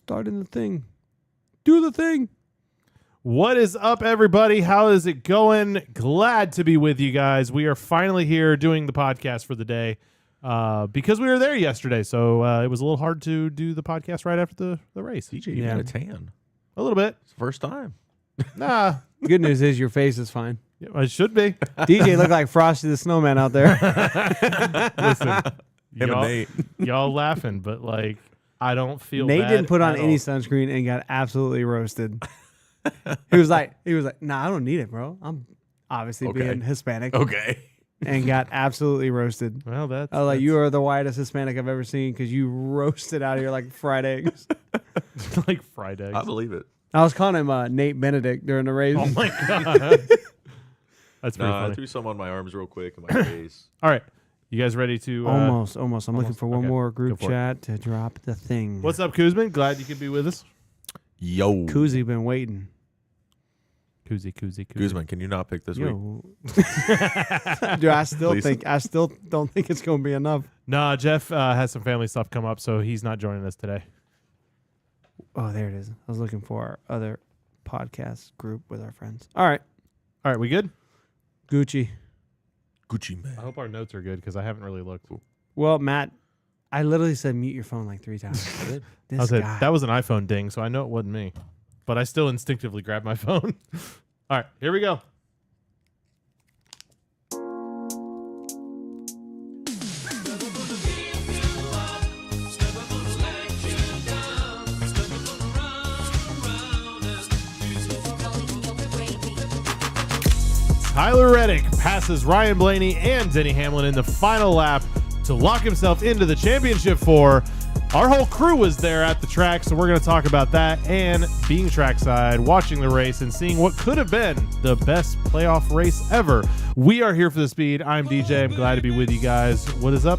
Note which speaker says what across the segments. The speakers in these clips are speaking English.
Speaker 1: Starting the thing. Do the thing.
Speaker 2: What is up, everybody? How is it going? Glad to be with you guys. We are finally here doing the podcast for the day because we were there yesterday, so it was a little hard to do the podcast right after the race.
Speaker 3: DJ, you got a tan.
Speaker 2: A little bit.
Speaker 3: It's the first time.
Speaker 2: Nah.
Speaker 1: Good news is your face is fine.
Speaker 2: Yeah, it should be.
Speaker 1: DJ looked like Frosty the Snowman out there.
Speaker 2: Listen,
Speaker 3: Him and Nate.
Speaker 2: y'all laughing, but like I don't feel
Speaker 1: Nate
Speaker 2: bad
Speaker 1: didn't put on
Speaker 2: at
Speaker 1: any
Speaker 2: all.
Speaker 1: sunscreen and got absolutely roasted. He was like, nah, I don't need it, bro. I'm obviously
Speaker 3: Okay.
Speaker 1: being Hispanic
Speaker 3: Okay.
Speaker 1: and got absolutely roasted.
Speaker 2: Well, that's
Speaker 1: I was like, you are the whitest Hispanic I've ever seen because you roasted out here like fried eggs.
Speaker 2: like fried eggs.
Speaker 3: I believe it.
Speaker 1: I was calling him Nate Benedict during the race.
Speaker 2: Oh my god. That's pretty
Speaker 3: I
Speaker 2: funny.
Speaker 3: threw some on my arms real quick in my face.
Speaker 2: All right. You guys ready to
Speaker 1: Almost. I'm looking
Speaker 2: almost.
Speaker 1: for one
Speaker 2: Okay.
Speaker 1: more
Speaker 2: Go
Speaker 1: group
Speaker 2: for it.
Speaker 1: chat to drop the thing.
Speaker 2: What's up, Kuzman? Glad you could be with us.
Speaker 3: Yo.
Speaker 1: Koozie been waiting.
Speaker 2: Koozie.
Speaker 3: Guzman, can you not pick this week?
Speaker 1: Yo. Dude, I still don't think it's gonna be enough.
Speaker 2: Nah, Jeff has some family stuff come up, so he's not joining us today.
Speaker 1: Oh, there it is. I was looking for our other podcast group with our friends. All right.
Speaker 2: All right, we good?
Speaker 1: Gucci.
Speaker 3: Gucci man.
Speaker 2: I hope our notes are good because I haven't really looked.
Speaker 1: Well, Matt, I literally said mute your phone like 3 times. This guy.
Speaker 2: That was an iPhone ding, so I know it wasn't me. But I still instinctively grabbed my phone. All right, here we go. Tyler Reddick passes Ryan Blaney and Denny Hamlin in the final lap to lock himself into the championship four. Our whole crew was there at the track, so we're going to talk about that and being trackside, watching the race, and seeing what could have been the best playoff race ever. We are here for the speed. I'm DJ. I'm glad to be with you guys. What is up?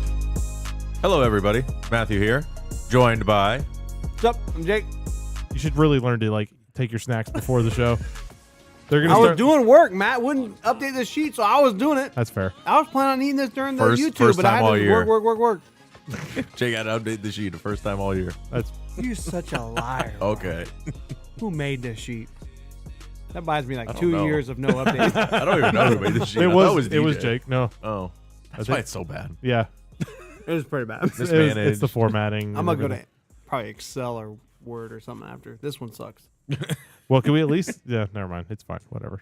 Speaker 3: Hello, everybody. Matthew here, joined by...
Speaker 1: What's up? I'm Jake.
Speaker 2: You should really learn to like take your snacks before the show. They're going
Speaker 1: I
Speaker 2: to
Speaker 1: was
Speaker 2: start.
Speaker 1: doing work. Matt wouldn't update the sheet, so I was doing it.
Speaker 2: That's fair.
Speaker 1: I was planning on eating this during the
Speaker 3: First
Speaker 1: YouTube, but I
Speaker 3: time
Speaker 1: had
Speaker 3: all
Speaker 1: to
Speaker 3: year.
Speaker 1: work.
Speaker 3: Jake had to update the sheet the first time all year.
Speaker 2: That's
Speaker 1: You're such a liar.
Speaker 3: Okay.
Speaker 1: Who made this sheet? That buys me like
Speaker 3: I don't
Speaker 1: 2
Speaker 3: know.
Speaker 1: years of no updates.
Speaker 3: I don't even know who made the sheet.
Speaker 2: it
Speaker 3: I thought
Speaker 2: was
Speaker 3: DJ.
Speaker 2: Jake. No,
Speaker 3: Oh. That's
Speaker 2: think-
Speaker 3: why it's so bad.
Speaker 2: yeah,
Speaker 1: It was pretty bad.
Speaker 2: it's the
Speaker 3: Mismanaged.
Speaker 2: formatting.
Speaker 1: I'm
Speaker 2: and
Speaker 1: gonna go
Speaker 2: everything.
Speaker 1: to probably Excel or Word or something after. This one sucks.
Speaker 2: Well, can we at least? Yeah, never mind. It's fine. Whatever.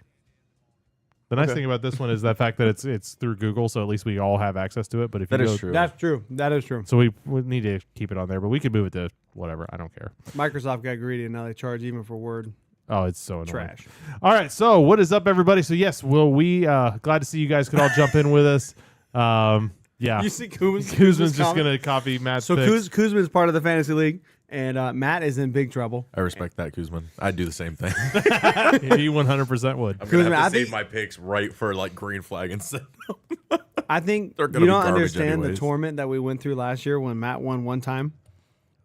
Speaker 2: The nice
Speaker 3: Okay.
Speaker 2: thing about this one is the fact that it's through Google, so at least we all have access to it. But if
Speaker 3: That
Speaker 2: you
Speaker 3: is
Speaker 2: go,
Speaker 3: true.
Speaker 1: That's true. That is true.
Speaker 2: so we need to keep it on there, but we could move it to whatever. I don't care.
Speaker 1: Microsoft got greedy and now they charge even for Word.
Speaker 2: Oh, it's so annoying.
Speaker 1: Trash.
Speaker 2: All right, so what is up, everybody? So yes, we glad to see you guys could all jump in with us. Yeah,
Speaker 1: You see Kuzman's
Speaker 2: Kuzman's just
Speaker 1: comment?
Speaker 2: gonna copy Matt's
Speaker 1: So
Speaker 2: picks.
Speaker 1: Kuzman's part of the fantasy league, and Matt is in big trouble.
Speaker 3: I respect that, Guzman. I'd do the same thing.
Speaker 2: He 100% would.
Speaker 3: I'm
Speaker 1: Kuzman,
Speaker 3: gonna
Speaker 1: I
Speaker 3: have to
Speaker 1: think-
Speaker 3: save my picks right for like green flag instead.
Speaker 1: I think
Speaker 3: They're
Speaker 1: you
Speaker 3: gonna be
Speaker 1: don't
Speaker 3: garbage
Speaker 1: understand the
Speaker 3: anyways.
Speaker 1: torment that we went through last year when Matt won one time.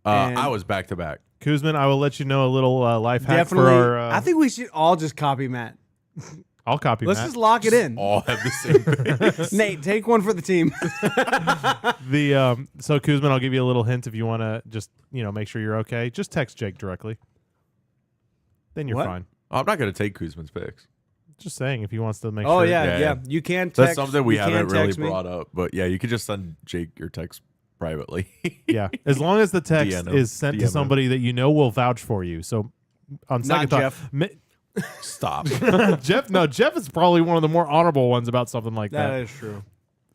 Speaker 1: And
Speaker 3: I was back to back.
Speaker 2: Kuzman, I will let you know a little life hack
Speaker 1: Definitely.
Speaker 2: for our.
Speaker 1: I think we should all just copy Matt.
Speaker 2: I'll copy
Speaker 1: Let's
Speaker 2: Matt.
Speaker 1: just lock it in.
Speaker 3: All have the same picks.
Speaker 1: Nate, take one for the team.
Speaker 2: So Kuzman, I'll give you a little hint if you want to just make sure you're okay. Just text Jake directly. Then you're
Speaker 1: What?
Speaker 2: fine.
Speaker 3: I'm not going to take Kuzman's picks.
Speaker 2: Just saying if he wants to make
Speaker 1: Oh
Speaker 2: sure.
Speaker 1: yeah,
Speaker 3: Yeah,
Speaker 1: yeah.
Speaker 3: yeah.
Speaker 1: You can text.
Speaker 3: That's something we
Speaker 1: you can
Speaker 3: haven't really
Speaker 1: text me.
Speaker 3: brought up. But yeah, you could just send Jake your text privately.
Speaker 2: Yeah. As long as the text
Speaker 3: DM him.
Speaker 2: is sent to
Speaker 3: DM him.
Speaker 2: somebody that you know will vouch for you. So on second thought,
Speaker 1: Jeff.
Speaker 3: Stop.
Speaker 2: Jeff is probably one of the more honorable ones about something like that.
Speaker 1: That is true.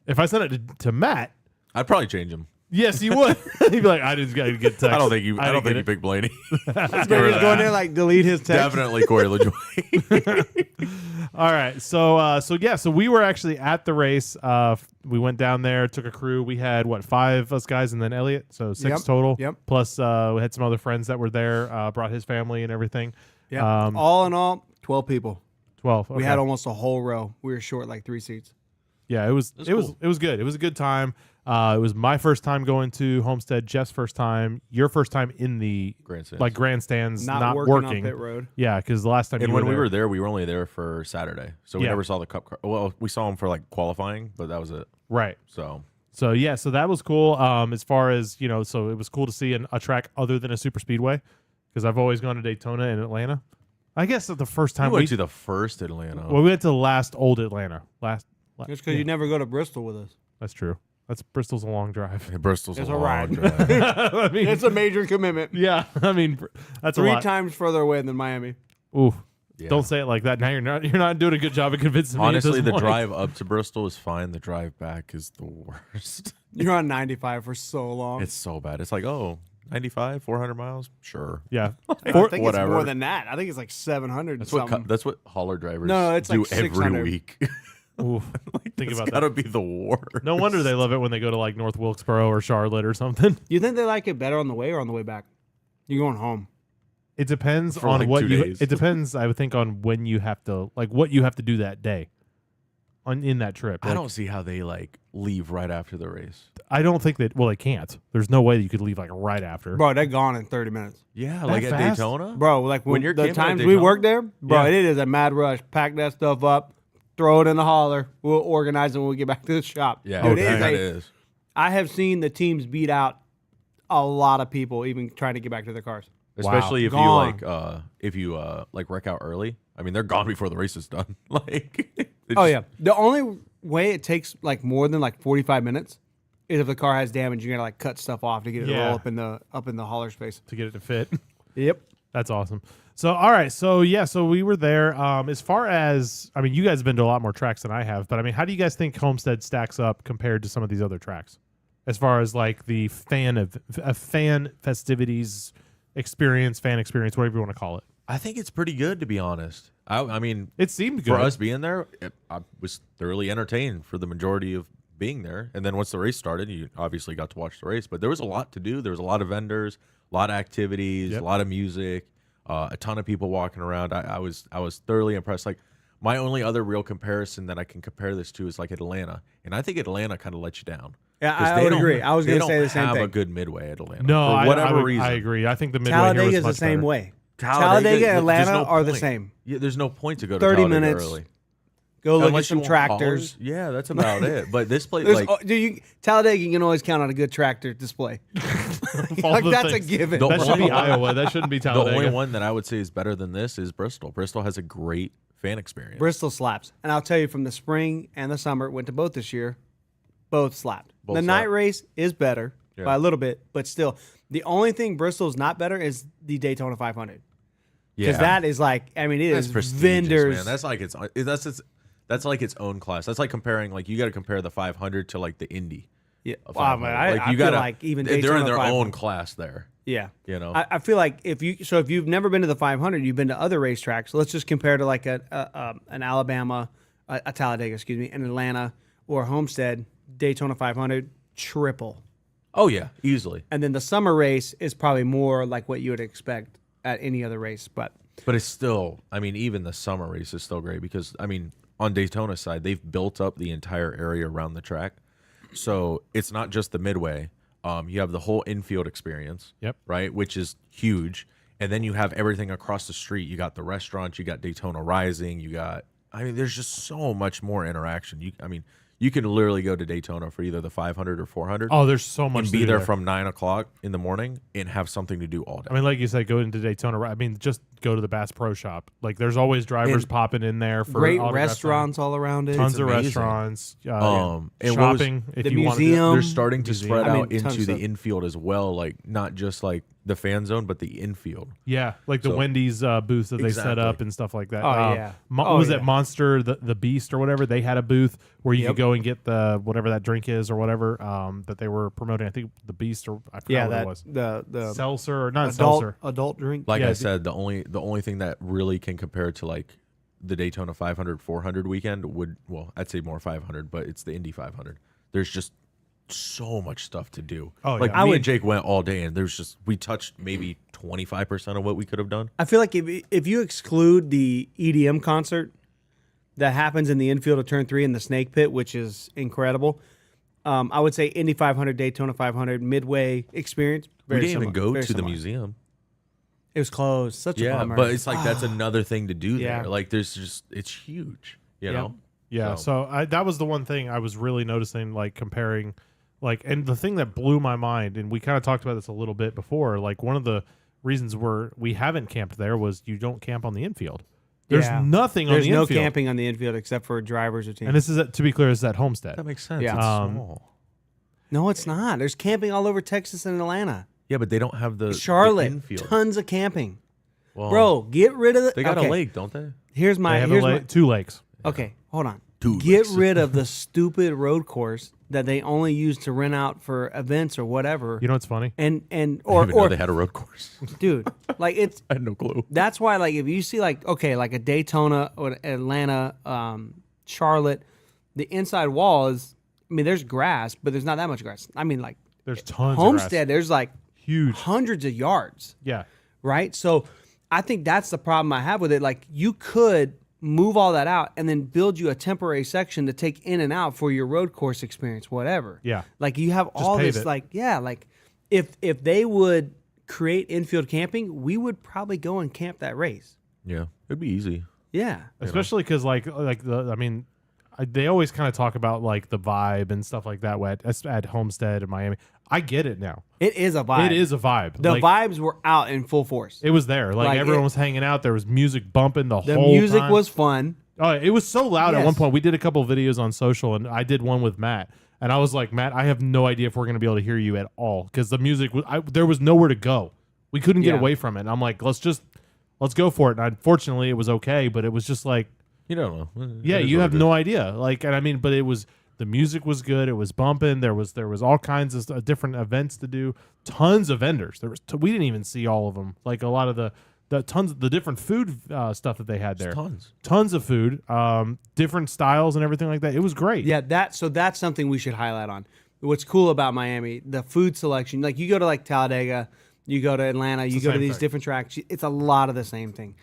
Speaker 2: If I sent it to Matt,
Speaker 3: I'd probably change him.
Speaker 2: yes, you would. He'd be like, I just got to get text.
Speaker 3: I don't think you. I don't
Speaker 2: didn't
Speaker 3: think you
Speaker 2: get it.
Speaker 3: picked Blaney.
Speaker 1: Maybe just go in there like delete his text.
Speaker 3: Definitely Corey LaJoy.
Speaker 2: All right, so we were actually at the race. We went down there, took a crew. We had 5 us guys, and then Elliot, so 6
Speaker 1: Yep,
Speaker 2: total.
Speaker 1: yep.
Speaker 2: Plus, we had some other friends that were there. Brought his family and everything.
Speaker 1: Yeah. All in all, 12 people.
Speaker 2: 12.
Speaker 1: We
Speaker 2: okay.
Speaker 1: had almost a whole row. We were short like 3 seats.
Speaker 2: Yeah, it was
Speaker 3: cool.
Speaker 2: good. It was a good time. It was my first time going to Homestead. Jeff's first time. Your first time in the
Speaker 3: Grandstands.
Speaker 2: grandstands, not
Speaker 1: working
Speaker 2: working.
Speaker 1: on pit road.
Speaker 2: Yeah, because the last time
Speaker 3: And
Speaker 2: you
Speaker 3: when
Speaker 2: were
Speaker 3: we
Speaker 2: there,
Speaker 3: were there, we were only there for Saturday, so we
Speaker 2: Yeah.
Speaker 3: never saw the cup car. Well, we saw them for like qualifying, but that was it.
Speaker 2: right.
Speaker 3: So
Speaker 2: So yeah, so that was cool. As far as so it was cool to see a track other than a super speedway. because I've always gone to Daytona and Atlanta. I guess the first time
Speaker 3: We went to the first Atlanta.
Speaker 2: we went to the last old Atlanta.
Speaker 1: It's because you never go to Bristol with us.
Speaker 2: That's true. Bristol's a long drive.
Speaker 3: Hey, Bristol's
Speaker 1: It's
Speaker 3: a
Speaker 1: a
Speaker 3: long
Speaker 1: ride.
Speaker 3: drive.
Speaker 2: I mean,
Speaker 1: It's a major commitment.
Speaker 2: yeah. I mean, that's a
Speaker 1: 3
Speaker 2: lot.
Speaker 1: times further away than Miami.
Speaker 2: Ooh,
Speaker 3: Yeah.
Speaker 2: don't say it like that. Now you're not doing a good job of convincing me. at
Speaker 3: Honestly,
Speaker 2: this
Speaker 3: the
Speaker 2: point.
Speaker 3: drive up to Bristol is fine. The drive back is the worst.
Speaker 1: You're on 95 for so long.
Speaker 3: It's so bad. It's like, 95, 400 miles? Sure.
Speaker 2: Yeah.
Speaker 1: I think it's
Speaker 3: whatever.
Speaker 1: more than that. I think it's like 700
Speaker 3: That's
Speaker 1: something.
Speaker 3: that's what hauler drivers
Speaker 1: No, it's
Speaker 3: do
Speaker 1: like 600.
Speaker 3: every week.
Speaker 2: Ooh, think
Speaker 3: It's
Speaker 2: about
Speaker 3: gotta
Speaker 2: that.
Speaker 3: be the worst.
Speaker 2: No wonder they love it when they go to like North Wilkesboro or Charlotte or something.
Speaker 1: You think they like it better on the way or on the way back? You're going home.
Speaker 2: It depends
Speaker 3: For
Speaker 2: on
Speaker 3: like
Speaker 2: what
Speaker 3: 2
Speaker 2: you.
Speaker 3: days.
Speaker 2: It depends, I would think, on when you have to, like, what you have to do that day, in that trip.
Speaker 3: I
Speaker 2: Like,
Speaker 3: don't see how they leave right after the race.
Speaker 2: I don't think that. Well, they can't. There's no way that you could leave like right after.
Speaker 1: Bro, they're gone in 30 minutes.
Speaker 3: Yeah,
Speaker 2: That
Speaker 3: like at
Speaker 2: fast?
Speaker 3: Daytona.
Speaker 1: Bro, like when
Speaker 3: you're
Speaker 1: the
Speaker 3: camping at
Speaker 1: times we
Speaker 3: Daytona?
Speaker 1: worked there, bro,
Speaker 2: Yeah.
Speaker 1: it is a mad rush. Pack that stuff up, throw it in the hauler. We'll organize it when we get back to the shop.
Speaker 3: Yeah,
Speaker 2: Oh,
Speaker 1: Dude, it is
Speaker 3: that
Speaker 1: a-
Speaker 3: is.
Speaker 1: I have seen the teams beat out a lot of people even trying to get back to their cars.
Speaker 3: Especially if
Speaker 1: Gone.
Speaker 3: you wreck out early. I mean, they're gone before the race is done.
Speaker 1: Oh yeah. The only way it takes like more than like 45 minutes is if the car has damage. You gotta like cut stuff off to get it to
Speaker 2: Yeah.
Speaker 1: roll up in the hauler space.
Speaker 2: To get it to fit.
Speaker 1: Yep.
Speaker 2: That's awesome. So, all right. So, yeah. So we were there. As far as, I mean, you guys have been to a lot more tracks than I have, but I mean, how do you guys think Homestead stacks up compared to some of these other tracks? As far as like the fan festivities experience, fan experience, whatever you want to call it.
Speaker 3: I think it's pretty good, to be honest. I mean,
Speaker 2: It seemed good.
Speaker 3: for us being there, I was thoroughly entertained for the majority of being there. And then once the race started, you obviously got to watch the race. But there was a lot to do. There was a lot of vendors, a lot of activities,
Speaker 2: Yep.
Speaker 3: a lot of music, a ton of people walking around. I was thoroughly impressed. Like, my only other real comparison that I can compare this to is like Atlanta. And I think Atlanta kind of let you down.
Speaker 1: Yeah,
Speaker 3: 'Cause
Speaker 1: I
Speaker 3: they
Speaker 1: would
Speaker 3: don't-
Speaker 1: agree. I was
Speaker 3: they
Speaker 1: gonna
Speaker 3: don't
Speaker 1: say the same
Speaker 3: have
Speaker 1: thing.
Speaker 3: a good midway at Atlanta.
Speaker 2: No,
Speaker 3: for whatever reason.
Speaker 2: I agree. I think the midway here
Speaker 1: Talladega
Speaker 2: was
Speaker 1: is the
Speaker 2: much
Speaker 1: same
Speaker 2: better.
Speaker 1: way.
Speaker 3: Talladega,
Speaker 1: Talladega and
Speaker 3: there's
Speaker 1: Atlanta
Speaker 3: no
Speaker 1: are the
Speaker 3: point.
Speaker 1: same.
Speaker 3: Yeah, there's no point to go to
Speaker 1: 30
Speaker 3: Talladega
Speaker 1: minutes.
Speaker 3: early.
Speaker 1: Go look at
Speaker 3: Unless
Speaker 1: some
Speaker 3: you want
Speaker 1: tractors.
Speaker 3: haulers. Yeah, that's about it. But this place,
Speaker 1: There's,
Speaker 3: like,
Speaker 1: Talladega, you can always count on a good tractor display.
Speaker 2: All
Speaker 1: Like,
Speaker 2: the
Speaker 1: that's
Speaker 2: things.
Speaker 1: a given.
Speaker 3: The
Speaker 2: That should be
Speaker 3: only-
Speaker 2: Iowa. That shouldn't be
Speaker 3: the
Speaker 2: Talladega.
Speaker 3: only one that I would say is better than this is Bristol. Bristol has a great fan experience.
Speaker 1: Bristol slaps. And I'll tell you, from the spring and the summer, went to both this year, both slapped.
Speaker 3: Both
Speaker 1: the night
Speaker 3: slapped.
Speaker 1: race is better
Speaker 3: Yeah.
Speaker 1: by a little bit, but still, the only thing Bristol's not better is the Daytona 500. Because that is like, I mean, it
Speaker 3: that's
Speaker 1: is
Speaker 3: prestigious,
Speaker 1: vendors.
Speaker 3: man. That's like that's like its own class. That's like comparing, like, you got to compare the 500 to like the Indy.
Speaker 1: Yeah.
Speaker 3: of
Speaker 1: Wow,
Speaker 3: 500.
Speaker 1: man, I
Speaker 3: you
Speaker 1: feel
Speaker 3: gotta,
Speaker 1: like even
Speaker 3: they're in
Speaker 1: Daytona
Speaker 3: their
Speaker 1: 500.
Speaker 3: own class there.
Speaker 1: Yeah.
Speaker 3: You know,
Speaker 1: I feel like if you've never been to the 500, you've been to other racetracks. So let's just compare to like an Alabama, a Talladega, excuse me, an Atlanta or Homestead, Daytona 500, triple.
Speaker 3: oh yeah, easily.
Speaker 1: And then the summer race is probably more like what you would expect at any other race. But
Speaker 3: But it's still, I mean, even the summer race is still great because, I mean, on Daytona's side, they've built up the entire area around the track. So it's not just the midway. You have the whole infield experience,
Speaker 2: Yep.
Speaker 3: right, which is huge. And then you have everything across the street. You got the restaurants, you got Daytona Rising, I mean, there's just so much more interaction. You can literally go to Daytona for either the 500 or 400
Speaker 2: Oh, there's so much
Speaker 3: and
Speaker 2: to
Speaker 3: be
Speaker 2: do
Speaker 3: there from 9 o'clock in the morning and have something to do all day.
Speaker 2: I mean, like you said, go into Daytona. I mean, just go to the Bass Pro Shop. Like, there's always drivers
Speaker 1: And
Speaker 2: popping in there for
Speaker 1: great
Speaker 2: autographs.
Speaker 1: restaurants all around it.
Speaker 2: Tons
Speaker 3: It's
Speaker 2: of
Speaker 3: amazing.
Speaker 2: restaurants.
Speaker 3: And what was-
Speaker 2: shopping. If
Speaker 1: the
Speaker 2: you want to
Speaker 1: museum.
Speaker 3: They're starting to
Speaker 2: Museum.
Speaker 3: spread
Speaker 1: I mean,
Speaker 3: out
Speaker 1: tons
Speaker 3: into
Speaker 1: of
Speaker 3: the
Speaker 1: stuff.
Speaker 3: infield as well, like not just like the fan zone, but the infield.
Speaker 2: Yeah, like the
Speaker 3: So-
Speaker 2: Wendy's booth that they set
Speaker 3: Exactly.
Speaker 2: up and stuff like that.
Speaker 1: Oh, yeah.
Speaker 2: What was
Speaker 1: Oh,
Speaker 2: it
Speaker 1: yeah.
Speaker 2: Monster, the Beast or whatever? They had a booth where you
Speaker 1: Yep.
Speaker 2: could go and get the whatever that drink is or whatever that they were promoting. I think the Beast or I forgot
Speaker 1: Yeah,
Speaker 2: what it
Speaker 1: that
Speaker 2: was.
Speaker 1: the
Speaker 2: Seltzer or not seltzer.
Speaker 1: adult drink.
Speaker 3: Like
Speaker 2: Yeah,
Speaker 3: I said, the only thing that really can compare to like the Daytona 500, 400 weekend I'd say more 500, but it's the Indy 500. There's just so much stuff to do.
Speaker 2: Oh,
Speaker 3: like
Speaker 2: yeah.
Speaker 3: me and Jake went all day, and we touched maybe 25% of what we could have done.
Speaker 1: I feel like if you exclude the EDM concert that happens in the infield of Turn 3 in the Snake Pit, which is incredible, I would say Indy 500, Daytona 500, Midway experience.
Speaker 3: We
Speaker 1: Very
Speaker 3: didn't even
Speaker 1: similar,
Speaker 3: go
Speaker 1: very
Speaker 3: to the
Speaker 1: similar.
Speaker 3: museum.
Speaker 1: It was closed. Such a
Speaker 3: Yeah,
Speaker 1: bummer.
Speaker 3: but it's like that's another thing to do
Speaker 1: Yeah.
Speaker 3: there. Like it's huge. You know.
Speaker 2: Yeah,
Speaker 3: So-
Speaker 2: so that was the one thing I was really noticing, like comparing, like, and the thing that blew my mind, and we kind of talked about this a little bit before, like one of the reasons we haven't camped there was you don't camp on the infield. There's nothing on the infield.
Speaker 1: There's no camping on the infield except for drivers or teams.
Speaker 2: And this is, to be clear, this is at Homestead.
Speaker 3: That makes sense.
Speaker 1: Yeah.
Speaker 3: It's small.
Speaker 1: No, it's not. There's camping all over Texas and Atlanta.
Speaker 3: Yeah, but they don't have the
Speaker 1: Charlotte,
Speaker 3: infield.
Speaker 1: tons of camping.
Speaker 3: Well,
Speaker 1: Bro, get rid of the.
Speaker 3: they got a lake, don't they?
Speaker 1: Here's my.
Speaker 2: They have two lakes.
Speaker 1: Okay, hold on.
Speaker 3: Two
Speaker 1: Get
Speaker 3: lakes.
Speaker 1: rid of the stupid road course that they only use to rent out for events or whatever.
Speaker 2: You know what's funny?
Speaker 1: And
Speaker 3: I didn't
Speaker 1: or
Speaker 3: even know they had a road course.
Speaker 1: dude, like it's.
Speaker 3: I had no clue.
Speaker 1: That's why, like, if you see like a Daytona or Atlanta, Charlotte, the inside wall is. I mean, there's grass, but there's not that much grass. I mean, like
Speaker 2: There's tons of
Speaker 1: Homestead,
Speaker 2: grass.
Speaker 1: there's like
Speaker 2: Huge.
Speaker 1: hundreds of yards.
Speaker 2: Yeah.
Speaker 1: Right? So I think that's the problem I have with it. Like, you could move all that out and then build you a temporary section to take in and out for your road course experience, whatever.
Speaker 2: Yeah.
Speaker 1: Like, you have all
Speaker 2: pave
Speaker 1: this,
Speaker 2: it.
Speaker 1: like, yeah, like if they would create infield camping, we would probably go and camp that race.
Speaker 3: Yeah, it'd be easy.
Speaker 1: Yeah.
Speaker 2: Especially because they always kind of talk about like the vibe and stuff like that at Homestead in Miami. I get it now.
Speaker 1: It is a vibe.
Speaker 2: It is a vibe.
Speaker 1: The
Speaker 2: Like,
Speaker 1: vibes were out in full force.
Speaker 2: It was there. Like everyone was hanging out. There was music bumping the whole
Speaker 1: music
Speaker 2: time.
Speaker 1: was fun.
Speaker 2: Oh, it was so loud at
Speaker 1: Yes.
Speaker 2: one point. We did a couple of videos on social, and I did one with Matt. And I was like, Matt, I have no idea if we're going to be able to hear you at all because the music there was nowhere to go. We couldn't get
Speaker 1: Yeah.
Speaker 2: away from it. And I'm like, let's go for it. And unfortunately, it was okay, but it was just like,
Speaker 3: You don't know.
Speaker 2: yeah,
Speaker 3: It is
Speaker 2: you
Speaker 3: what
Speaker 2: have
Speaker 3: it is.
Speaker 2: no idea. Like, and I mean, but the music was good. It was bumping. There was all kinds of different events to do. Tons of vendors. We didn't even see all of them. Like a lot of the different food stuff that they had there. Tons of food, different styles and everything like that. It was great.
Speaker 1: Yeah, that's something we should highlight on. What's cool about Miami, the food selection. Like, you go to like Talladega, you go to Atlanta, you go to
Speaker 2: same
Speaker 1: these
Speaker 2: thing.
Speaker 1: different tracks. It's a lot of the same thing.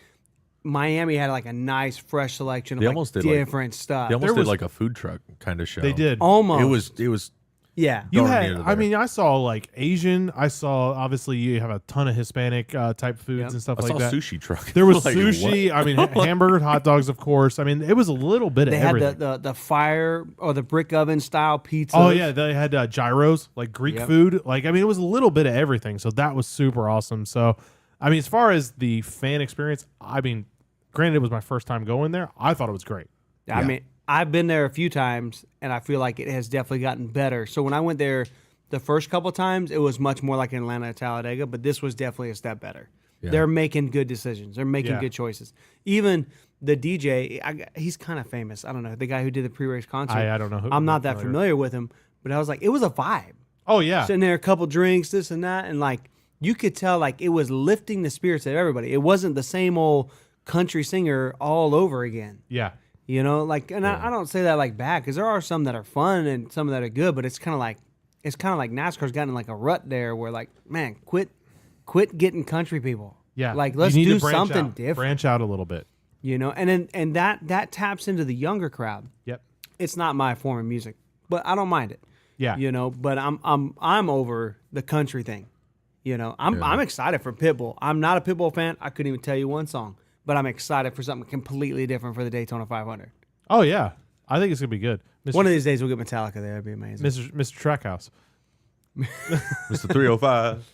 Speaker 1: Miami had like a nice, fresh selection of
Speaker 3: They
Speaker 1: like
Speaker 3: almost did,
Speaker 1: different stuff.
Speaker 3: They almost
Speaker 2: was-
Speaker 3: did like a food truck kind of show.
Speaker 2: They did.
Speaker 1: Almost.
Speaker 3: It was.
Speaker 1: Yeah.
Speaker 2: You
Speaker 3: darn
Speaker 2: had,
Speaker 3: near
Speaker 2: I
Speaker 3: there.
Speaker 2: mean, I saw like Asian. I saw obviously you have a ton of Hispanic type foods
Speaker 1: Yep.
Speaker 2: and stuff
Speaker 3: I
Speaker 2: like
Speaker 3: saw
Speaker 2: that.
Speaker 3: sushi truck.
Speaker 2: There was
Speaker 3: Like,
Speaker 2: sushi.
Speaker 3: what?
Speaker 2: I mean, hamburger, hot dogs, of course. I mean, it was a little bit
Speaker 1: They
Speaker 2: of
Speaker 1: had
Speaker 2: everything.
Speaker 1: the fire or the brick oven style pizza.
Speaker 2: Oh yeah, they had gyros, like Greek
Speaker 1: Yep.
Speaker 2: food. Like, I mean, it was a little bit of everything. So that was super awesome. So, I mean, as far as the fan experience, I mean, granted, it was my first time going there. I thought it was great.
Speaker 1: I mean, I've been there a few times, and I feel like it has definitely gotten better. So when I went there the first couple times, it was much more like Atlanta, Talladega, but this was definitely a step better.
Speaker 3: Yeah.
Speaker 1: They're making good decisions. They're making
Speaker 2: Yeah.
Speaker 1: good choices. Even the DJ, he's kind of famous. I don't know, the guy who did the pre-race concert.
Speaker 2: I don't know who.
Speaker 1: I'm not that familiar with him, but I was like, it was a vibe.
Speaker 2: Oh yeah,
Speaker 1: Sitting there, a couple drinks, this and that, and like you could tell, like it was lifting the spirits of everybody. It wasn't the same old country singer all over again.
Speaker 2: yeah.
Speaker 1: You know, like, and I don't say that like bad because there are some that are fun and some that are good, but it's kind of like NASCAR's gotten in like a rut there where like, man, quit getting country people.
Speaker 2: Yeah,
Speaker 1: like
Speaker 2: You
Speaker 1: let's
Speaker 2: need to
Speaker 1: do
Speaker 2: branch
Speaker 1: something
Speaker 2: out.
Speaker 1: different.
Speaker 2: Branch out a little bit.
Speaker 1: You know, and that taps into the younger crowd.
Speaker 2: Yep.
Speaker 1: It's not my form of music, but I don't mind it.
Speaker 2: Yeah.
Speaker 1: You know, but I'm over the country thing. You know, I'm excited for Pitbull. I'm not a Pitbull fan. I couldn't even tell you one song, but I'm excited for something completely different for the Daytona 500.
Speaker 2: Oh yeah, I think it's gonna be good.
Speaker 1: One of these days we'll get Metallica there. That'd be amazing.
Speaker 2: Mr. Trackhouse.
Speaker 3: Mr. 305.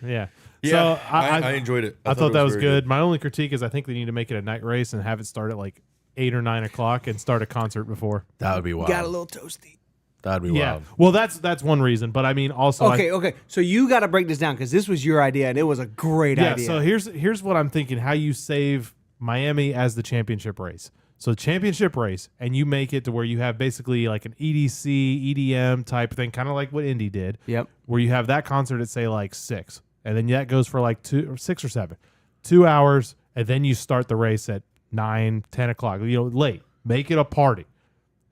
Speaker 2: Yeah.
Speaker 3: Yeah,
Speaker 2: So
Speaker 3: I enjoyed it.
Speaker 2: I thought that was
Speaker 3: very
Speaker 2: good. My only critique is I think they need to make it a night race and have it start at like 8 or 9 o'clock and start a concert before.
Speaker 3: That would be wild.
Speaker 1: Got a little toasty.
Speaker 3: That'd be
Speaker 2: Yeah.
Speaker 3: wild.
Speaker 2: Well, that's one reason, but I mean also
Speaker 1: Okay. So you got to break this down because this was your idea and it was a great
Speaker 2: Yeah,
Speaker 1: idea.
Speaker 2: so here's what I'm thinking: how you save Miami as the championship race. So championship race, and you make it to where you have basically like an EDC, EDM type thing, kind of like what Indy did.
Speaker 1: Yep.
Speaker 2: Where you have that concert at say like 6, and then that goes for like 6 or 7, 2 hours, and then you start the race at 9, 10 o'clock. You know, late. Make it a party,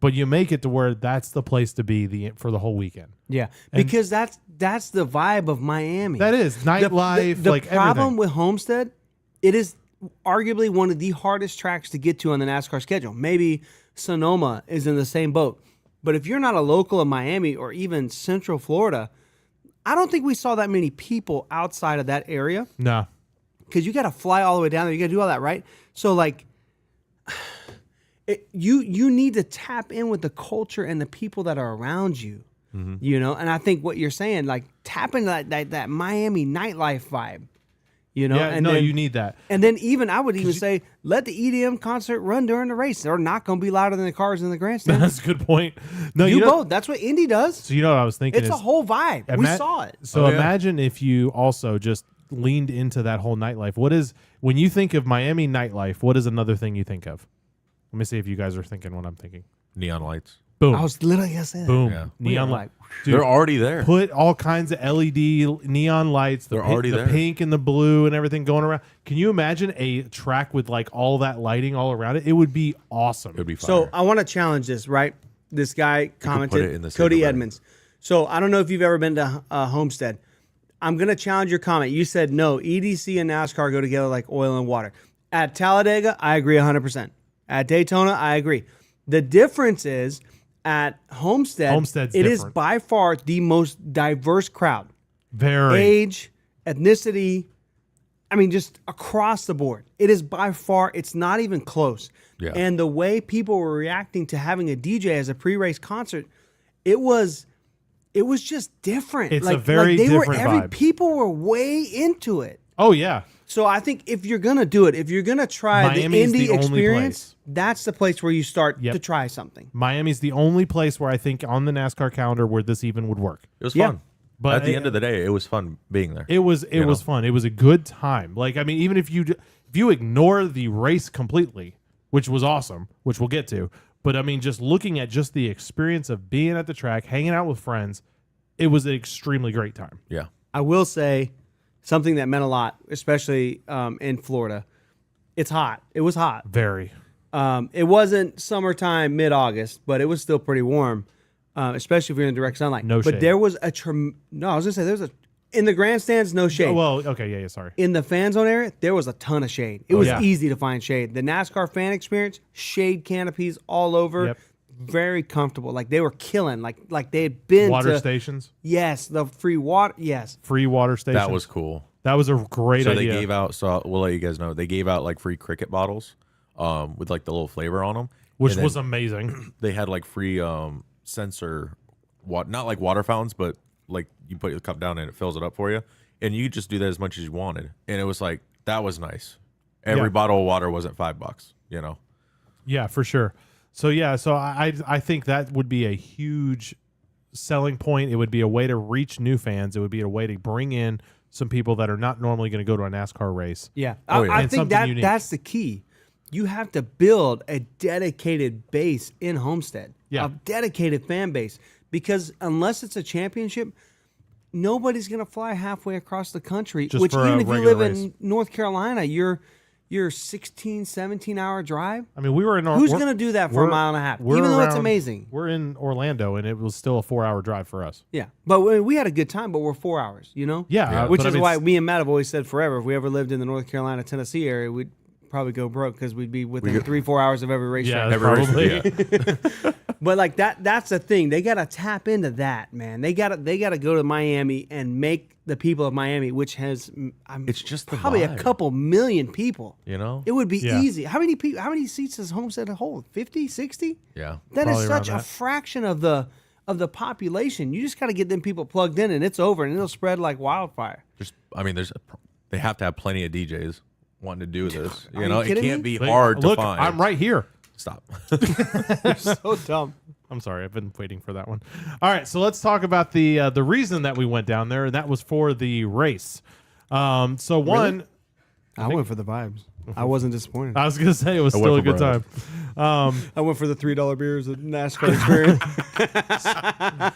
Speaker 2: but you make it to where that's the place to be for the whole weekend.
Speaker 1: Yeah, because that's the vibe of Miami.
Speaker 2: That is nightlife.
Speaker 1: The
Speaker 2: like
Speaker 1: problem
Speaker 2: everything.
Speaker 1: with Homestead, it is arguably one of the hardest tracks to get to on the NASCAR schedule. Maybe Sonoma is in the same boat, but if you're not a local of Miami or even Central Florida, I don't think we saw that many people outside of that area
Speaker 2: No.
Speaker 1: because you got to fly all the way down there. You got to do all that, right? So like. You need to tap in with the culture and the people that are around you, you know. And I think what you're saying, like tap into that Miami nightlife vibe, You know,
Speaker 2: Yeah,
Speaker 1: and
Speaker 2: no,
Speaker 1: then,
Speaker 2: you need that.
Speaker 1: And then even I would even say let the EDM concert run during the race. They're not going to be louder than the cars in the grandstand.
Speaker 2: That's a good point. No,
Speaker 1: Do
Speaker 2: you know,
Speaker 1: both. That's what Indy does.
Speaker 2: So you know what I was thinking?
Speaker 1: It's a whole vibe. We saw it.
Speaker 2: So imagine if you also just leaned into that whole nightlife. What is when you think of Miami nightlife? What is another thing you think of? Let me see if you guys are thinking what I'm thinking.
Speaker 3: Neon lights.
Speaker 2: Boom.
Speaker 1: I was literally going to say that.
Speaker 2: Boom.
Speaker 3: Yeah.
Speaker 2: Neon
Speaker 1: We were
Speaker 2: light.
Speaker 3: They're already there.
Speaker 2: Put all kinds of LED neon lights.
Speaker 3: They're already
Speaker 2: the
Speaker 3: there.
Speaker 2: pink and the blue and everything going around. Can you imagine a track with like all that lighting all around it? It would be awesome.
Speaker 3: It would be fire.
Speaker 1: So I want to challenge this, right? This guy
Speaker 3: put it
Speaker 1: commented,
Speaker 3: in the
Speaker 1: Cody
Speaker 3: single
Speaker 1: Edmonds. So I don't know if you've ever been to Homestead. I'm going to challenge your comment. You said no, EDC and NASCAR go together like oil and water. At Talladega, I agree 100%. At Daytona, I agree. The difference is at Homestead's it is
Speaker 2: different.
Speaker 1: by far the most diverse crowd.
Speaker 2: Very.
Speaker 1: Age, ethnicity, I mean, just across the board. It is by far, it's not even close.
Speaker 3: Yeah.
Speaker 1: And the way people were reacting to having a DJ as a pre-race concert, it was just different.
Speaker 2: It's a very different vibe.
Speaker 1: People were way into it.
Speaker 2: Oh yeah.
Speaker 1: So I think if you're gonna do it, if you're gonna try
Speaker 2: Miami's
Speaker 1: the
Speaker 2: the
Speaker 1: Indy
Speaker 2: only
Speaker 1: experience,
Speaker 2: place.
Speaker 1: that's the place where you start
Speaker 2: Yep.
Speaker 1: to try something.
Speaker 2: Miami's the only place where I think on the NASCAR calendar where this even would work.
Speaker 3: it was
Speaker 1: Yeah.
Speaker 3: fun.
Speaker 2: But
Speaker 3: At the end of the day, it was fun being there.
Speaker 2: It was fun. It was a good time. Like I mean, even if you ignore the race completely, which was awesome, which we'll get to, but I mean, just looking at just the experience of being at the track, hanging out with friends, it was an extremely great time.
Speaker 3: Yeah.
Speaker 1: I will say something that meant a lot, especially in Florida. It's hot. It was hot.
Speaker 2: Very.
Speaker 1: It wasn't summertime, mid-August, but it was still pretty warm, especially if you're in direct sunlight.
Speaker 2: No
Speaker 1: but
Speaker 2: shade.
Speaker 1: there was I was gonna say there was in the grandstands, no shade.
Speaker 2: Oh, well, okay, yeah, sorry.
Speaker 1: In the fan zone area, there was a ton of shade. It was
Speaker 2: yeah.
Speaker 1: easy to find shade. The NASCAR fan experience, shade canopies all over.
Speaker 2: Yep.
Speaker 1: Very comfortable. Like they were killing. Like they had been
Speaker 2: Water
Speaker 1: to,
Speaker 2: stations,
Speaker 1: Yes, the free water. Yes.
Speaker 2: free water stations.
Speaker 3: That was cool.
Speaker 2: That was a great
Speaker 3: So
Speaker 2: idea.
Speaker 3: they gave out, so we'll let you guys know, they gave out like free cricket bottles with like the little flavor on them.
Speaker 2: which
Speaker 3: And then
Speaker 2: was amazing.
Speaker 3: They had like free sensor, not like water fountains, but like you put your cup down and it fills it up for you. And you could just do that as much as you wanted. And it was like, that was nice. Every
Speaker 2: Yeah.
Speaker 3: bottle of water wasn't $5, you know?
Speaker 2: Yeah, for sure. So yeah, so I think that would be a huge selling point. It would be a way to reach new fans. It would be a way to bring in some people that are not normally going to go to a NASCAR race.
Speaker 1: Yeah.
Speaker 3: Oh, yeah.
Speaker 1: I
Speaker 2: And
Speaker 1: think
Speaker 2: something unique.
Speaker 1: that's the key. You have to build a dedicated base in Homestead.
Speaker 2: Yeah.
Speaker 1: A dedicated fan base. Because unless it's a championship, nobody's going to fly halfway across the country.
Speaker 2: Just
Speaker 1: which
Speaker 2: for a
Speaker 1: even if you
Speaker 2: regular
Speaker 1: live
Speaker 2: race.
Speaker 1: in North Carolina, you're 16, 17-hour drive.
Speaker 2: I mean, we were in.
Speaker 1: Who's going to do that for a mile and a half? Even though it's amazing.
Speaker 2: We're in Orlando, and it was still a 4-hour drive for us.
Speaker 1: Yeah. But we had a good time, but we're 4 hours, you know?
Speaker 2: Yeah,
Speaker 1: Which
Speaker 2: but I
Speaker 1: is
Speaker 2: mean,
Speaker 1: why me and Matt have always said forever, if we ever lived in the North Carolina, Tennessee area, we'd probably go broke because we'd be within 3-4 hours of every racetrack.
Speaker 2: Yeah, probably.
Speaker 3: Yeah.
Speaker 1: But like that's the thing. They gotta tap into that, man. They gotta go to Miami and make the people of Miami, which has
Speaker 3: It's just the
Speaker 1: probably
Speaker 3: vibe.
Speaker 1: a couple million people.
Speaker 3: You know?
Speaker 1: It would be
Speaker 2: Yeah.
Speaker 1: easy. How many seats does Homestead hold? 50, 60?
Speaker 3: Yeah.
Speaker 1: That
Speaker 2: Probably
Speaker 1: is
Speaker 2: around
Speaker 1: such a
Speaker 2: that.
Speaker 1: fraction of the population. You just gotta get them people plugged in and it's over and it'll spread like wildfire.
Speaker 3: I mean, they have to have plenty of DJs wanting to do this.
Speaker 1: Are
Speaker 3: You know,
Speaker 1: you
Speaker 3: it
Speaker 1: kidding
Speaker 3: can't
Speaker 1: me?
Speaker 3: be hard
Speaker 2: Look,
Speaker 3: to find.
Speaker 2: I'm right here.
Speaker 3: Stop.
Speaker 1: So dumb.
Speaker 2: I'm sorry, I've been waiting for that one. All right, so let's talk about the reason that we went down there, and that was for the race. So one,
Speaker 1: I went for the vibes. I wasn't disappointed.
Speaker 2: I was gonna say it was
Speaker 3: I
Speaker 2: still a
Speaker 3: went for
Speaker 2: good time.
Speaker 1: I went for the $3 beers at NASCAR experience.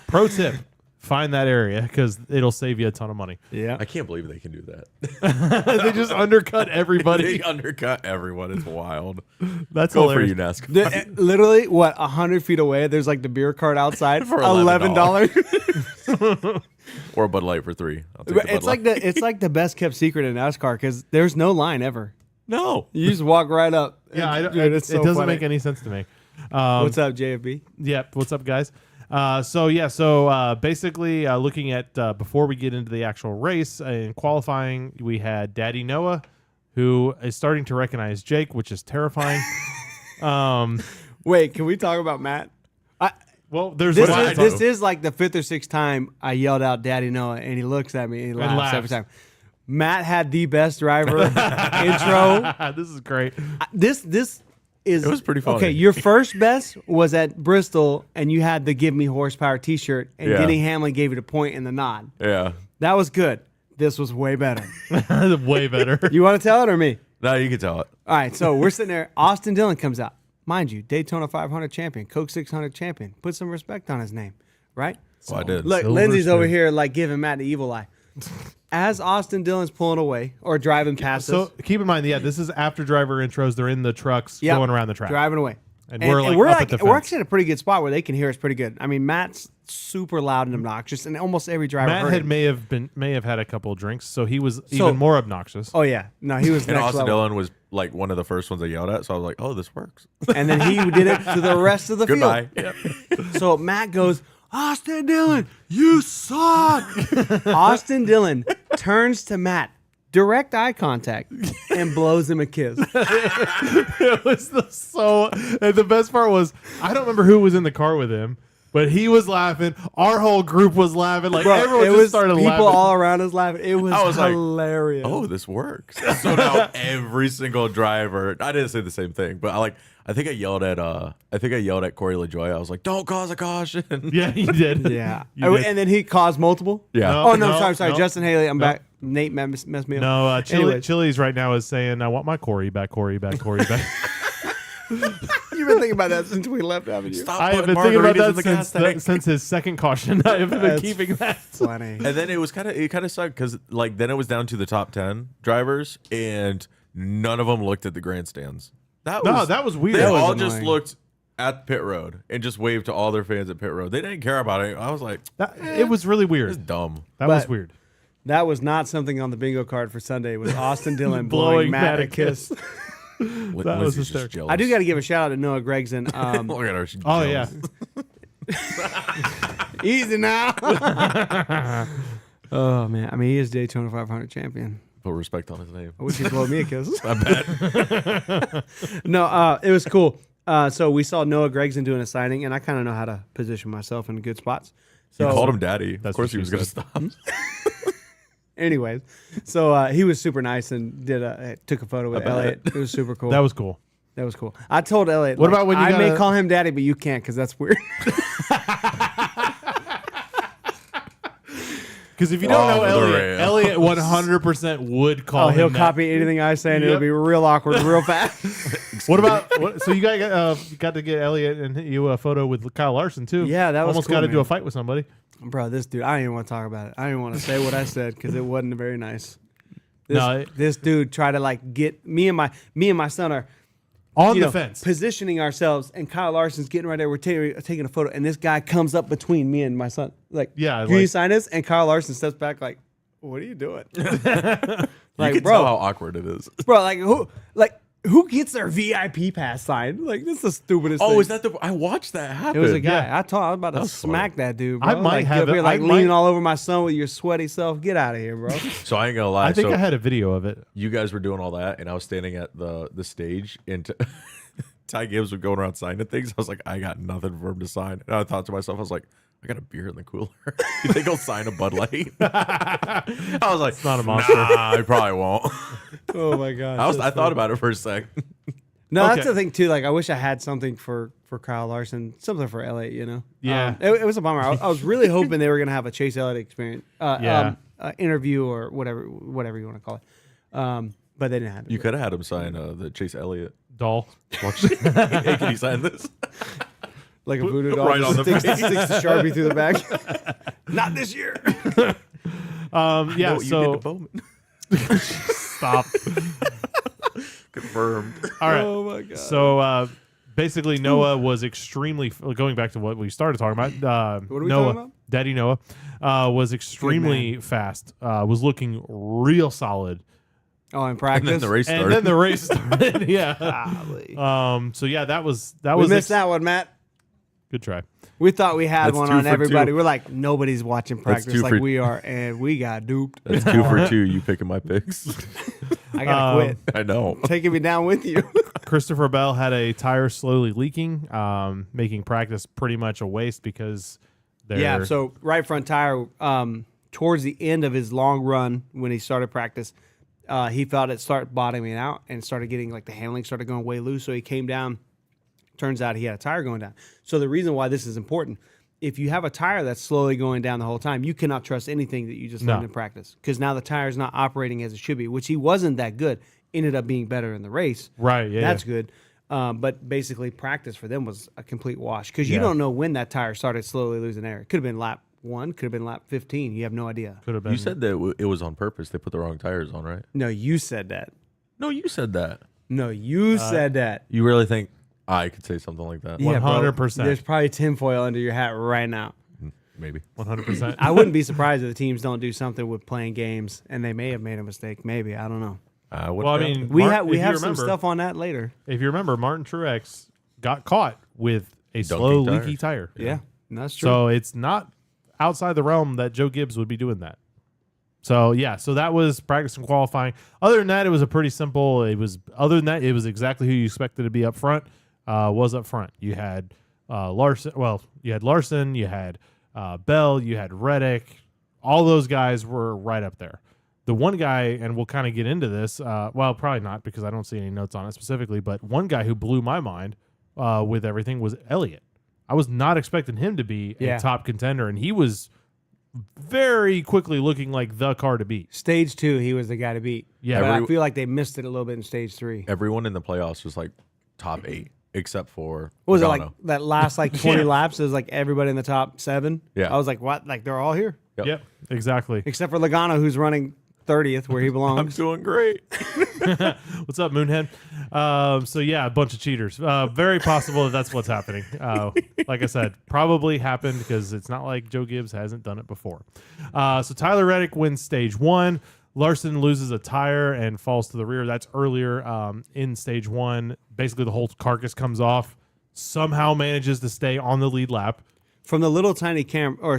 Speaker 2: Pro tip: find that area because it'll save you a ton of money.
Speaker 1: Yeah.
Speaker 3: I can't believe they can do that.
Speaker 2: They just undercut everybody.
Speaker 3: They undercut everyone. It's wild.
Speaker 2: That's
Speaker 3: Go
Speaker 2: hilarious.
Speaker 3: for you, NASCAR.
Speaker 1: Literally, 100 feet away, there's like the beer cart outside
Speaker 3: For
Speaker 1: $11.
Speaker 3: Or a Bud Light for $3. I'll take the Bud
Speaker 1: It's like
Speaker 3: Light.
Speaker 1: it's like the best kept secret in NASCAR because there's no line ever.
Speaker 3: No.
Speaker 1: You just walk right up.
Speaker 2: Yeah,
Speaker 1: Dude, it's so
Speaker 2: it doesn't
Speaker 1: funny.
Speaker 2: make any sense to me.
Speaker 1: What's up, JFB?
Speaker 2: Yep. What's up, guys? So basically, looking at before we get into the actual race in qualifying, we had Daddy Noah, who is starting to recognize Jake, which is terrifying.
Speaker 1: Wait, can we talk about Matt?
Speaker 2: Well, there's
Speaker 1: This is like the 5th or 6th time I yelled out Daddy Noah, and he looks at me and he laughs
Speaker 2: laughs.
Speaker 1: every time. Matt had the best driver intro.
Speaker 2: This is great.
Speaker 1: This is
Speaker 3: It was pretty funny.
Speaker 1: Okay, your first best was at Bristol, and you had the "Give Me Horsepower" T-shirt, and
Speaker 3: Yeah.
Speaker 1: Denny Hamlin gave you the point and the nod.
Speaker 3: Yeah.
Speaker 1: That was good. This was way better.
Speaker 2: Way better.
Speaker 1: You want to tell it or me?
Speaker 3: No, you can tell it.
Speaker 1: All right, so we're sitting there. Austin Dillon comes out. Mind you, Daytona 500 champion, Coke 600 champion. Put some respect on his name, right?
Speaker 3: Well, I did.
Speaker 1: Look,
Speaker 2: Silver
Speaker 1: Lindsay's over
Speaker 2: spoon.
Speaker 1: here like giving Matt the evil eye. As Austin Dillon's pulling away or driving past
Speaker 2: So
Speaker 1: us.
Speaker 2: keep in mind, this is after driver intros. They're in the trucks
Speaker 1: Yep,
Speaker 2: going around the track.
Speaker 1: driving away.
Speaker 2: And we're, like, up at the
Speaker 1: we're
Speaker 2: fence.
Speaker 1: actually at a pretty good spot where they can hear us pretty good. I mean, Matt's super loud and obnoxious, and almost every driver
Speaker 2: Matt
Speaker 1: heard
Speaker 2: had
Speaker 1: him.
Speaker 2: may have had a couple of drinks, so he was even more obnoxious.
Speaker 1: Oh yeah, no, he was
Speaker 3: And
Speaker 1: next
Speaker 3: Austin
Speaker 1: level.
Speaker 3: Dillon was like one of the first ones I yelled at, so I was like, "Oh, this works."
Speaker 1: And then he did it to the rest of the
Speaker 3: Goodbye.
Speaker 1: field. So Matt goes, Austin Dillon, you suck. Austin Dillon turns to Matt, direct eye contact, and blows him a kiss.
Speaker 2: It was and the best part was I don't remember who was in the car with him, but he was laughing. Our whole group was laughing. Like everyone
Speaker 1: it
Speaker 2: just
Speaker 1: was
Speaker 2: started
Speaker 1: people
Speaker 2: laughing.
Speaker 1: all around us laughing. It was,
Speaker 3: I was like,
Speaker 1: hilarious.
Speaker 3: Oh, this works. So now every single driver. I didn't say the same thing, but I think I yelled at Corey LaJoy. I was like, "Don't cause a caution."
Speaker 2: Yeah, he did.
Speaker 1: Yeah.
Speaker 2: You did.
Speaker 1: And then he caused multiple?
Speaker 3: Yeah.
Speaker 2: No.
Speaker 1: Oh, no, sorry.
Speaker 2: no.
Speaker 1: Justin Haley, I'm back. Nate messed me up.
Speaker 2: No,
Speaker 1: Anyways.
Speaker 2: Chili's right now is saying, "I want my Corey back, Corey back, Corey back."
Speaker 1: You've been thinking about that since we left, haven't you?
Speaker 3: Stop
Speaker 2: I have
Speaker 3: putting
Speaker 2: been thinking about
Speaker 3: margaritas in
Speaker 2: that
Speaker 3: the gas tank.
Speaker 2: since his second caution. I have been
Speaker 1: That's
Speaker 2: keeping that.
Speaker 1: Funny.
Speaker 3: And then it kind of sucked because like then it was down to the top 10 drivers, and none of them looked at the grandstands. That
Speaker 2: was weird.
Speaker 3: They
Speaker 2: That was
Speaker 3: all just
Speaker 1: annoying.
Speaker 3: looked at pit road and just waved to all their fans at pit road. They didn't care about it. I was like,
Speaker 2: It was really
Speaker 3: it's
Speaker 2: weird.
Speaker 3: dumb.
Speaker 2: That was
Speaker 1: But-
Speaker 2: weird.
Speaker 1: That was not something on the bingo card for Sunday. It was Austin Dillon
Speaker 2: Blowing
Speaker 1: blowing Matt a kiss.
Speaker 3: That
Speaker 2: was
Speaker 3: was
Speaker 2: hysterical.
Speaker 3: just jealous.
Speaker 1: I do got to give a shout out to Noah Gregson.
Speaker 3: Look at her. She's
Speaker 2: Oh
Speaker 3: jealous.
Speaker 2: yeah.
Speaker 1: Easy now. Oh, man. I mean, he is Daytona 500 champion.
Speaker 3: Put respect on his name.
Speaker 1: I wish he'd blow me a kiss.
Speaker 3: I bet.
Speaker 1: No, it was cool. So we saw Noah Gregson doing a signing, and I kind of know how to position myself in good spots.
Speaker 3: You
Speaker 1: So,
Speaker 3: called him daddy.
Speaker 2: That's
Speaker 3: Of course
Speaker 2: what
Speaker 3: he was
Speaker 2: she
Speaker 3: going to
Speaker 2: said.
Speaker 3: stop.
Speaker 1: anyways, so he was super nice and took a photo with
Speaker 3: bet.
Speaker 1: Elliot. It was super cool.
Speaker 2: That was cool.
Speaker 1: That was cool. I told Elliot,
Speaker 2: What about when you
Speaker 1: I may
Speaker 2: gotta-
Speaker 1: call him daddy, but you can't because that's weird.
Speaker 2: Because if you don't
Speaker 3: Oh,
Speaker 2: know
Speaker 3: the
Speaker 2: Elliot,
Speaker 3: rail.
Speaker 2: Elliot 100% would call him
Speaker 1: he'll
Speaker 2: that.
Speaker 1: copy anything I say, and it'll
Speaker 2: Yep.
Speaker 1: be real awkward, real fast.
Speaker 2: What about so you got to get Elliot and you a photo with Kyle Larson too?
Speaker 1: Yeah, that was
Speaker 2: almost
Speaker 1: cool,
Speaker 2: got to do
Speaker 1: man.
Speaker 2: a fight with somebody.
Speaker 1: Bro, this dude, I don't even want to talk about it. I don't even want to say what I said because it wasn't very nice. This,
Speaker 2: No,
Speaker 1: this dude tried to like get me and my son are
Speaker 2: On
Speaker 1: you
Speaker 2: the
Speaker 1: know,
Speaker 2: fence.
Speaker 1: positioning ourselves, and Kyle Larson's getting right there. We're taking a photo, and this guy comes up between me and my son. Like,
Speaker 2: Yeah,
Speaker 1: can you
Speaker 2: like-
Speaker 1: sign this? And Kyle Larson steps back, like, what are you doing?
Speaker 3: You
Speaker 1: like,
Speaker 3: can
Speaker 1: bro,
Speaker 3: tell how awkward it is.
Speaker 1: bro, who gets their VIP pass signed? Like, this is the stupidest thing.
Speaker 3: Oh, is that the? I watched that happen.
Speaker 1: It was a guy.
Speaker 2: Yeah.
Speaker 1: I was about to
Speaker 3: was
Speaker 1: smack that dude, bro.
Speaker 2: I might
Speaker 1: like,
Speaker 2: have
Speaker 1: get up
Speaker 2: it.
Speaker 1: here, like
Speaker 2: I
Speaker 1: leaning
Speaker 2: might-
Speaker 1: all over my son with your sweaty self. Get out of here, bro.
Speaker 3: So I ain't gonna lie.
Speaker 2: I think
Speaker 3: so
Speaker 2: I had a video of it.
Speaker 3: you guys were doing all that, and I was standing at the stage, and Ty Gibbs was going around signing things. I was like, I got nothing for him to sign. And I thought to myself, I was like, I got a beer in the cooler. You think he'll sign a Bud Light? I was like,
Speaker 2: not a monster.
Speaker 3: Nah, I probably won't.
Speaker 1: Oh my god.
Speaker 3: I thought about it for a sec.
Speaker 1: No,
Speaker 2: Okay.
Speaker 1: that's the thing too. Like, I wish I had something for Kyle Larson, something for Elliott. You know,
Speaker 2: Yeah.
Speaker 1: it was a bummer. I was really hoping they were gonna have a Chase Elliott experience,
Speaker 2: Yeah.
Speaker 1: interview or whatever you want to call it. But they didn't have it.
Speaker 3: You could have had him sign the Chase Elliott.
Speaker 2: Doll.
Speaker 3: Hey, can you sign this?
Speaker 1: like a voodoo doll,
Speaker 3: Right
Speaker 1: just
Speaker 3: on the
Speaker 1: sticks,
Speaker 3: face.
Speaker 1: sticks the Sharpie through the back. Not this year.
Speaker 2: Yeah.
Speaker 3: No, you
Speaker 2: So
Speaker 3: did to Bowman.
Speaker 2: stop.
Speaker 3: Confirmed.
Speaker 2: All right.
Speaker 1: Oh my god.
Speaker 2: So basically, Noah was extremely going back to what we started talking about.
Speaker 1: What are we
Speaker 2: Noah,
Speaker 1: talking about?
Speaker 2: Daddy Noah, was extremely fast. Was looking real solid,
Speaker 1: Oh, in
Speaker 3: And
Speaker 1: practice.
Speaker 3: then the race
Speaker 2: and
Speaker 3: started.
Speaker 2: then the race started. Yeah.
Speaker 1: Golly.
Speaker 2: So yeah, that was
Speaker 1: We missed that one, Matt.
Speaker 2: Good try.
Speaker 1: We thought we had
Speaker 3: That's
Speaker 1: one
Speaker 3: 2
Speaker 1: on
Speaker 3: for
Speaker 1: everybody.
Speaker 3: 2.
Speaker 1: We're like, nobody's watching practice
Speaker 3: 2
Speaker 1: like
Speaker 3: for-
Speaker 1: we are, and we got duped.
Speaker 3: That's 2 for 2. You picking my picks?
Speaker 1: I gotta quit.
Speaker 3: I know.
Speaker 1: Taking me down with you.
Speaker 2: Christopher Bell had a tire slowly leaking, making practice pretty much a waste because they're
Speaker 1: Yeah, so right front tire towards the end of his long run when he started practice, he felt it start bottoming out and started getting like the handling started going way loose. So he came down. Turns out he had a tire going down. So the reason why this is important, if you have a tire that's slowly going down the whole time, you cannot trust anything that you just learned in practice because now the tire is not operating as it should be, which he wasn't that good. Ended up being better in the race.
Speaker 2: Right, yeah.
Speaker 1: That's good. But basically practice for them was a complete wash because you don't know when that tire started slowly losing air. It could have been lap 1, could have been lap 15. You have no idea.
Speaker 2: Could have been.
Speaker 3: You said that it was on purpose. They put the wrong tires on, right?
Speaker 1: No, you said that.
Speaker 3: No, you said that.
Speaker 1: No, you said that.
Speaker 3: You really think I could say something like that?
Speaker 1: Yeah, bro.
Speaker 2: 100%.
Speaker 1: There's probably tinfoil under your hat right now.
Speaker 3: Maybe.
Speaker 2: 100%.
Speaker 1: I wouldn't be surprised if the teams don't do something with playing games, and they may have made a mistake. Maybe. I don't know.
Speaker 2: Well, I mean,
Speaker 1: We
Speaker 2: Martin,
Speaker 1: have some stuff on that later.
Speaker 2: If you remember, Martin Truex got caught with a
Speaker 3: Dunking
Speaker 2: slow,
Speaker 3: tires.
Speaker 2: leaky tire.
Speaker 1: Yeah, that's true.
Speaker 2: So it's not outside the realm that Joe Gibbs would be doing that. So yeah, so that was practice and qualifying. Other than that, it was a pretty simple. It was exactly who you expected to be up front. Was up front. You had Larson. Well, you had Larson. You had Bell. You had Reddick. All those guys were right up there. The one guy, and we'll kind of get into this. Well, probably not because I don't see any notes on it specifically. But one guy who blew my mind with everything was Elliott. I was not expecting him to be a top contender, and he was very quickly looking like the car to beat.
Speaker 1: Stage 2, he was the guy to beat.
Speaker 2: Yeah,
Speaker 1: but I feel like they missed it a little bit in stage 3.
Speaker 3: Everyone in the playoffs was like top 8, except for
Speaker 1: What was
Speaker 3: Logano.
Speaker 1: it like that last like 20 laps? It was like everybody in the top 7.
Speaker 3: Yeah.
Speaker 1: I was like, what? Like they're all here
Speaker 2: Yep, exactly.
Speaker 1: except for Logano, who's running 30th where he
Speaker 3: I'm
Speaker 1: belongs.
Speaker 3: doing great.
Speaker 2: What's up, Moonhead? So yeah, a bunch of cheaters. Very possible that that's what's happening. Like I said, probably happened because it's not like Joe Gibbs hasn't done it before. So Tyler Reddick wins stage 1. Larson loses a tire and falls to the rear. That's earlier in stage 1. Basically, the whole carcass comes off. Somehow manages to stay on the lead lap.
Speaker 1: From the little tiny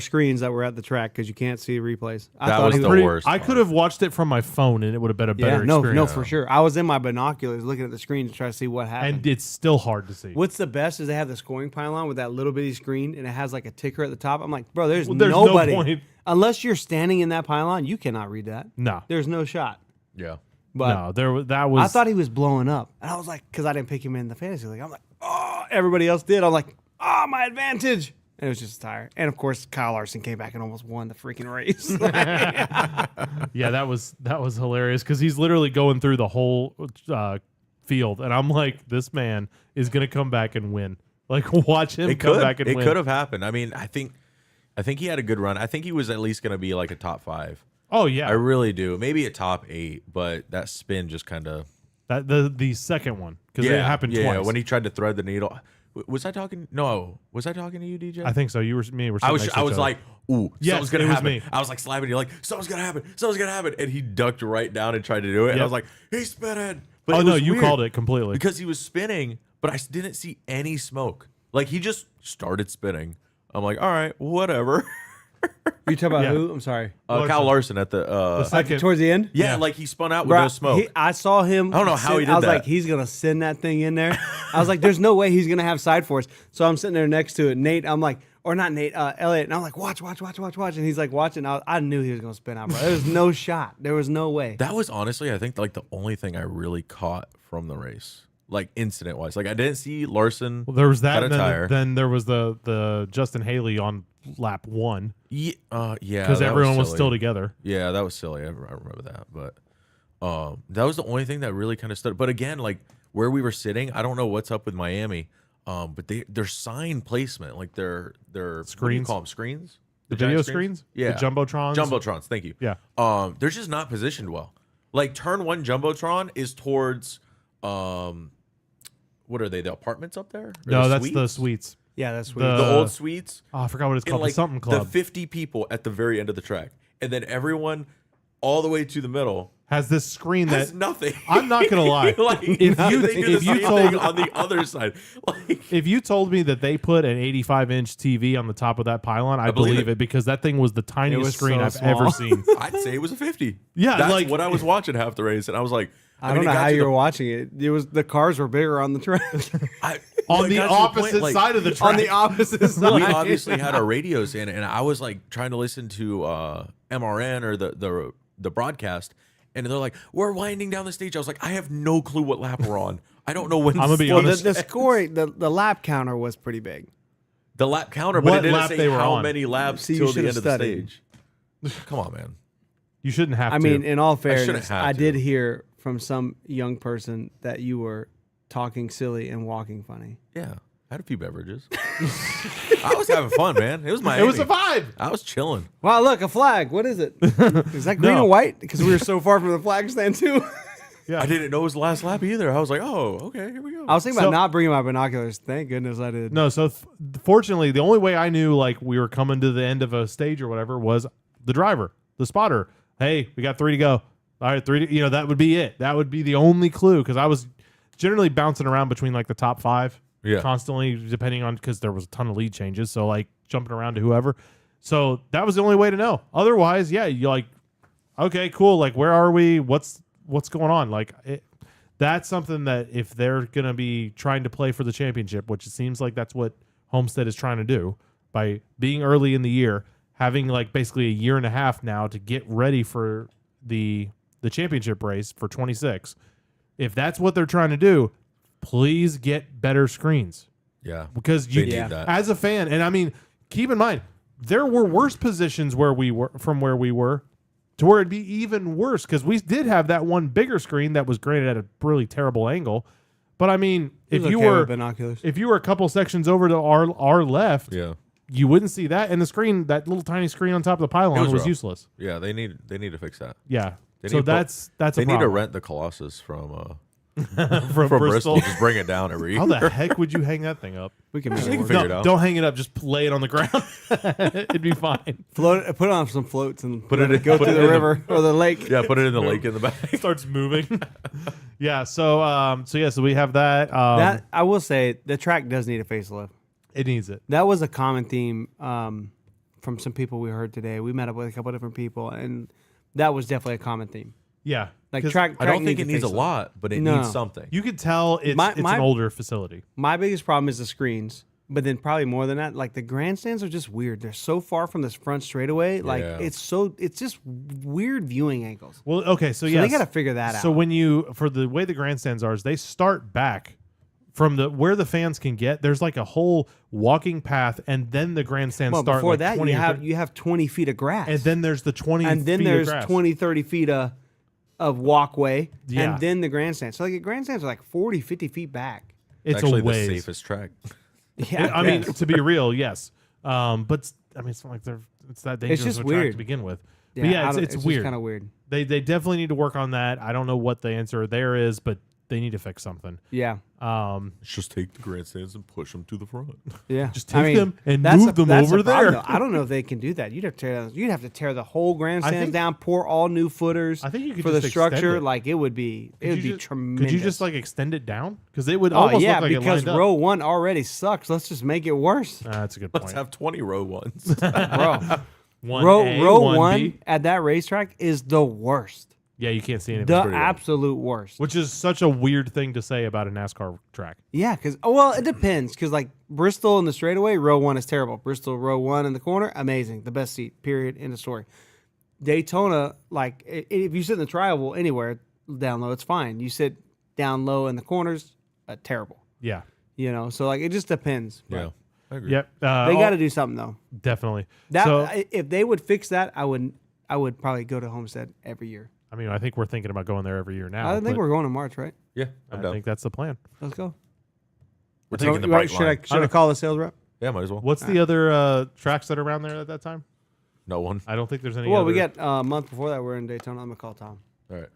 Speaker 1: screens that were at the track because you can't see replays.
Speaker 3: That was the worst.
Speaker 2: I could have watched it from my phone and it would have been a better experience.
Speaker 1: No, for sure. I was in my binoculars looking at the screen to try to see what happened.
Speaker 2: And it's still hard to see.
Speaker 1: What's the best is they have the scoring pylon with that little bitty screen and it has like a ticker at the top. I'm like, bro, there's
Speaker 2: there's
Speaker 1: nobody.
Speaker 2: no point.
Speaker 1: Unless you're standing in that pylon, you cannot read that.
Speaker 2: No.
Speaker 1: There's no shot.
Speaker 3: Yeah.
Speaker 1: But
Speaker 2: that was.
Speaker 1: I thought he was blowing up. And I was like, because I didn't pick him in the fantasy league. I'm like, oh, everybody else did. I'm like, oh, my advantage. And it was just a tire. And of course, Kyle Larson came back and almost won the freaking race.
Speaker 2: Yeah, that was hilarious because he's literally going through the whole field, and I'm like, this man is gonna come back and win. Like, watch him come back and win.
Speaker 3: It could have happened. I mean, I think he had a good run. I think he was at least gonna be like a top 5.
Speaker 2: Oh yeah,
Speaker 3: I really do. Maybe a top 8, but that spin just kind of
Speaker 2: the second one because it happened twice.
Speaker 3: Yeah, when he tried to thread the needle. Was I talking? No, was I talking to you, DJ?
Speaker 2: I think so. You were me. We're
Speaker 3: I
Speaker 2: sitting next to
Speaker 3: was
Speaker 2: each other.
Speaker 3: like, ooh,
Speaker 2: Yes,
Speaker 3: something's gonna
Speaker 2: it was
Speaker 3: happen.
Speaker 2: me.
Speaker 3: I was like slapping you, like something's gonna happen, and he ducked right down and tried to do it. And I was like, he's spinning. But
Speaker 2: oh
Speaker 3: it
Speaker 2: no,
Speaker 3: was
Speaker 2: you
Speaker 3: weird
Speaker 2: called it completely
Speaker 3: because he was spinning, but I didn't see any smoke. Like he just started spinning. I'm like, all right, whatever.
Speaker 1: You talking about
Speaker 2: Yeah.
Speaker 1: who? I'm sorry.
Speaker 3: Kyle Larson at the
Speaker 2: second.
Speaker 1: Towards the end?
Speaker 3: yeah, like he spun out with no smoke.
Speaker 1: I saw him.
Speaker 3: I don't know how he did
Speaker 1: I was
Speaker 3: that.
Speaker 1: like, he's going to send that thing in there. I was like, there's no way he's going to have side force. So I'm sitting there next to it. Nate, I'm like, or not Nate, Elliot. And I'm like, watch. And he's like watching. I knew he was going to spin out, bro. There was no shot. There was no way.
Speaker 3: That was honestly, I think, like the only thing I really caught from the race, like incident wise. Like I didn't see Larson.
Speaker 2: Well, there was that,
Speaker 3: cut a
Speaker 2: and then,
Speaker 3: tire.
Speaker 2: then there was the Justin Haley on lap 1
Speaker 3: Yeah,
Speaker 2: because everyone was
Speaker 3: silly.
Speaker 2: still together.
Speaker 3: Yeah, that was silly. I remember that, but that was the only thing that really kind of stood. But again, like where we were sitting, I don't know what's up with Miami, but their sign placement, like their
Speaker 2: Screens?
Speaker 3: what do you call them? Screens,
Speaker 2: The
Speaker 3: giant
Speaker 2: video screens?
Speaker 3: yeah,
Speaker 2: The Jumbotrons?
Speaker 3: jumbotrons. Thank you.
Speaker 2: Yeah.
Speaker 3: They're just not positioned well. Like turn 1 jumbotron is towards what are they? The apartments up there? Or
Speaker 2: No, that's
Speaker 3: suites?
Speaker 2: the suites.
Speaker 1: Yeah, that's
Speaker 2: The-
Speaker 1: weird.
Speaker 3: The old suites.
Speaker 2: Oh, I forgot what it's
Speaker 3: And
Speaker 2: called.
Speaker 3: like
Speaker 2: The something club.
Speaker 3: the 50 people at the very end of the track, and then everyone all the way to the middle
Speaker 2: has this screen
Speaker 3: has
Speaker 2: that
Speaker 3: nothing.
Speaker 2: I'm not gonna lie.
Speaker 3: Like
Speaker 2: If you-
Speaker 3: they do
Speaker 2: if
Speaker 3: the
Speaker 2: you
Speaker 3: same
Speaker 2: told-
Speaker 3: thing on the other side, like
Speaker 2: if you told me that they put an 85-inch TV on the top of that pylon, I
Speaker 3: believe
Speaker 2: believe
Speaker 3: it.
Speaker 2: it because that thing was the tiniest
Speaker 1: was
Speaker 2: screen
Speaker 1: so
Speaker 2: I've
Speaker 1: small.
Speaker 2: ever seen.
Speaker 3: I'd say it was a 50.
Speaker 2: Yeah,
Speaker 3: that's
Speaker 2: like-
Speaker 3: what I was watching half the race, and I was like,
Speaker 1: I
Speaker 3: mean,
Speaker 1: don't know
Speaker 3: it got
Speaker 1: how
Speaker 3: to
Speaker 1: you
Speaker 3: the-
Speaker 1: were watching it. It was the cars were bigger on the track.
Speaker 2: on the
Speaker 3: that's the point,
Speaker 2: opposite
Speaker 3: like-
Speaker 2: side of the track.
Speaker 1: On the opposite side.
Speaker 3: We obviously had our radios in, and I was like trying to listen to MRN or the broadcast, and they're like, "We're winding down the stage." I was like, "I have no clue what lap we're on. I don't know when."
Speaker 2: I'm gonna be
Speaker 1: Well,
Speaker 2: honest.
Speaker 1: the scoring, the lap counter was pretty big.
Speaker 3: The lap counter,
Speaker 2: What
Speaker 3: but it didn't
Speaker 2: lap
Speaker 3: say
Speaker 2: they were
Speaker 3: how
Speaker 2: on.
Speaker 3: many laps
Speaker 1: See, you
Speaker 3: till the
Speaker 1: should've
Speaker 3: end of the
Speaker 1: studied.
Speaker 3: stage. Come on, man.
Speaker 2: You shouldn't have
Speaker 1: I
Speaker 2: to.
Speaker 1: mean, in all
Speaker 3: shouldn't
Speaker 1: fairness,
Speaker 3: have
Speaker 1: I
Speaker 3: to.
Speaker 1: did hear from some young person that you were talking silly and walking funny.
Speaker 3: Yeah, I had a few beverages. I was having fun, man. It was my.
Speaker 2: it was a vibe.
Speaker 3: I was chilling.
Speaker 1: Wow, look, a flag. What is it? Is that green
Speaker 2: No.
Speaker 1: and white? Because we were so far from the flag stand, too.
Speaker 2: Yeah.
Speaker 3: I didn't know it was the last lap either. I was like, "Oh, okay, here we go."
Speaker 1: I was thinking
Speaker 2: So-
Speaker 1: about not bringing my binoculars. Thank goodness I did.
Speaker 2: No, so fortunately, the only way I knew like we were coming to the end of a stage or whatever was the driver, the spotter. Hey, we got 3 to go. All right, 3 to, that would be it. That would be the only clue because I was generally bouncing around between like the top 5
Speaker 3: Yeah.
Speaker 2: constantly, depending on because there was a ton of lead changes. So like jumping around to whoever. So that was the only way to know. Otherwise, yeah, you're like, okay, cool. Like, where are we? What's going on? Like, that's something that if they're going to be trying to play for the championship, which it seems like that's what Homestead is trying to do by being early in the year, having like basically a year and a half now to get ready for the championship race for 26. If that's what they're trying to do, please get better screens
Speaker 3: Yeah,
Speaker 2: because
Speaker 3: they
Speaker 2: you,
Speaker 3: need that.
Speaker 2: as a fan, and I mean, keep in mind there were worse positions where we were to where it'd be even worse because we did have that one bigger screen that was granted at a really terrible angle. But I mean,
Speaker 1: It
Speaker 2: if
Speaker 1: was
Speaker 2: you
Speaker 1: okay
Speaker 2: were
Speaker 1: with binoculars.
Speaker 2: if you were a couple sections over to our left,
Speaker 3: Yeah,
Speaker 2: you wouldn't see that. And the screen, that little tiny screen on top of the pylon,
Speaker 3: was
Speaker 2: was
Speaker 3: rough.
Speaker 2: useless.
Speaker 3: yeah. They need to fix that.
Speaker 2: Yeah.
Speaker 3: They
Speaker 2: So
Speaker 3: need to
Speaker 2: that's a
Speaker 3: They need to
Speaker 2: problem.
Speaker 3: rent the Colossus from
Speaker 2: from
Speaker 3: Bristol. Just bring it down every year.
Speaker 2: How the heck would you hang that thing up?
Speaker 1: We can
Speaker 3: They
Speaker 1: make
Speaker 3: can
Speaker 1: it work.
Speaker 3: figure it
Speaker 2: No,
Speaker 3: out.
Speaker 2: don't hang it up. Just lay it on the ground. It'd be fine.
Speaker 1: Put on some floats and
Speaker 3: Put it
Speaker 1: go
Speaker 3: put
Speaker 1: to
Speaker 3: it
Speaker 1: the
Speaker 3: in the-
Speaker 1: river or the lake.
Speaker 3: Yeah, put it in the lake in the back.
Speaker 2: Starts moving. Yeah. So we have that.
Speaker 1: That I will say, the track does need a facelift.
Speaker 2: It needs it.
Speaker 1: That was a common theme from some people we heard today. We met up with a couple different people, and that was definitely a common theme.
Speaker 2: Yeah.
Speaker 1: Like
Speaker 2: 'Cause
Speaker 1: track.
Speaker 3: I don't think
Speaker 1: needs
Speaker 3: it needs a
Speaker 1: facelift.
Speaker 3: lot, but it
Speaker 1: No.
Speaker 3: needs something.
Speaker 2: You could tell it's
Speaker 1: My-
Speaker 2: an older facility.
Speaker 1: My biggest problem is the screens, but then probably more than that, like the grandstands are just weird. They're so far from this front straightaway. Like
Speaker 3: Yeah.
Speaker 1: it's just weird viewing angles.
Speaker 2: Well, okay. So,
Speaker 1: So
Speaker 2: yes.
Speaker 1: they got to figure that out.
Speaker 2: So for the way the grandstands are, is they start back from where the fans can get. There's like a whole walking path, and then the grandstands
Speaker 1: well,
Speaker 2: start.
Speaker 1: before
Speaker 2: like
Speaker 1: that,
Speaker 2: 20
Speaker 1: you
Speaker 2: or
Speaker 1: have
Speaker 2: 30
Speaker 1: you have 20 feet of grass,
Speaker 2: and then there's the 20.
Speaker 1: and then
Speaker 2: feet
Speaker 1: there's
Speaker 2: of grass.
Speaker 1: 20, 30 feet of walkway,
Speaker 2: Yeah.
Speaker 1: and then the grandstand. So like the grandstands are like 40, 50 feet back.
Speaker 2: It's
Speaker 3: actually
Speaker 2: a ways.
Speaker 3: the safest track.
Speaker 1: Yeah,
Speaker 2: I mean,
Speaker 1: guess.
Speaker 2: to be real, yes. But I mean, it's not like it's that dangerous
Speaker 1: just
Speaker 2: of a track
Speaker 1: weird.
Speaker 2: to begin with. But yeah, it's weird.
Speaker 1: kind of weird.
Speaker 2: They definitely need to work on that. I don't know what the answer there is, but they need to fix something.
Speaker 1: Yeah,
Speaker 3: Just take the grandstands and push them to the front.
Speaker 1: yeah.
Speaker 2: Just take them and move them
Speaker 1: that's
Speaker 2: over
Speaker 1: the problem,
Speaker 2: there.
Speaker 1: though. I don't know if they can do that. You'd have to tear the whole grandstands
Speaker 2: think-
Speaker 1: down, pour all new footers.
Speaker 2: I think you could
Speaker 1: for the
Speaker 2: just extend
Speaker 1: structure.
Speaker 2: it.
Speaker 1: Like it would be tremendous.
Speaker 2: Could you just like extend it down? Because it would
Speaker 1: Oh
Speaker 2: almost
Speaker 1: yeah,
Speaker 2: look like it
Speaker 1: because
Speaker 2: lined up.
Speaker 1: row one already sucks. Let's just make it worse,
Speaker 2: That's a good point.
Speaker 3: Let's have 20 row ones.
Speaker 1: bro.
Speaker 2: One
Speaker 1: row
Speaker 2: A,
Speaker 1: row
Speaker 2: one
Speaker 1: one
Speaker 2: B.
Speaker 1: at that racetrack is the worst.
Speaker 2: Yeah, you can't see anything.
Speaker 1: The
Speaker 3: pretty bad.
Speaker 1: absolute worst.
Speaker 2: Which is such a weird thing to say about a NASCAR track.
Speaker 1: Yeah, because it depends. Because like Bristol in the straightaway, row one is terrible. Bristol row one in the corner, amazing, the best seat. Period. End of story. Daytona, like if you sit in the tri-oval anywhere down low, it's fine. You sit down low in the corners, terrible.
Speaker 2: Yeah.
Speaker 1: You know, so like it just depends. But
Speaker 3: yeah, I agree.
Speaker 2: Yep.
Speaker 1: they got to do something though.
Speaker 2: definitely.
Speaker 1: That
Speaker 2: so,
Speaker 1: if they would fix that, I would probably go to Homestead every year.
Speaker 2: I mean, I think we're thinking about going there every year now.
Speaker 1: I think
Speaker 2: but
Speaker 1: we're going in March, right?
Speaker 3: Yeah,
Speaker 2: I
Speaker 3: I'm down.
Speaker 2: think that's the plan.
Speaker 1: Let's go.
Speaker 3: We're taking the
Speaker 1: Right,
Speaker 3: bright
Speaker 1: should
Speaker 3: line.
Speaker 1: I call the sales rep?
Speaker 3: Yeah, might as well.
Speaker 2: What's the other tracks that are around there at that time?
Speaker 3: No one.
Speaker 2: I don't think there's any.
Speaker 1: Well,
Speaker 2: other.
Speaker 1: we got a month before that. We're in Daytona. I'm gonna call Tom.
Speaker 3: All right.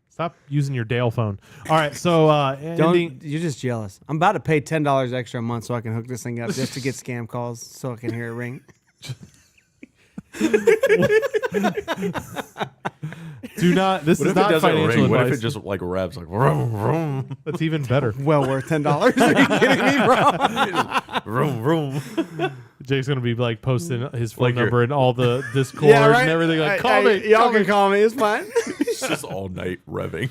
Speaker 2: Stop using your Dale phone. All right, so ending.
Speaker 1: You're just jealous. I'm about to pay $10 extra a month so I can hook this thing up just to get scam calls so I can hear it ring.
Speaker 2: Do not. This
Speaker 3: What
Speaker 2: is
Speaker 3: if it
Speaker 2: not
Speaker 3: doesn't
Speaker 2: financial
Speaker 3: ring? What if
Speaker 2: advice.
Speaker 3: it just like revs like vroom, vroom,
Speaker 2: That's even better.
Speaker 1: Well worth $10. Are you kidding me, bro?
Speaker 3: vroom, vroom?
Speaker 2: Jake's gonna be like posting his phone
Speaker 3: Like your-
Speaker 2: number and all the Discord and everything. Like, call me.
Speaker 1: Y'all
Speaker 2: call
Speaker 1: can
Speaker 2: me.
Speaker 1: call me. It's fine.
Speaker 3: just all night revving.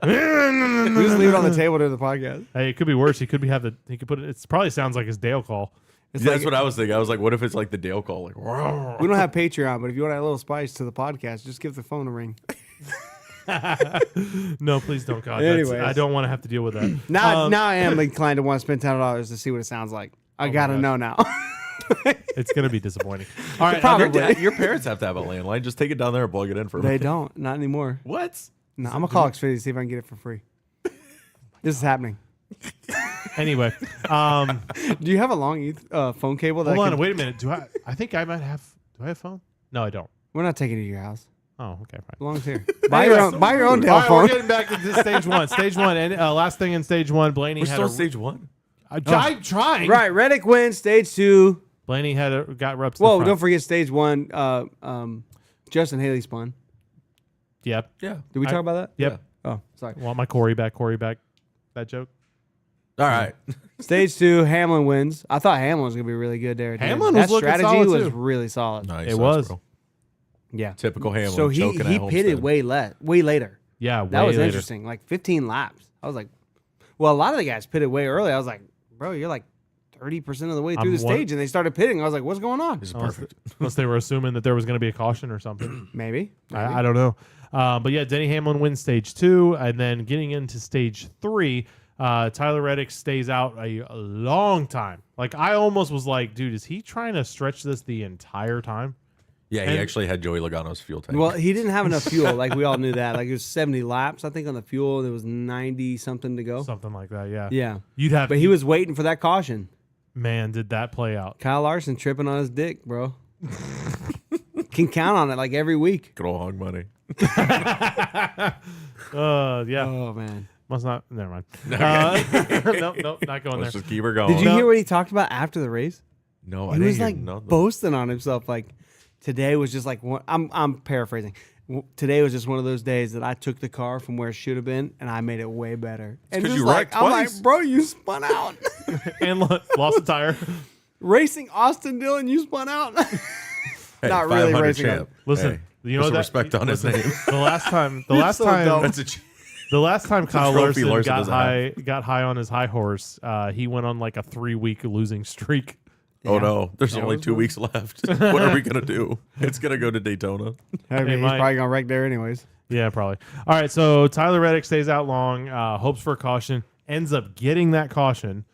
Speaker 1: We just leave it on the table during the podcast.
Speaker 2: Hey, it could be worse. He could have the. He could put it. It probably sounds like his Dale call.
Speaker 3: That's what I was thinking. I was like, what if it's like the Dale call? Like,
Speaker 1: We don't have Patreon, but if you want to add a little spice to the podcast, just give the phone a ring.
Speaker 2: No, please don't, God.
Speaker 1: Anyways.
Speaker 2: I don't want to have to deal with that.
Speaker 1: Now I am inclined to want to spend $10 to see what it sounds like. I gotta know now.
Speaker 2: It's gonna be disappointing. All right,
Speaker 1: Probably.
Speaker 3: your parents have to have a landline. Just take it down there and plug it in for
Speaker 1: They
Speaker 3: me.
Speaker 1: don't. Not anymore.
Speaker 3: What?
Speaker 1: No, I'm gonna call Xfinity to see if I can get it for free. This is happening.
Speaker 2: Anyway,
Speaker 1: Do you have a long phone cable? That
Speaker 2: hold on. Wait a minute. I think I might have. Do I have a phone? No, I don't.
Speaker 1: We're not taking it to your house.
Speaker 2: Oh, okay, fine.
Speaker 1: Belongs here. Buy your own Dell
Speaker 2: All right,
Speaker 1: phone.
Speaker 2: we're getting back to stage one. Stage one, and last thing in stage one, Blaney
Speaker 3: We're
Speaker 2: had
Speaker 3: still
Speaker 2: a.
Speaker 3: stage one.
Speaker 2: I'm trying.
Speaker 1: Right, Reddick wins stage 2.
Speaker 2: Blaney got reps.
Speaker 1: Whoa, don't forget stage 1. Justin Haley spun.
Speaker 2: Yep.
Speaker 3: Yeah.
Speaker 1: Did we talk about that?
Speaker 2: Yep.
Speaker 1: Oh, sorry.
Speaker 2: Want my Corey back? That joke.
Speaker 3: All right.
Speaker 1: Stage 2, Hamlin wins. I thought Hamlin was gonna be really good there.
Speaker 2: Hamlin
Speaker 1: that
Speaker 2: was looking
Speaker 1: strategy
Speaker 2: solid,
Speaker 1: was
Speaker 2: too.
Speaker 1: really solid.
Speaker 3: Nice.
Speaker 2: It was.
Speaker 3: Bro.
Speaker 1: Yeah.
Speaker 3: Typical Hamlin.
Speaker 1: So he
Speaker 3: choking at
Speaker 1: pitted
Speaker 3: Homestead.
Speaker 1: way later.
Speaker 2: Yeah,
Speaker 1: That was
Speaker 2: later.
Speaker 1: interesting. Like 15 laps. I was like, well, a lot of the guys pitted way early. I was like, bro, you're like 30% of the way through the stage, and they started pitting. I was like, what's going on?
Speaker 3: This is perfect.
Speaker 2: Unless they were assuming that there was going to be a caution or something.
Speaker 1: Maybe.
Speaker 2: I don't know. But yeah, Denny Hamlin wins stage 2, and then getting into stage 3, Tyler Reddick stays out a long time. Like I almost was like, dude, is he trying to stretch this the entire time?
Speaker 3: Yeah, he actually had Joey Logano's fuel tank.
Speaker 1: Well, he didn't have enough fuel. Like we all knew that. Like it was 70 laps, I think, on the fuel. There was 90 something to go.
Speaker 2: Something like that. Yeah.
Speaker 1: Yeah.
Speaker 2: You'd have.
Speaker 1: But he was waiting for that caution.
Speaker 2: Man, did that play out?
Speaker 1: Kyle Larson tripping on his dick, bro. Can count on it like every week.
Speaker 3: Good old hog money.
Speaker 2: Yeah.
Speaker 1: Oh man.
Speaker 2: Must not. Never mind. Nope, not going
Speaker 3: Let's
Speaker 2: there.
Speaker 3: just keep her going.
Speaker 1: Did you hear what he talked about after the race?
Speaker 3: No, I
Speaker 1: He
Speaker 3: didn't
Speaker 1: was
Speaker 3: hear
Speaker 1: like
Speaker 3: nothing.
Speaker 1: boasting on himself. Like today was just like one. I'm paraphrasing. Today was just one of those days that I took the car from where it should have been and I made it way better. And
Speaker 3: 'cause
Speaker 1: just
Speaker 3: you
Speaker 1: like
Speaker 3: wrecked
Speaker 1: I'm
Speaker 3: twice.
Speaker 1: like, bro, you spun out.
Speaker 2: And lost a tire.
Speaker 1: Racing Austin Dillon, you spun out.
Speaker 3: Hey,
Speaker 1: not really
Speaker 3: 500
Speaker 1: racing.
Speaker 3: champ.
Speaker 2: Listen,
Speaker 3: Hey,
Speaker 2: you know
Speaker 3: put some
Speaker 2: that
Speaker 3: respect on his name.
Speaker 2: The last time
Speaker 1: so dumb.
Speaker 3: That's a
Speaker 2: The last time Kyle
Speaker 3: trophy
Speaker 2: Larson
Speaker 3: Larson
Speaker 2: got high on his high horse, he went on like a 3-week losing streak.
Speaker 3: Oh no, there's
Speaker 1: Yeah,
Speaker 3: only
Speaker 1: it was
Speaker 3: 2 weeks left. What are we gonna do? It's gonna go to Daytona.
Speaker 1: I mean, he's
Speaker 2: Mike.
Speaker 1: probably gonna wreck there anyways.
Speaker 2: Yeah, probably. All right, so Tyler Reddick stays out long, hopes for a caution, ends up getting that caution,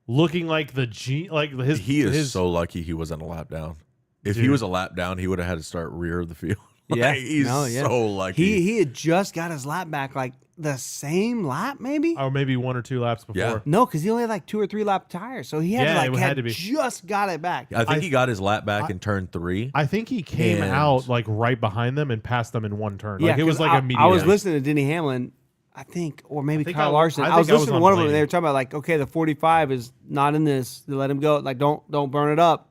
Speaker 2: looking like his.
Speaker 3: He is
Speaker 2: his,
Speaker 3: so lucky he wasn't a lap down. If he
Speaker 2: Dude.
Speaker 3: was a lap down, he would have had to start rear of the field.
Speaker 1: Yeah,
Speaker 3: he's
Speaker 1: no, yeah.
Speaker 3: so lucky.
Speaker 1: He had just got his lap back, like the same lap, maybe.
Speaker 2: or maybe 1 or 2 laps before.
Speaker 3: Yeah.
Speaker 1: No, because he only had like 2 or 3 lap tires, so he had
Speaker 2: Yeah,
Speaker 1: to like
Speaker 2: it had to be.
Speaker 1: just got it back.
Speaker 3: I think he got his lap back in turn 3.
Speaker 2: I think he came
Speaker 3: And-
Speaker 2: out like right behind them and passed them in one turn.
Speaker 1: Yeah,
Speaker 2: Like it was
Speaker 1: 'cause
Speaker 2: like immediate.
Speaker 1: I was listening to Denny Hamlin, I think, or maybe
Speaker 2: think
Speaker 1: Kyle Larson.
Speaker 2: I
Speaker 1: I was
Speaker 2: think I was
Speaker 1: listening to
Speaker 2: on
Speaker 1: one of them, and
Speaker 2: Blaney.
Speaker 1: they were talking about like, okay, the 45 is not in this. They let him go. Like, don't burn it up.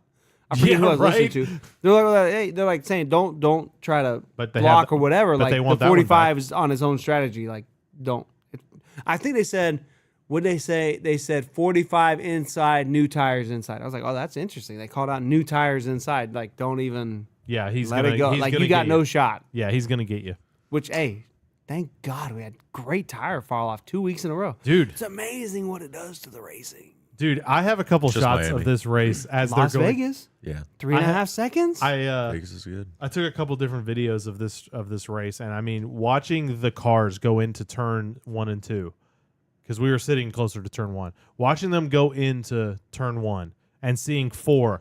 Speaker 1: I forget
Speaker 2: Yeah,
Speaker 1: who I was
Speaker 2: right.
Speaker 1: listening to. They're like, hey, they're like saying, don't try to
Speaker 2: But they
Speaker 1: block
Speaker 2: have-
Speaker 1: or whatever.
Speaker 2: but
Speaker 1: Like
Speaker 2: they want
Speaker 1: the
Speaker 2: that one
Speaker 1: 45
Speaker 2: back.
Speaker 1: is on his own strategy. Like, don't. I think they said, what did they say? They said 45 inside, new tires inside. I was like, oh, that's interesting. They called out new tires inside. Like, don't even
Speaker 2: Yeah, he's
Speaker 1: let
Speaker 2: gonna
Speaker 1: it go.
Speaker 2: he's
Speaker 1: Like,
Speaker 2: gonna
Speaker 1: you got
Speaker 2: get
Speaker 1: no shot.
Speaker 2: Yeah, he's gonna get you,
Speaker 1: Which, hey, thank God we had great tire fall off 2 weeks in a row.
Speaker 2: dude.
Speaker 1: It's amazing what it does to the racing.
Speaker 2: Dude, I have a couple
Speaker 3: Just
Speaker 2: shots
Speaker 3: Miami.
Speaker 2: of this race as
Speaker 1: Las
Speaker 2: they're going.
Speaker 1: Vegas,
Speaker 3: Yeah,
Speaker 1: 3.5 seconds.
Speaker 3: Vegas is good.
Speaker 2: I took a couple different videos of this race, and I mean, watching the cars go into turn 1 and 2, because we were sitting closer to turn 1, watching them go into turn 1 and seeing 4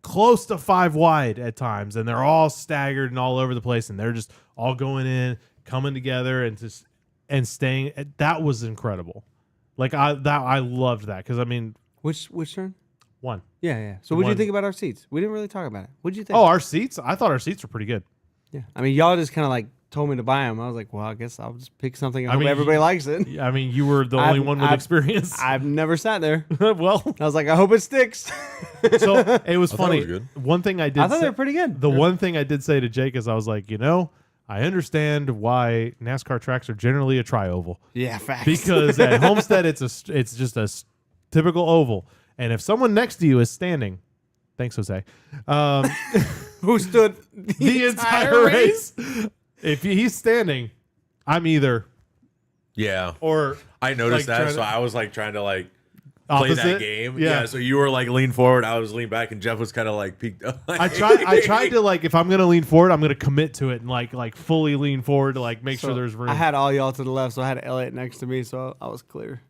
Speaker 2: close to 5 wide at times, and they're all staggered and all over the place, and they're just all going in, coming together, and staying. That was incredible. Like I loved that because I mean,
Speaker 1: which turn?
Speaker 2: 1.
Speaker 1: Yeah. So what did you
Speaker 2: One.
Speaker 1: think about our seats? We didn't really talk about it. What did you think?
Speaker 2: Oh, our seats! I thought our seats were pretty good.
Speaker 1: yeah. I mean, y'all just kind of like told me to buy them. I was like, well, I guess I'll just pick something. I hope
Speaker 2: mean,
Speaker 1: everybody likes it.
Speaker 2: I mean, you were the only one with experience.
Speaker 1: I've never sat there.
Speaker 2: Well,
Speaker 1: I was like, I hope it sticks.
Speaker 2: so it was
Speaker 3: I thought it
Speaker 2: funny.
Speaker 3: was good.
Speaker 2: One thing I did.
Speaker 1: I thought
Speaker 2: say,
Speaker 1: they were pretty good.
Speaker 2: The one thing I did say to Jake is I was like, I understand why NASCAR tracks are generally a tri-oval
Speaker 1: Yeah, facts.
Speaker 2: because at Homestead it's just a typical oval, and if someone next to you is standing, thanks Jose,
Speaker 1: who stood
Speaker 2: the entire race, If he's standing, I'm either
Speaker 3: Yeah.
Speaker 2: or
Speaker 3: I noticed
Speaker 2: like,
Speaker 3: that,
Speaker 2: trying
Speaker 3: so
Speaker 2: to-
Speaker 3: I was like trying to like play
Speaker 2: opposite.
Speaker 3: that game.
Speaker 2: Yeah.
Speaker 3: So you were like lean forward, I was lean back, and Jeff was kind of like peeked up.
Speaker 2: I tried to like if I'm gonna lean forward, I'm gonna commit to it and like fully lean forward to like make sure there's room.
Speaker 1: I had all y'all to the left, so I had Elliot next to me, so I was clear.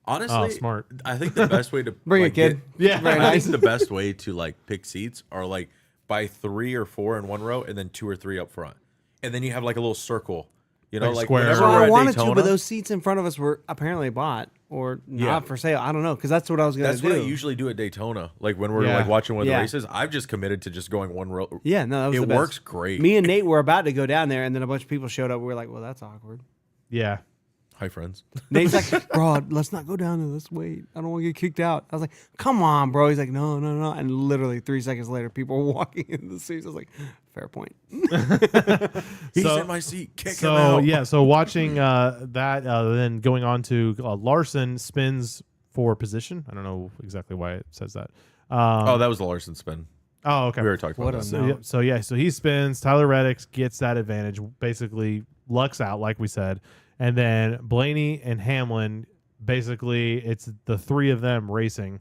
Speaker 3: Honestly,
Speaker 2: Oh, smart.
Speaker 3: I think the best way to
Speaker 1: Bring
Speaker 3: like,
Speaker 1: it, kid.
Speaker 2: Yeah.
Speaker 1: Very
Speaker 3: I
Speaker 1: nice.
Speaker 3: think the best way to like pick seats are like by 3 or 4 in one row, and then 2 or 3 up front, and then you have like a little circle. You know,
Speaker 2: Like
Speaker 3: like
Speaker 2: square.
Speaker 3: whenever
Speaker 1: Well,
Speaker 3: we're
Speaker 1: I
Speaker 3: at
Speaker 1: wanted
Speaker 3: Daytona,
Speaker 1: to, but those seats in front of us were apparently bought or not for sale. I don't know, because that's what I was going to
Speaker 3: that's
Speaker 1: do.
Speaker 3: what I usually do at Daytona. Like when we're
Speaker 2: Yeah.
Speaker 3: like watching one of the
Speaker 1: Yeah.
Speaker 3: races, I've just committed to just going one row.
Speaker 1: Yeah, no, that was
Speaker 3: It
Speaker 1: the best.
Speaker 3: works great.
Speaker 1: Me and Nate were about to go down there, and then a bunch of people showed up. We were like, well, that's awkward.
Speaker 2: Yeah.
Speaker 3: Hi, friends.
Speaker 1: Nate's like, bro, let's not go down there. Let's wait. I don't want to get kicked out. I was like, come on, bro. He's like, no. And literally 3 seconds later, people were walking in the seats. I was like, fair point.
Speaker 3: He's
Speaker 2: So-
Speaker 3: in my seat. Kick him
Speaker 2: So
Speaker 3: out.
Speaker 2: yeah, so watching that, then going on to Larson spins for position. I don't know exactly why it says that.
Speaker 3: Oh, that was the Larson spin.
Speaker 2: Oh, okay.
Speaker 3: We already talked
Speaker 1: What
Speaker 3: about
Speaker 1: a
Speaker 3: that.
Speaker 2: So he spins. Tyler Reddick gets that advantage. Basically, lucks out, like we said, and then Blaney and Hamlin. Basically, it's the three of them racing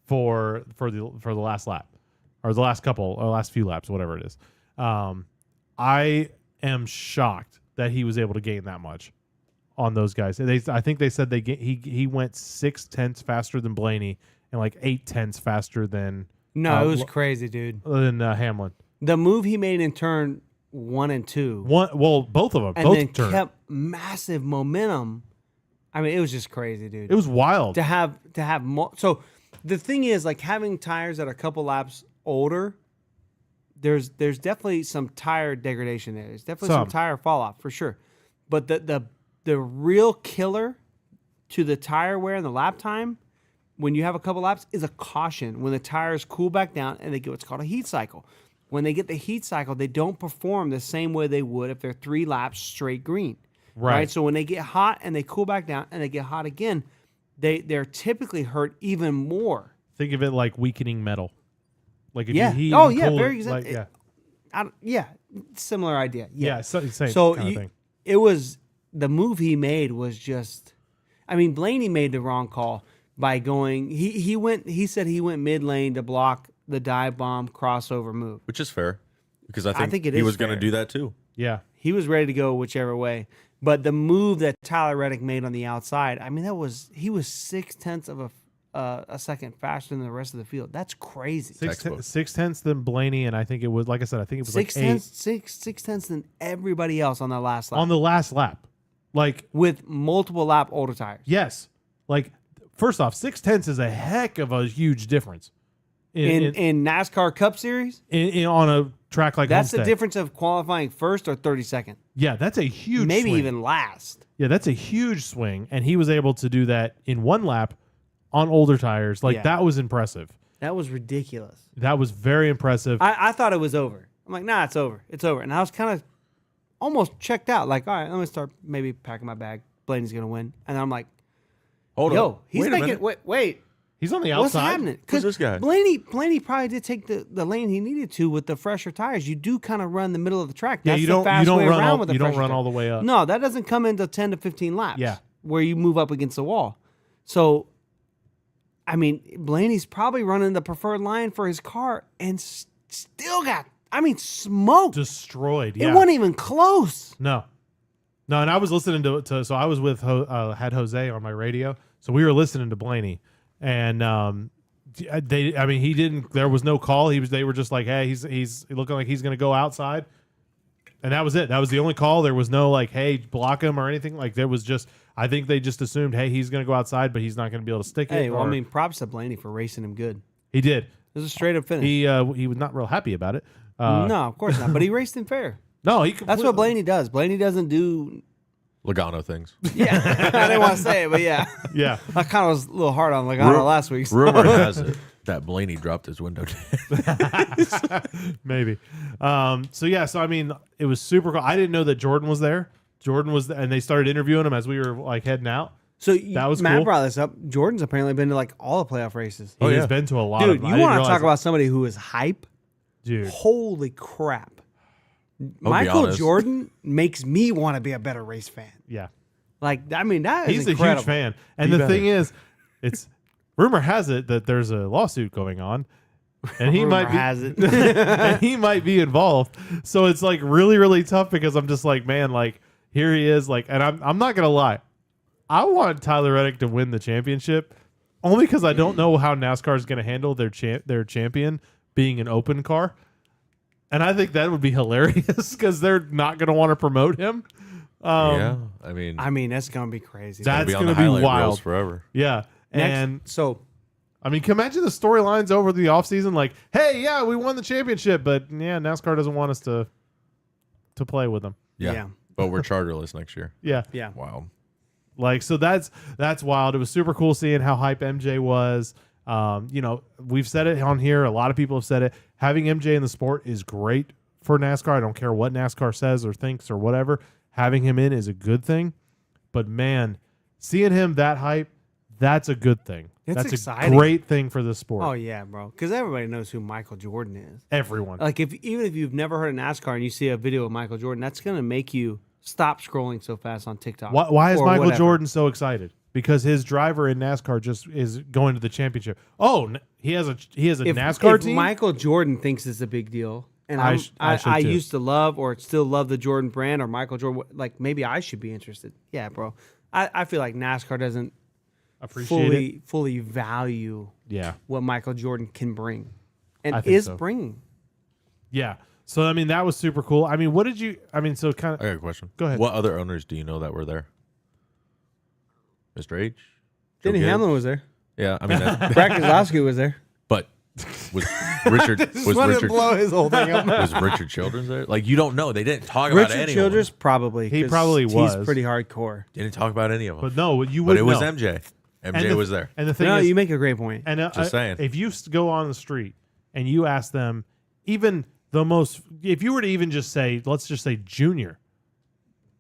Speaker 2: for the last lap, or the last couple, or last few laps, whatever it is. I am shocked that he was able to gain that much on those guys. I think they said he went 0.6 faster than Blaney and like 0.8 faster than
Speaker 1: No, it was crazy, dude.
Speaker 2: Hamlin.
Speaker 1: The move he made in turn 1 and 2,
Speaker 2: Both of them,
Speaker 1: and
Speaker 2: both
Speaker 1: then
Speaker 2: turned.
Speaker 1: kept massive momentum. I mean, it was just crazy, dude.
Speaker 2: It was wild.
Speaker 1: to have so the thing is, like, having tires that are a couple laps older, there's definitely some tire degradation there. There's definitely some tire fall off for sure. But the real killer to the tire wear and the lap time when you have a couple laps is a caution when the tires cool back down and they get what's called a heat cycle. When they get the heat cycle, they don't perform the same way they would if they're 3 laps straight green. Right. So when they get hot and they cool back down and they get hot again, they're typically hurt even more.
Speaker 2: Think of it like weakening metal. Like if
Speaker 1: Yeah.
Speaker 2: you heat
Speaker 1: Oh,
Speaker 2: and
Speaker 1: yeah,
Speaker 2: cool
Speaker 1: very
Speaker 2: it,
Speaker 1: exactly.
Speaker 2: like,
Speaker 1: Similar idea.
Speaker 2: yeah, same
Speaker 1: So
Speaker 2: kind of thing.
Speaker 1: it was the move he made was just. I mean, Blaney made the wrong call by going. He said he went mid lane to block the dive bomb crossover move.
Speaker 3: Which is fair, because I think
Speaker 1: it
Speaker 3: he
Speaker 1: is
Speaker 3: was going to
Speaker 1: fair.
Speaker 3: do that too.
Speaker 2: Yeah.
Speaker 1: He was ready to go whichever way. But the move that Tyler Reddick made on the outside, I mean, he was 0.6 of a second faster than the rest of the field. That's crazy.
Speaker 3: Textbook.
Speaker 2: 0.6 than Blaney, and I think it was, like I said, I think it was like 8
Speaker 1: six tenths than everybody else on that last lap
Speaker 2: on the last lap. Like,
Speaker 1: with multiple lap older tires.
Speaker 2: yes. Like, first off, 0.6 is a heck of a huge difference
Speaker 1: In NASCAR Cup Series,
Speaker 2: on a track like
Speaker 1: that's the
Speaker 2: Homestead.
Speaker 1: difference of qualifying first or 32nd,
Speaker 2: Yeah, that's a huge
Speaker 1: maybe
Speaker 2: swing.
Speaker 1: even last.
Speaker 2: Yeah, that's a huge swing, and he was able to do that in one lap on older tires. Like,
Speaker 1: Yeah.
Speaker 2: that was impressive.
Speaker 1: That was ridiculous.
Speaker 2: That was very impressive.
Speaker 1: I thought it was over. I'm like, nah, it's over. It's over. And I was kind of almost checked out. Like, all right, I'm gonna start maybe packing my bag. Blaney's gonna win. And I'm like,
Speaker 3: Hold
Speaker 1: yo,
Speaker 3: on.
Speaker 1: he's
Speaker 3: Wait a
Speaker 1: making.
Speaker 3: minute.
Speaker 1: Wait.
Speaker 2: He's on the
Speaker 1: What's
Speaker 2: outside.
Speaker 1: happening?
Speaker 3: Who's this guy?
Speaker 1: Blaney probably did take the lane he needed to with the fresher tires. You do kind of run the middle of the track.
Speaker 2: Yeah,
Speaker 1: That's
Speaker 2: you
Speaker 1: the
Speaker 2: don't
Speaker 1: fast way
Speaker 2: run
Speaker 1: around
Speaker 2: all,
Speaker 1: with the
Speaker 2: you don't
Speaker 1: fresher
Speaker 2: run
Speaker 1: tire.
Speaker 2: all the way up.
Speaker 1: No, that doesn't come into 10 to 15 laps.
Speaker 2: Yeah.
Speaker 1: Where you move up against the wall. So, I mean, Blaney's probably running the preferred line for his car and still got, smoked.
Speaker 2: Destroyed.
Speaker 1: It
Speaker 2: Yeah.
Speaker 1: wasn't even close.
Speaker 2: No, and I was listening to so I was with had Jose on my radio, so we were listening to Blaney, and he didn't. There was no call. They were just like, hey, he's looking like he's going to go outside, and that was it. That was the only call. There was no like, hey, block him or anything. Like there was just. I think they just assumed, hey, he's going to go outside, but he's not going to be able to stick
Speaker 1: Hey,
Speaker 2: it.
Speaker 1: well,
Speaker 2: or-
Speaker 1: props to Blaney for racing him good.
Speaker 2: he did.
Speaker 1: It was a straight up finish.
Speaker 2: He was not real happy about it.
Speaker 1: No, of course not. But he raced him fair.
Speaker 2: No, he.
Speaker 1: That's
Speaker 2: completely-
Speaker 1: what Blaney does. Blaney doesn't do.
Speaker 3: Logano things.
Speaker 1: Yeah, I didn't want to say it, but yeah,
Speaker 2: Yeah.
Speaker 1: I kind of was a little hard on Logano last week.
Speaker 3: Rumor has it that Blaney dropped his window down.
Speaker 2: Maybe. So it was super cool. I didn't know that Jordan was there. And they started interviewing him as we were like heading out.
Speaker 1: So
Speaker 2: That was
Speaker 1: Matt
Speaker 2: cool.
Speaker 1: brought this up. Jordan's apparently been to like all the playoff races.
Speaker 2: He
Speaker 3: Oh,
Speaker 2: has
Speaker 3: yeah.
Speaker 2: been to a lot
Speaker 1: Dude,
Speaker 2: of.
Speaker 1: you want to talk about somebody who is hype?
Speaker 2: dude?
Speaker 1: Holy crap! Michael
Speaker 3: honest.
Speaker 1: Jordan makes me want to be a better race fan.
Speaker 2: Yeah.
Speaker 1: Like, I mean, that is
Speaker 2: He's
Speaker 1: incredible.
Speaker 2: a huge fan. And
Speaker 3: You
Speaker 2: the
Speaker 3: better.
Speaker 2: thing is, it's rumor has it that there's a lawsuit going on. And he
Speaker 1: Rumor
Speaker 2: might be
Speaker 1: has it.
Speaker 2: and he might be involved. So it's like really, really tough because I'm just like, man, like here he is. Like, and I'm not gonna lie. I want Tyler Reddick to win the championship only because I don't know how NASCAR is gonna handle their champion being an open car. And I think that would be hilarious because they're not gonna want to promote him.
Speaker 3: I mean,
Speaker 1: that's gonna be crazy.
Speaker 2: That's
Speaker 3: on
Speaker 2: gonna
Speaker 3: the
Speaker 2: be
Speaker 3: highlight
Speaker 2: wild.
Speaker 3: reels forever.
Speaker 2: Yeah. And
Speaker 1: so
Speaker 2: I mean, can you imagine the storylines over the offseason? Like, hey, yeah, we won the championship, but yeah, NASCAR doesn't want us to play with them.
Speaker 3: Yeah. But we're charterless next year.
Speaker 2: Yeah.
Speaker 1: yeah.
Speaker 3: Wow.
Speaker 2: Like, so that's wild. It was super cool seeing how hype MJ was. You know, we've said it on here. A lot of people have said it. Having MJ in the sport is great for NASCAR. I don't care what NASCAR says or thinks or whatever. Having him in is a good thing. But man, seeing him that hype, that's a good thing.
Speaker 1: It's
Speaker 2: That's
Speaker 1: exciting.
Speaker 2: a great thing for the sport.
Speaker 1: Oh yeah, bro. Because everybody knows who Michael Jordan is.
Speaker 2: Everyone.
Speaker 1: Like even if you've never heard of NASCAR and you see a video of Michael Jordan, that's gonna make you stop scrolling so fast on TikTok.
Speaker 2: Why is
Speaker 1: or
Speaker 2: Michael
Speaker 1: whatever.
Speaker 2: Jordan so excited? Because his driver in NASCAR just is going to the championship. Oh, he has a NASCAR
Speaker 1: if
Speaker 2: team.
Speaker 1: Michael Jordan thinks it's a big deal, and
Speaker 2: I
Speaker 1: I
Speaker 2: should too.
Speaker 1: used to love or still love the Jordan brand or Michael Jordan, like maybe I should be interested. Yeah, bro. I feel like NASCAR doesn't
Speaker 2: Appreciate it.
Speaker 1: fully value
Speaker 2: Yeah,
Speaker 1: what Michael Jordan can bring
Speaker 2: I
Speaker 1: and
Speaker 2: think
Speaker 1: is
Speaker 2: so.
Speaker 1: bringing.
Speaker 2: yeah. So I mean, that was super cool. I mean, what did you? I mean, so kind
Speaker 3: I
Speaker 2: of.
Speaker 3: got a question.
Speaker 2: Go ahead.
Speaker 3: What other owners do you know that were there? Mr. H? Joe
Speaker 1: Denny
Speaker 3: Gibbs?
Speaker 1: Hamlin was there.
Speaker 3: Yeah, I mean,
Speaker 1: Brad Keselowski was there.
Speaker 3: but was Richard
Speaker 1: Just wanted to blow his whole thing up.
Speaker 3: was Richard Childress there? Like, you don't know. They didn't talk about
Speaker 1: Richard
Speaker 3: any
Speaker 1: Childress
Speaker 3: of them.
Speaker 1: probably.
Speaker 2: He
Speaker 1: 'cause
Speaker 2: probably was.
Speaker 1: He's pretty hardcore.
Speaker 3: Didn't talk about any of them.
Speaker 2: But no, you
Speaker 3: But
Speaker 2: would
Speaker 3: it was
Speaker 2: know.
Speaker 3: MJ.
Speaker 2: And
Speaker 3: MJ
Speaker 2: the-
Speaker 3: was there.
Speaker 2: And the thing
Speaker 1: No,
Speaker 2: is,
Speaker 1: you make a great point.
Speaker 2: and
Speaker 3: Just saying.
Speaker 2: if you go on the street and you ask them, even the most, if you were to even just say, let's just say Junior,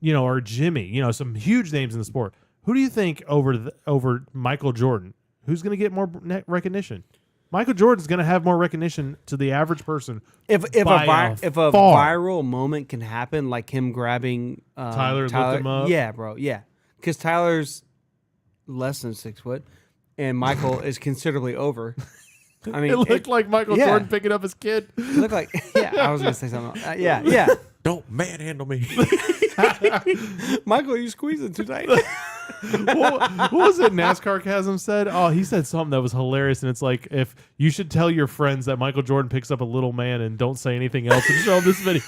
Speaker 2: you know, or Jimmy, you know, some huge names in the sport, who do you think over Michael Jordan? Who's going to get more recognition? Michael Jordan's going to have more recognition to the average person.
Speaker 1: If a
Speaker 2: by
Speaker 1: far. viral moment can happen, like him grabbing
Speaker 2: Tyler lift him up.
Speaker 1: yeah, bro, yeah, because Tyler's less than 6 foot, and Michael is considerably over. I mean,
Speaker 2: It looked like Michael
Speaker 1: yeah.
Speaker 2: Jordan picking up his kid.
Speaker 1: it looked like yeah. I was gonna say something. Yeah.
Speaker 3: Don't manhandle me.
Speaker 1: Michael, are you squeezing too tight?
Speaker 2: What was it NASCAR Chasm said? Oh, he said something that was hilarious, and it's like, if you should tell your friends that Michael Jordan picks up a little man and don't say anything else and show him this video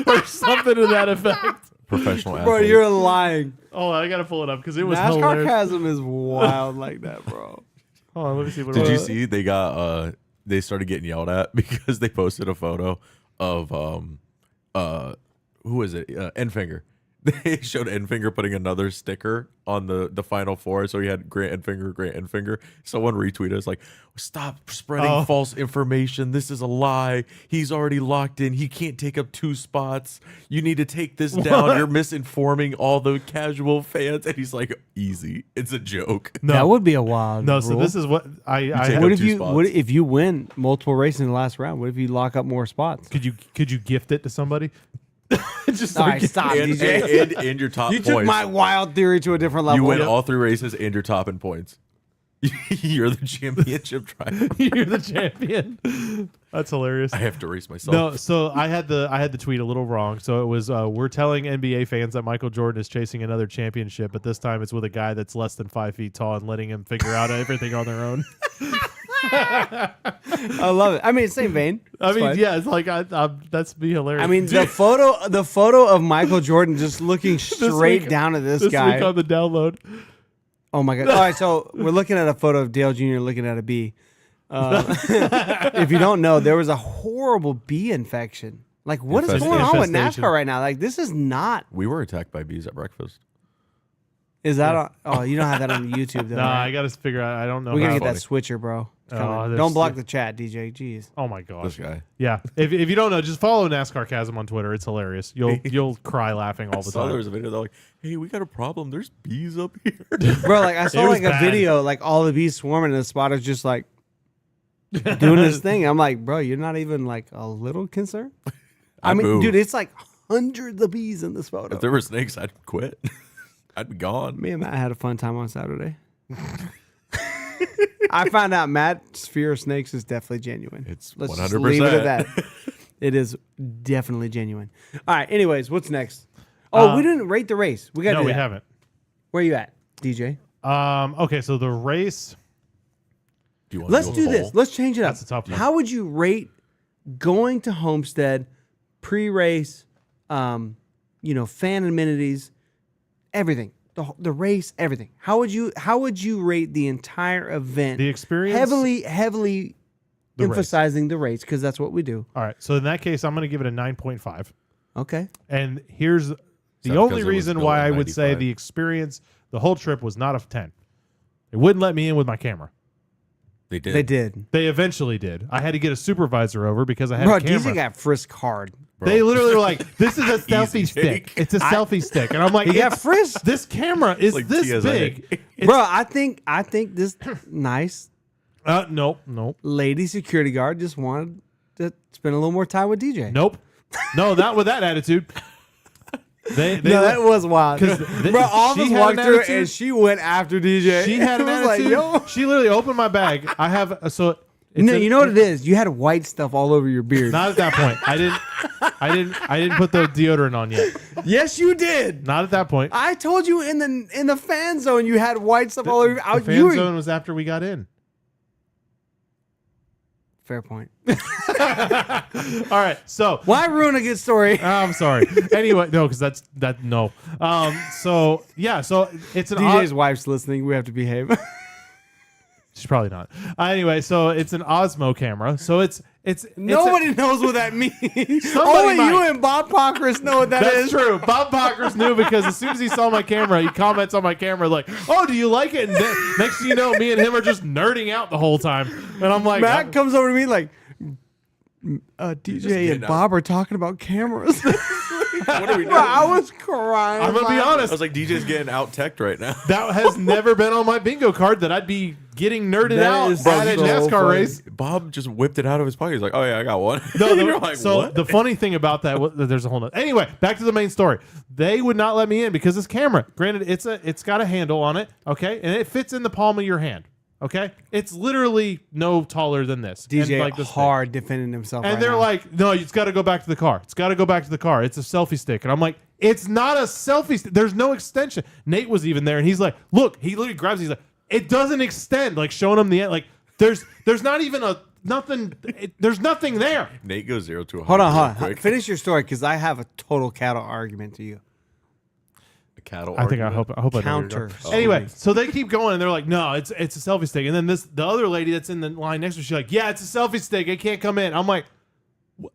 Speaker 2: or something to that effect.
Speaker 3: Professional
Speaker 1: Bro,
Speaker 3: athlete.
Speaker 1: you're lying.
Speaker 2: Oh, I gotta pull it up because it was
Speaker 1: NASCAR
Speaker 2: hilarious.
Speaker 1: chasm is wild like that, bro.
Speaker 2: Hold on, let me see what
Speaker 3: Did
Speaker 2: it
Speaker 3: you
Speaker 2: was.
Speaker 3: see they got they started getting yelled at because they posted a photo of who is it? Enfinger. They showed Enfinger putting another sticker on the final four, so he had Grant Enfinger. Someone retweeted us like, "Stop spreading false information. This is a lie. He's already locked in. He can't take up 2 spots. You need to take this down. You're misinforming all the casual fans." And he's like, "Easy. It's a joke."
Speaker 2: No,
Speaker 1: That would be a wild.
Speaker 2: no. So
Speaker 1: rule.
Speaker 2: this is what I
Speaker 3: take
Speaker 1: What
Speaker 3: up
Speaker 1: if
Speaker 3: 2
Speaker 1: you?
Speaker 3: spots.
Speaker 1: What if you win multiple races in the last round? What if you lock up more spots?
Speaker 2: could you gift it to somebody? Just
Speaker 1: All right, stop,
Speaker 3: And,
Speaker 1: DJ.
Speaker 3: and your top
Speaker 1: You
Speaker 3: points.
Speaker 1: took my wild theory to a different level.
Speaker 3: You win
Speaker 2: Yep.
Speaker 3: all 3 races and you're top in points. You're the championship driver.
Speaker 2: You're the champion. That's hilarious.
Speaker 3: I have to race myself.
Speaker 2: No, so I had the tweet a little wrong. So it was we're telling NBA fans that Michael Jordan is chasing another championship, but this time it's with a guy that's less than 5 feet tall and letting him figure out everything on their own.
Speaker 1: I love it. I mean, same vein.
Speaker 2: I
Speaker 1: It's
Speaker 2: mean,
Speaker 1: fine.
Speaker 2: yeah, it's like that's be hilarious.
Speaker 1: I mean, the photo of Michael Jordan just looking straight
Speaker 2: week-
Speaker 1: down at this
Speaker 2: this
Speaker 1: guy.
Speaker 2: week on the download.
Speaker 1: Oh my god! All right, so we're looking at a photo of Dale Jr. looking at a bee. If you don't know, there was a horrible bee infection. Like, what is going on with
Speaker 2: Infestation.
Speaker 1: NASCAR right now? Like, this is not.
Speaker 3: We were attacked by bees at breakfast.
Speaker 1: Is that on? Oh, you don't have that on YouTube, though.
Speaker 2: No,
Speaker 1: right?
Speaker 2: I got to figure out. I don't know.
Speaker 1: We gotta
Speaker 2: how.
Speaker 1: get that switcher, bro. It's
Speaker 2: Oh,
Speaker 1: coming.
Speaker 2: this-
Speaker 1: Don't block the chat, DJ. Jeez.
Speaker 2: Oh my gosh.
Speaker 3: This guy.
Speaker 2: Yeah. If you don't know, just follow NASCAR Chasm on Twitter. It's hilarious. You'll cry laughing all the
Speaker 3: So there
Speaker 2: time.
Speaker 3: was a video. They're like, "Hey, we got a problem. There's bees up here."
Speaker 1: Bro, like I saw
Speaker 2: was
Speaker 1: like a
Speaker 2: bad.
Speaker 1: video, like all the bees swarming, and the spotter's just like doing his thing. I'm like, bro, you're not even like a little concerned. I mean,
Speaker 3: move.
Speaker 1: dude, it's like hundreds of bees in this photo.
Speaker 3: If there were snakes, I'd quit. I'd be gone.
Speaker 1: Me and Matt had a fun time on Saturday. I found out Matt's fear of snakes is definitely genuine.
Speaker 3: It's
Speaker 1: Let's
Speaker 3: 100%.
Speaker 1: just leave it at that. It is definitely genuine. All right. Anyways, what's next? Oh, we didn't rate the race. We got to
Speaker 2: No,
Speaker 1: do
Speaker 2: we
Speaker 1: that.
Speaker 2: haven't.
Speaker 1: Where you at, DJ?
Speaker 2: Okay, so the race.
Speaker 3: Do you want
Speaker 1: Let's
Speaker 3: to
Speaker 1: do this. Let's change it up.
Speaker 2: That's a tough one.
Speaker 1: How would you rate going to Homestead pre-race? Fan amenities, everything. The race, everything. How would you rate the entire event?
Speaker 2: The experience?
Speaker 1: Heavily
Speaker 2: The
Speaker 1: emphasizing the race because that's what we do.
Speaker 2: All right, so in that case, I'm going to give it a 9.5.
Speaker 1: Okay.
Speaker 2: And here's the
Speaker 3: that
Speaker 2: only
Speaker 3: because it was
Speaker 2: reason
Speaker 3: built
Speaker 2: why I
Speaker 3: in
Speaker 2: would say
Speaker 3: 95?
Speaker 2: the experience, the whole trip was not a 10. They wouldn't let me in with my camera.
Speaker 3: They did.
Speaker 1: They did.
Speaker 2: They eventually did. I had to get a supervisor over because I had
Speaker 1: Bro,
Speaker 2: a camera.
Speaker 1: DJ got frisked hard.
Speaker 3: Bro.
Speaker 2: They literally were like, "This is a selfie
Speaker 3: Easy,
Speaker 2: stick.
Speaker 3: Jake.
Speaker 2: It's a selfie stick." And I'm like,
Speaker 1: He got
Speaker 2: "It's-
Speaker 1: frisked.
Speaker 2: This camera is
Speaker 3: Like
Speaker 2: this
Speaker 3: TSA.
Speaker 2: big." It's-
Speaker 1: Bro, I think this nice
Speaker 2: nope.
Speaker 1: lady security guard just wanted to spend a little more time with DJ.
Speaker 2: Nope. No, not with that attitude. They
Speaker 1: No, that was wild.
Speaker 2: 'Cause
Speaker 1: Bro, all of
Speaker 2: she
Speaker 1: us
Speaker 2: had
Speaker 1: walked
Speaker 2: an
Speaker 1: through
Speaker 2: attitude.
Speaker 1: and she went after DJ.
Speaker 2: She had an
Speaker 1: It was
Speaker 2: attitude.
Speaker 1: like, yo.
Speaker 2: She literally opened my bag. I have so. It's
Speaker 1: No,
Speaker 2: a-
Speaker 1: you know what it is? You had white stuff all over your beard.
Speaker 2: Not at that point. I didn't put the deodorant on yet.
Speaker 1: Yes, you did.
Speaker 2: Not at that point.
Speaker 1: I told you in the fan zone you had white stuff all over.
Speaker 2: The fan zone was after we got in.
Speaker 1: Fair point.
Speaker 2: All right, so
Speaker 1: Why ruin a good story?
Speaker 2: I'm sorry. Anyway, no, because that no. So yeah, so it's an
Speaker 1: DJ's wife's listening. We have to behave.
Speaker 2: She's probably not. Anyway, so it's an Osmo camera. So it's
Speaker 1: Nobody knows what that means.
Speaker 2: Somebody
Speaker 1: Only
Speaker 2: might.
Speaker 1: you and Bob Pockris know what that
Speaker 2: That's
Speaker 1: is.
Speaker 2: true. Bob Pockris knew because as soon as he saw my camera, he comments on my camera like, "Oh, do you like it?" And then, next thing you know, me and him are just nerding out the whole time. And I'm like,
Speaker 1: Matt comes over to me like, DJ and
Speaker 3: getting
Speaker 1: Bob are talking about cameras.
Speaker 3: What are we doing?
Speaker 1: Bro, I was crying.
Speaker 2: I'm gonna be
Speaker 3: I
Speaker 2: honest.
Speaker 3: was like, DJ's getting out teched right now.
Speaker 2: That has never been on my bingo card that I'd be getting nerded
Speaker 1: That
Speaker 2: out
Speaker 1: is
Speaker 2: at a
Speaker 1: so
Speaker 2: NASCAR
Speaker 1: funny.
Speaker 2: race.
Speaker 3: Bob just whipped it out of his pocket. He's like, "Oh yeah, I got one."
Speaker 2: No,
Speaker 3: You're like,
Speaker 2: so
Speaker 3: what?
Speaker 2: the funny thing about that, there's a whole nother. Anyway, back to the main story. They would not let me in because this camera, granted, it's got a handle on it, okay, and it fits in the palm of your hand, okay. It's literally no taller than this.
Speaker 1: DJ
Speaker 2: and like this
Speaker 1: hard defending himself.
Speaker 2: thing. And
Speaker 1: right
Speaker 2: they're
Speaker 1: now.
Speaker 2: like, "No, it's got to go back to the car. It's got to go back to the car. It's a selfie stick." And I'm like, "It's not a selfie stick. There's no extension." Nate was even there, and he's like, "Look," he literally grabs. He's like, "It doesn't extend." Like showing him the end. Like there's not even a nothing. There's nothing there.
Speaker 3: Nate goes 0 to 100.
Speaker 1: hold on.
Speaker 3: real quick.
Speaker 1: Finish your story because I have a total cattle argument to you.
Speaker 3: A cattle.
Speaker 2: I think I
Speaker 3: argument.
Speaker 2: hope I know where
Speaker 1: Counter.
Speaker 2: you're going. Anyway, so they keep going and they're like, "No, it's a selfie stick." And then the other lady that's in the line next to her, she's like, "Yeah, it's a selfie stick. It can't come in." I'm like,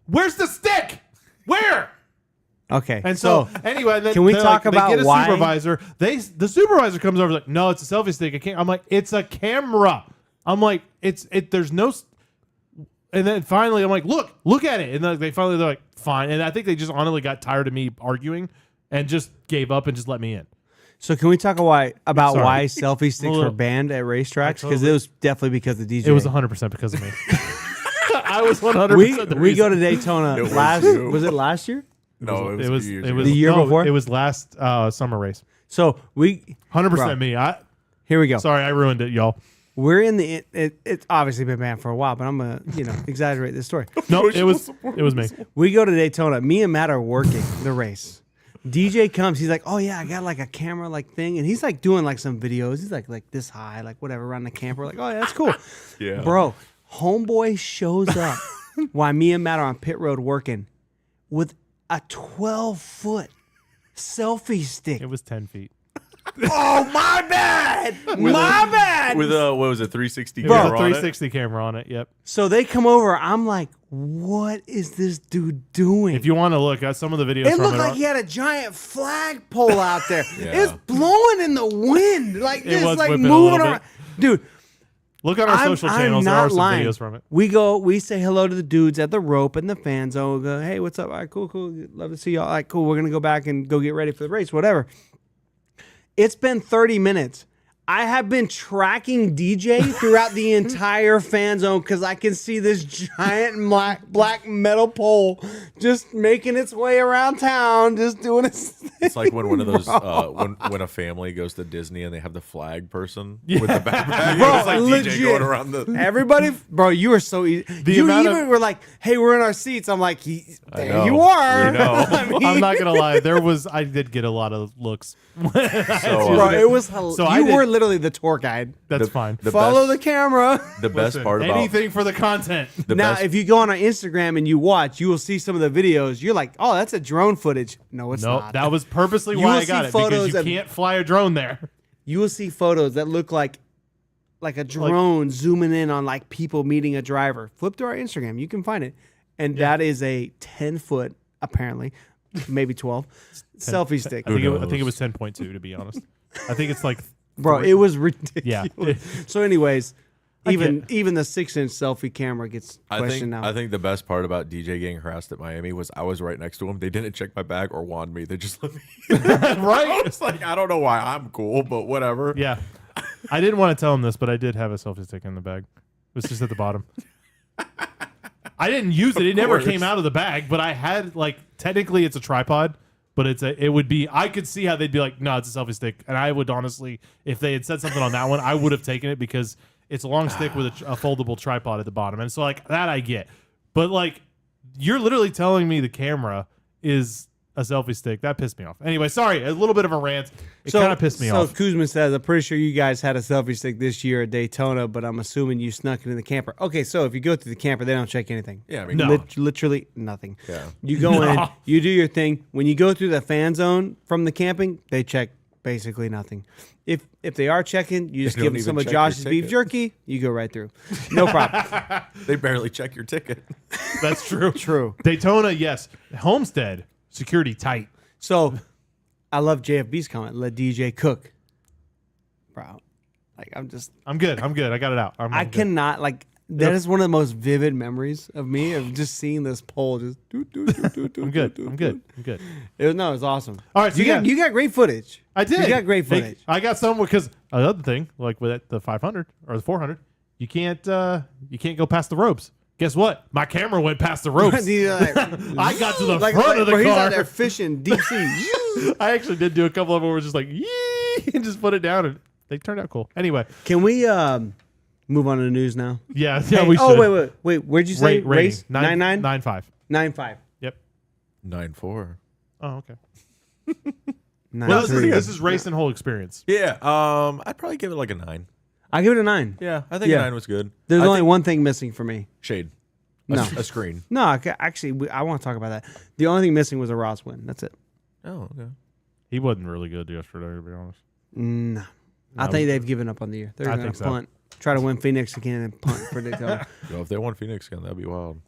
Speaker 2: "Where's the stick? Where?"
Speaker 1: Okay.
Speaker 2: And so anyway, then
Speaker 1: can we
Speaker 2: they're
Speaker 1: talk
Speaker 2: like,
Speaker 1: about
Speaker 2: they get a
Speaker 1: why-
Speaker 2: supervisor? The supervisor comes over like, "No, it's a selfie stick. I can't." I'm like, "It's a camera." I'm like, There's no. And then finally, I'm like, "Look at it." And then they're like, "Fine." And I think they just honestly got tired of me arguing and just gave up and just let me in.
Speaker 1: So can we talk about
Speaker 2: Sorry.
Speaker 1: why selfie sticks
Speaker 2: little-
Speaker 1: were banned at racetracks? Because
Speaker 2: totally-
Speaker 1: it was definitely because of DJ.
Speaker 2: It was 100% because of me. I was 100%.
Speaker 1: we go to Daytona
Speaker 3: It was
Speaker 1: last.
Speaker 3: you.
Speaker 1: Was it last year?
Speaker 3: No, it was.
Speaker 2: It was.
Speaker 3: a few years
Speaker 2: It
Speaker 3: ago.
Speaker 2: was
Speaker 1: The year
Speaker 2: no,
Speaker 1: before?
Speaker 2: It was last summer race.
Speaker 1: So we
Speaker 2: 100%
Speaker 1: Bro.
Speaker 2: me.
Speaker 1: here we go.
Speaker 2: Sorry, I ruined it, y'all.
Speaker 1: We're in the. It's obviously been banned for a while, but I'm gonna exaggerate this story.
Speaker 2: No, it was me.
Speaker 1: We go to Daytona. Me and Matt are working the race. DJ comes. He's like, "Oh yeah, I got like a camera like thing," and he's like doing like some videos. He's like this high, like whatever, around the camper. Like, "Oh yeah, that's cool."
Speaker 3: Yeah.
Speaker 1: Bro, homeboy shows up while me and Matt are on pit road working with a 12-foot selfie stick.
Speaker 2: It was 10 feet.
Speaker 1: Oh my bad, my bad.
Speaker 3: With a what was it, 360
Speaker 2: It was a
Speaker 3: camera on it?
Speaker 2: 360 camera on it. Yep.
Speaker 1: So they come over. I'm like, "What is this dude doing?"
Speaker 2: If you want to look at some of the videos
Speaker 1: It
Speaker 2: from
Speaker 1: looked
Speaker 2: it,
Speaker 1: like he had a giant flagpole out there.
Speaker 3: Yeah.
Speaker 1: It was blowing in the wind like this,
Speaker 2: was
Speaker 1: like
Speaker 2: whipping a
Speaker 1: moving
Speaker 2: little
Speaker 1: around. Dude,
Speaker 2: look on our social channels. There
Speaker 1: not
Speaker 2: are some
Speaker 1: lying.
Speaker 2: videos from it.
Speaker 1: We say hello to the dudes at the rope and the fan zone. We go, "Hey, what's up? All right, cool. Love to see y'all. All right, cool. We're gonna go back and go get ready for the race, whatever." It's been 30 minutes. I have been tracking DJ throughout the entire fan zone because I can see this giant black metal pole just making its way around town, just doing its thing.
Speaker 3: It's like when one of those when a family goes to Disney and they have the flag person with the backpack.
Speaker 1: Bro,
Speaker 3: It's like
Speaker 1: legit.
Speaker 3: DJ going around the.
Speaker 1: Everybody, bro, you were so easy. You even were like, "Hey, we're in our seats." I'm like, "There you are."
Speaker 3: You know.
Speaker 1: I mean,
Speaker 2: I'm not gonna lie. I did get a lot of looks.
Speaker 1: bro, it was.
Speaker 2: So
Speaker 1: you were literally the tour guide.
Speaker 2: That's fine.
Speaker 1: Follow the camera.
Speaker 3: The best
Speaker 2: Listen,
Speaker 3: part about
Speaker 2: anything for the content.
Speaker 1: Now, if you go on our Instagram and you watch, you will see some of the videos. You're like, "Oh, that's a drone footage." No, it's
Speaker 2: Nope,
Speaker 1: not.
Speaker 2: that was purposely
Speaker 1: You
Speaker 2: why
Speaker 1: will
Speaker 2: I got
Speaker 1: see
Speaker 2: it because
Speaker 1: photos
Speaker 2: you
Speaker 1: of-
Speaker 2: can't fly a drone there.
Speaker 1: You will see photos that look like a drone zooming in on like people meeting a driver. Flip to our Instagram, you can find it, and that is a 10-foot, apparently, maybe 12 selfie stick.
Speaker 2: I think it was 10.2 to be honest. I think it's like
Speaker 1: Bro, it was ridiculous.
Speaker 2: Yeah.
Speaker 1: So, anyways, even the 6-inch selfie camera gets questioned now.
Speaker 3: I think the best part about DJ getting harassed at Miami was I was right next to him. They didn't check my bag or wand me. They just let me.
Speaker 2: right.
Speaker 3: It's like I don't know why I'm cool, but whatever.
Speaker 2: Yeah. I didn't want to tell him this, but I did have a selfie stick in the bag. It was just at the bottom. I didn't use it. It never came out of the bag, but I had technically it's a tripod, but it would be, I could see how they'd be like, no, it's a selfie stick. And I would honestly, if they had said something on that one, I would have taken it because it's a long stick with a foldable tripod at the bottom. And so that I get. But you're literally telling me the camera is a selfie stick. That pissed me off. Anyway, sorry, a little bit of a rant. It kind of pissed me off.
Speaker 1: So Kuzma says, I'm pretty sure you guys had a selfie stick this year at Daytona, but I'm assuming you snuck it in the camper. Okay, so if you go through the camper, they don't check anything.
Speaker 3: Yeah, I mean,
Speaker 2: No.
Speaker 1: Literally nothing.
Speaker 3: Yeah.
Speaker 1: You go in, you do your thing. When you go through the fan zone from the camping, they check basically nothing. If they are checking, you just
Speaker 3: They
Speaker 1: give
Speaker 3: don't
Speaker 1: them some
Speaker 3: even
Speaker 1: of
Speaker 3: check your
Speaker 1: Josh's beef
Speaker 3: ticket.
Speaker 1: jerky, you go right through. No problem.
Speaker 3: They barely check your ticket.
Speaker 2: That's true.
Speaker 1: True.
Speaker 2: Daytona, yes. Homestead, security tight.
Speaker 1: So I love JFB's comment, let DJ cook. Bro, I'm
Speaker 2: good. I got it out.
Speaker 1: I cannot, that is one of the most vivid memories of me of just seeing this pole just
Speaker 2: I'm good.
Speaker 1: It was awesome.
Speaker 2: All right, so
Speaker 1: you got great footage.
Speaker 2: I did.
Speaker 1: You got great footage.
Speaker 2: I got some because another thing, like with the 500 or the 400, you can't go past the ropes. Guess what? My camera went past the ropes. I got to the front of the
Speaker 1: He's
Speaker 2: car.
Speaker 1: out there fishing deep sea.
Speaker 2: I actually did do a couple of them where we're just like, yee, and just put it down, and they turned out cool. Anyway,
Speaker 1: Can we move on to the news now?
Speaker 2: yeah,
Speaker 1: Hey,
Speaker 2: we should.
Speaker 1: oh, wait. Where'd you say race?
Speaker 2: 9.5.
Speaker 1: 9.5.
Speaker 2: Yep.
Speaker 3: 9.4.
Speaker 2: Oh, okay.
Speaker 1: 9.3.
Speaker 2: Well, this is race and whole experience.
Speaker 3: Yeah. I'd probably give it like a 9.
Speaker 1: I give it a 9.
Speaker 3: Yeah, I think
Speaker 1: Yeah.
Speaker 3: a 9 was good.
Speaker 1: There's
Speaker 3: I
Speaker 1: only
Speaker 3: think
Speaker 1: one thing missing for me.
Speaker 3: shade.
Speaker 1: No.
Speaker 3: A screen.
Speaker 1: No, actually, I want to talk about that. The only thing missing was a Ross win. That's it.
Speaker 3: Oh, okay.
Speaker 2: He wasn't really good yesterday, to be honest.
Speaker 1: No. I think they've given up on the year. They're
Speaker 2: I
Speaker 1: going
Speaker 2: think
Speaker 1: to
Speaker 2: so.
Speaker 1: punt. Try to win Phoenix again and punt for Daytona.
Speaker 3: Yo, if they won Phoenix again, that'd be wild.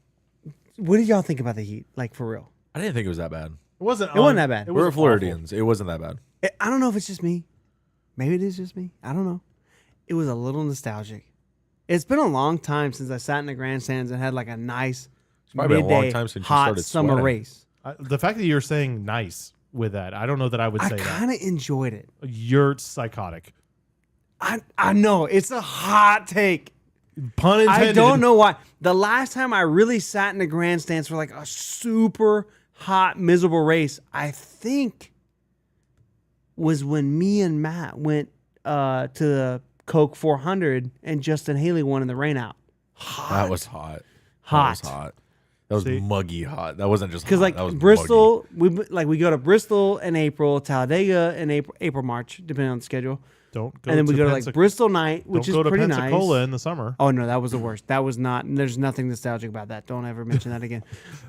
Speaker 1: What did y'all think about the Heat? Like, for real?
Speaker 3: I didn't think it was that bad.
Speaker 2: It wasn't
Speaker 1: that bad.
Speaker 3: We're Floridians. It wasn't that bad.
Speaker 1: I don't know if it's just me. Maybe it is just me. I don't know. It was a little nostalgic. It's been a long time since I sat in the grandstands and had a nice
Speaker 3: probably been a long
Speaker 1: midday
Speaker 3: time since you
Speaker 1: hot
Speaker 3: started
Speaker 1: summer
Speaker 3: sweating.
Speaker 1: race.
Speaker 2: The fact that you're saying nice with that, I don't know that I would
Speaker 1: I
Speaker 2: say that.
Speaker 1: kind of enjoyed it.
Speaker 2: You're psychotic.
Speaker 1: I know. It's a hot take.
Speaker 2: Pun intended.
Speaker 1: I don't know why. The last time I really sat in the grandstands for a super hot, miserable race, I think was when me and Matt went to the Coke 400 and Justin Haley won in the rain out.
Speaker 3: That was hot.
Speaker 1: Hot.
Speaker 3: That was hot. That was muggy hot. That wasn't just
Speaker 1: Because
Speaker 3: hot. That was
Speaker 1: Bristol, we go to Bristol in April, Talladega in April, March, depending on the schedule.
Speaker 2: Don't go
Speaker 1: And then we
Speaker 2: to
Speaker 1: go to Bristol night, which is
Speaker 2: don't go to
Speaker 1: pretty
Speaker 2: Pensacola
Speaker 1: nice.
Speaker 2: in the summer.
Speaker 1: Oh no, that was the worst. That was not. There's nothing nostalgic about that. Don't ever mention that again.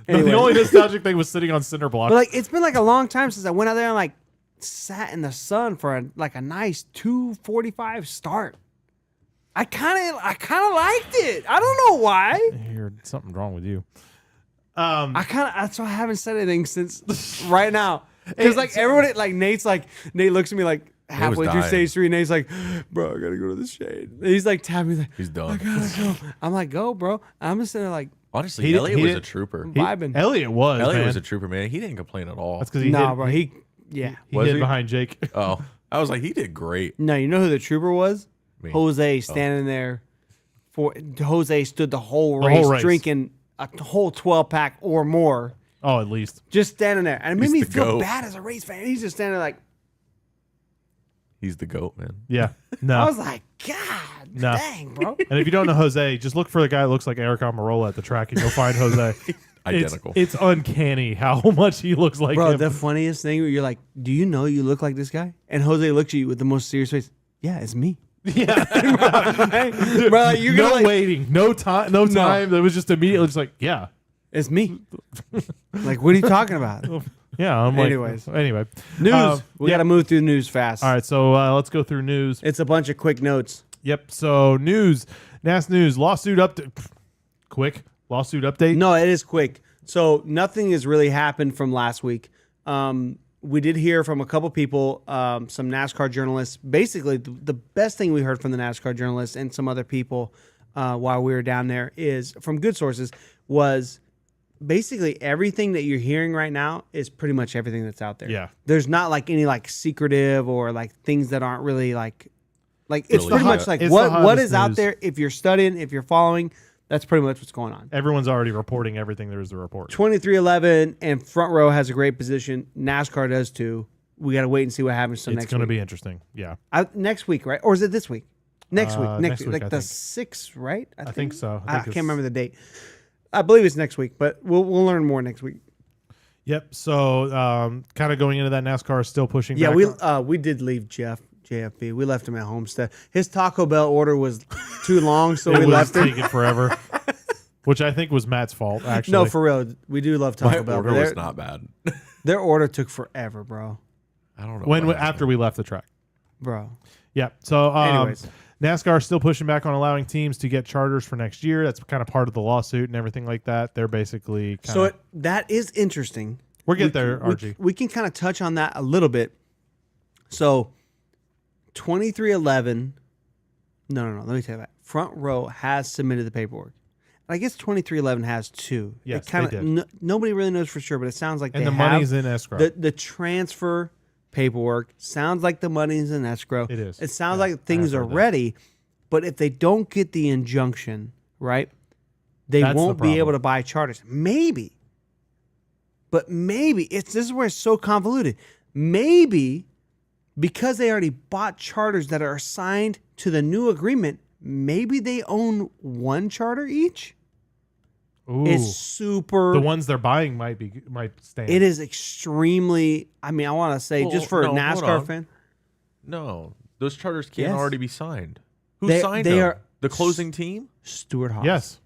Speaker 2: No,
Speaker 1: Anyway.
Speaker 2: the only nostalgic thing was sitting on cinder blocks.
Speaker 1: But it's been a long time since I went out there and sat in the sun for a nice 2:45 start. I kind of liked it. I don't know why.
Speaker 2: Something's wrong with you.
Speaker 1: That's why I haven't said anything since right now. Because everybody Nate looks at me halfway through
Speaker 3: dying.
Speaker 1: stage 3. Nate's like, bro, I gotta go to the shade. And he's tapping me.
Speaker 3: He's done.
Speaker 1: I gotta go. I'm like, go, bro. I'm just sitting there
Speaker 3: Honestly, Elliot was a trooper.
Speaker 1: vibing.
Speaker 2: Elliot was.
Speaker 3: Elliot
Speaker 2: man.
Speaker 3: was a trooper, man. He didn't complain at all.
Speaker 2: That's because he
Speaker 1: Nah,
Speaker 2: hid,
Speaker 1: bro.
Speaker 2: he
Speaker 1: Yeah.
Speaker 2: hid
Speaker 3: Was he?
Speaker 2: behind Jake.
Speaker 3: Oh, I was like, he did great.
Speaker 1: No, you know who the trooper was?
Speaker 3: Me.
Speaker 1: Jose standing there. Jose stood the whole race drinking a whole 12-pack or more.
Speaker 2: Oh, at least.
Speaker 1: Just standing there. And it made me
Speaker 3: He's the
Speaker 1: feel
Speaker 3: GOAT.
Speaker 1: bad as a race fan. He's just standing there like,
Speaker 3: He's the GOAT, man.
Speaker 2: Yeah. No.
Speaker 1: I was like, God dang, bro.
Speaker 2: And if you don't know Jose, just look for the guy that looks like Eric Almirola at the track, and you'll find Jose.
Speaker 3: Identical.
Speaker 2: It's uncanny how much he looks like
Speaker 1: Bro,
Speaker 2: him.
Speaker 1: the funniest thing, you're like, do you know you look like this guy? And Jose looks at you with the most serious face. Yeah, it's me.
Speaker 2: Yeah.
Speaker 1: Bro, like, you're
Speaker 2: no
Speaker 1: gonna like,
Speaker 2: waiting. No time. No time. It was just immediately just like, yeah.
Speaker 1: it's me. Like, what are you talking about?
Speaker 2: Yeah. I'm like,
Speaker 1: Anyways.
Speaker 2: Anyway.
Speaker 1: News. We got to move through the news fast.
Speaker 2: All right. So let's go through news.
Speaker 1: It's a bunch of quick notes.
Speaker 2: Yep. So news. NAS news. Lawsuit update. Quick. Lawsuit update.
Speaker 1: No, it is quick. So nothing has really happened from last week. We did hear from a couple people, some NASCAR journalists. Basically, the best thing we heard from the NASCAR journalists and some other people while we were down there is from good sources was basically everything that you're hearing right now is pretty much everything that's out there.
Speaker 2: Yeah.
Speaker 1: There's not like any like secretive or like things that aren't really like it's
Speaker 3: Really
Speaker 1: pretty
Speaker 3: hot.
Speaker 1: much like
Speaker 2: It's
Speaker 1: what
Speaker 2: the hottest
Speaker 1: is out
Speaker 2: news.
Speaker 1: there. If you're studying, if you're following, that's pretty much what's going on.
Speaker 2: Everyone's already reporting everything there is to report.
Speaker 1: 2311 and Front Row has a great position. NASCAR does too. We got to wait and see what happens.
Speaker 2: It's
Speaker 1: Next
Speaker 2: going to
Speaker 1: week.
Speaker 2: be interesting. Yeah.
Speaker 1: Next week, right? Or is it this week? Next week.
Speaker 2: Next week,
Speaker 1: like
Speaker 2: I
Speaker 1: the
Speaker 2: think.
Speaker 1: 6th, right?
Speaker 2: I think so.
Speaker 1: I
Speaker 2: think
Speaker 1: can't remember the date. I believe it's next week, but we'll learn more next week.
Speaker 2: Yep. So kind of going into that, NASCAR is still pushing
Speaker 1: Yeah,
Speaker 2: back.
Speaker 1: we did leave JFB. We left him at Homestead. His Taco Bell order was too long, so
Speaker 2: it
Speaker 1: we
Speaker 2: was
Speaker 1: left him.
Speaker 2: taking forever, which I think was Matt's fault, actually.
Speaker 1: No, for real. We do love Taco
Speaker 3: My
Speaker 1: Bell.
Speaker 3: order
Speaker 1: but
Speaker 3: was not bad.
Speaker 1: their order took forever, bro.
Speaker 3: I don't know.
Speaker 2: when
Speaker 3: what
Speaker 2: after we left the track.
Speaker 1: Bro.
Speaker 2: Yeah. So
Speaker 1: Anyways.
Speaker 2: NASCAR is still pushing back on allowing teams to get charters for next year. That's kind of part of the lawsuit and everything like that. They're basically kind of...
Speaker 1: That is interesting.
Speaker 2: We'll get there, Archie.
Speaker 1: We can kind of touch on that a little bit. So 2311. No. Let me tell you that. Front Row has submitted the paperwork. I guess 2311 has too.
Speaker 2: Yes,
Speaker 1: it kinda,
Speaker 2: they did.
Speaker 1: Nobody really knows for sure, but it sounds like
Speaker 2: And
Speaker 1: they
Speaker 2: the
Speaker 1: have
Speaker 2: money's in escrow.
Speaker 1: The transfer paperwork sounds like the money's in escrow.
Speaker 2: It is.
Speaker 1: It sounds
Speaker 2: Yeah,
Speaker 1: like things
Speaker 2: I
Speaker 1: are
Speaker 2: heard that.
Speaker 1: ready, but if they don't get the injunction, right, they
Speaker 2: That's the
Speaker 1: won't be
Speaker 2: problem.
Speaker 1: able to buy charters. Maybe. But maybe this is where it's so convoluted. Maybe because they already bought charters that are assigned to the new agreement, maybe they own one charter each.
Speaker 2: Ooh.
Speaker 1: It's super.
Speaker 2: The ones they're buying might stand.
Speaker 1: It is extremely. I mean, I want to say
Speaker 3: Well,
Speaker 1: just for a
Speaker 3: no, hold
Speaker 1: NASCAR
Speaker 3: on.
Speaker 1: fan,
Speaker 3: No, those charters can't
Speaker 1: Yes.
Speaker 3: already be signed. Who
Speaker 1: They-
Speaker 3: signed
Speaker 1: they
Speaker 3: them?
Speaker 1: are-
Speaker 3: The closing team?
Speaker 1: Stuart Haas.
Speaker 2: Yes.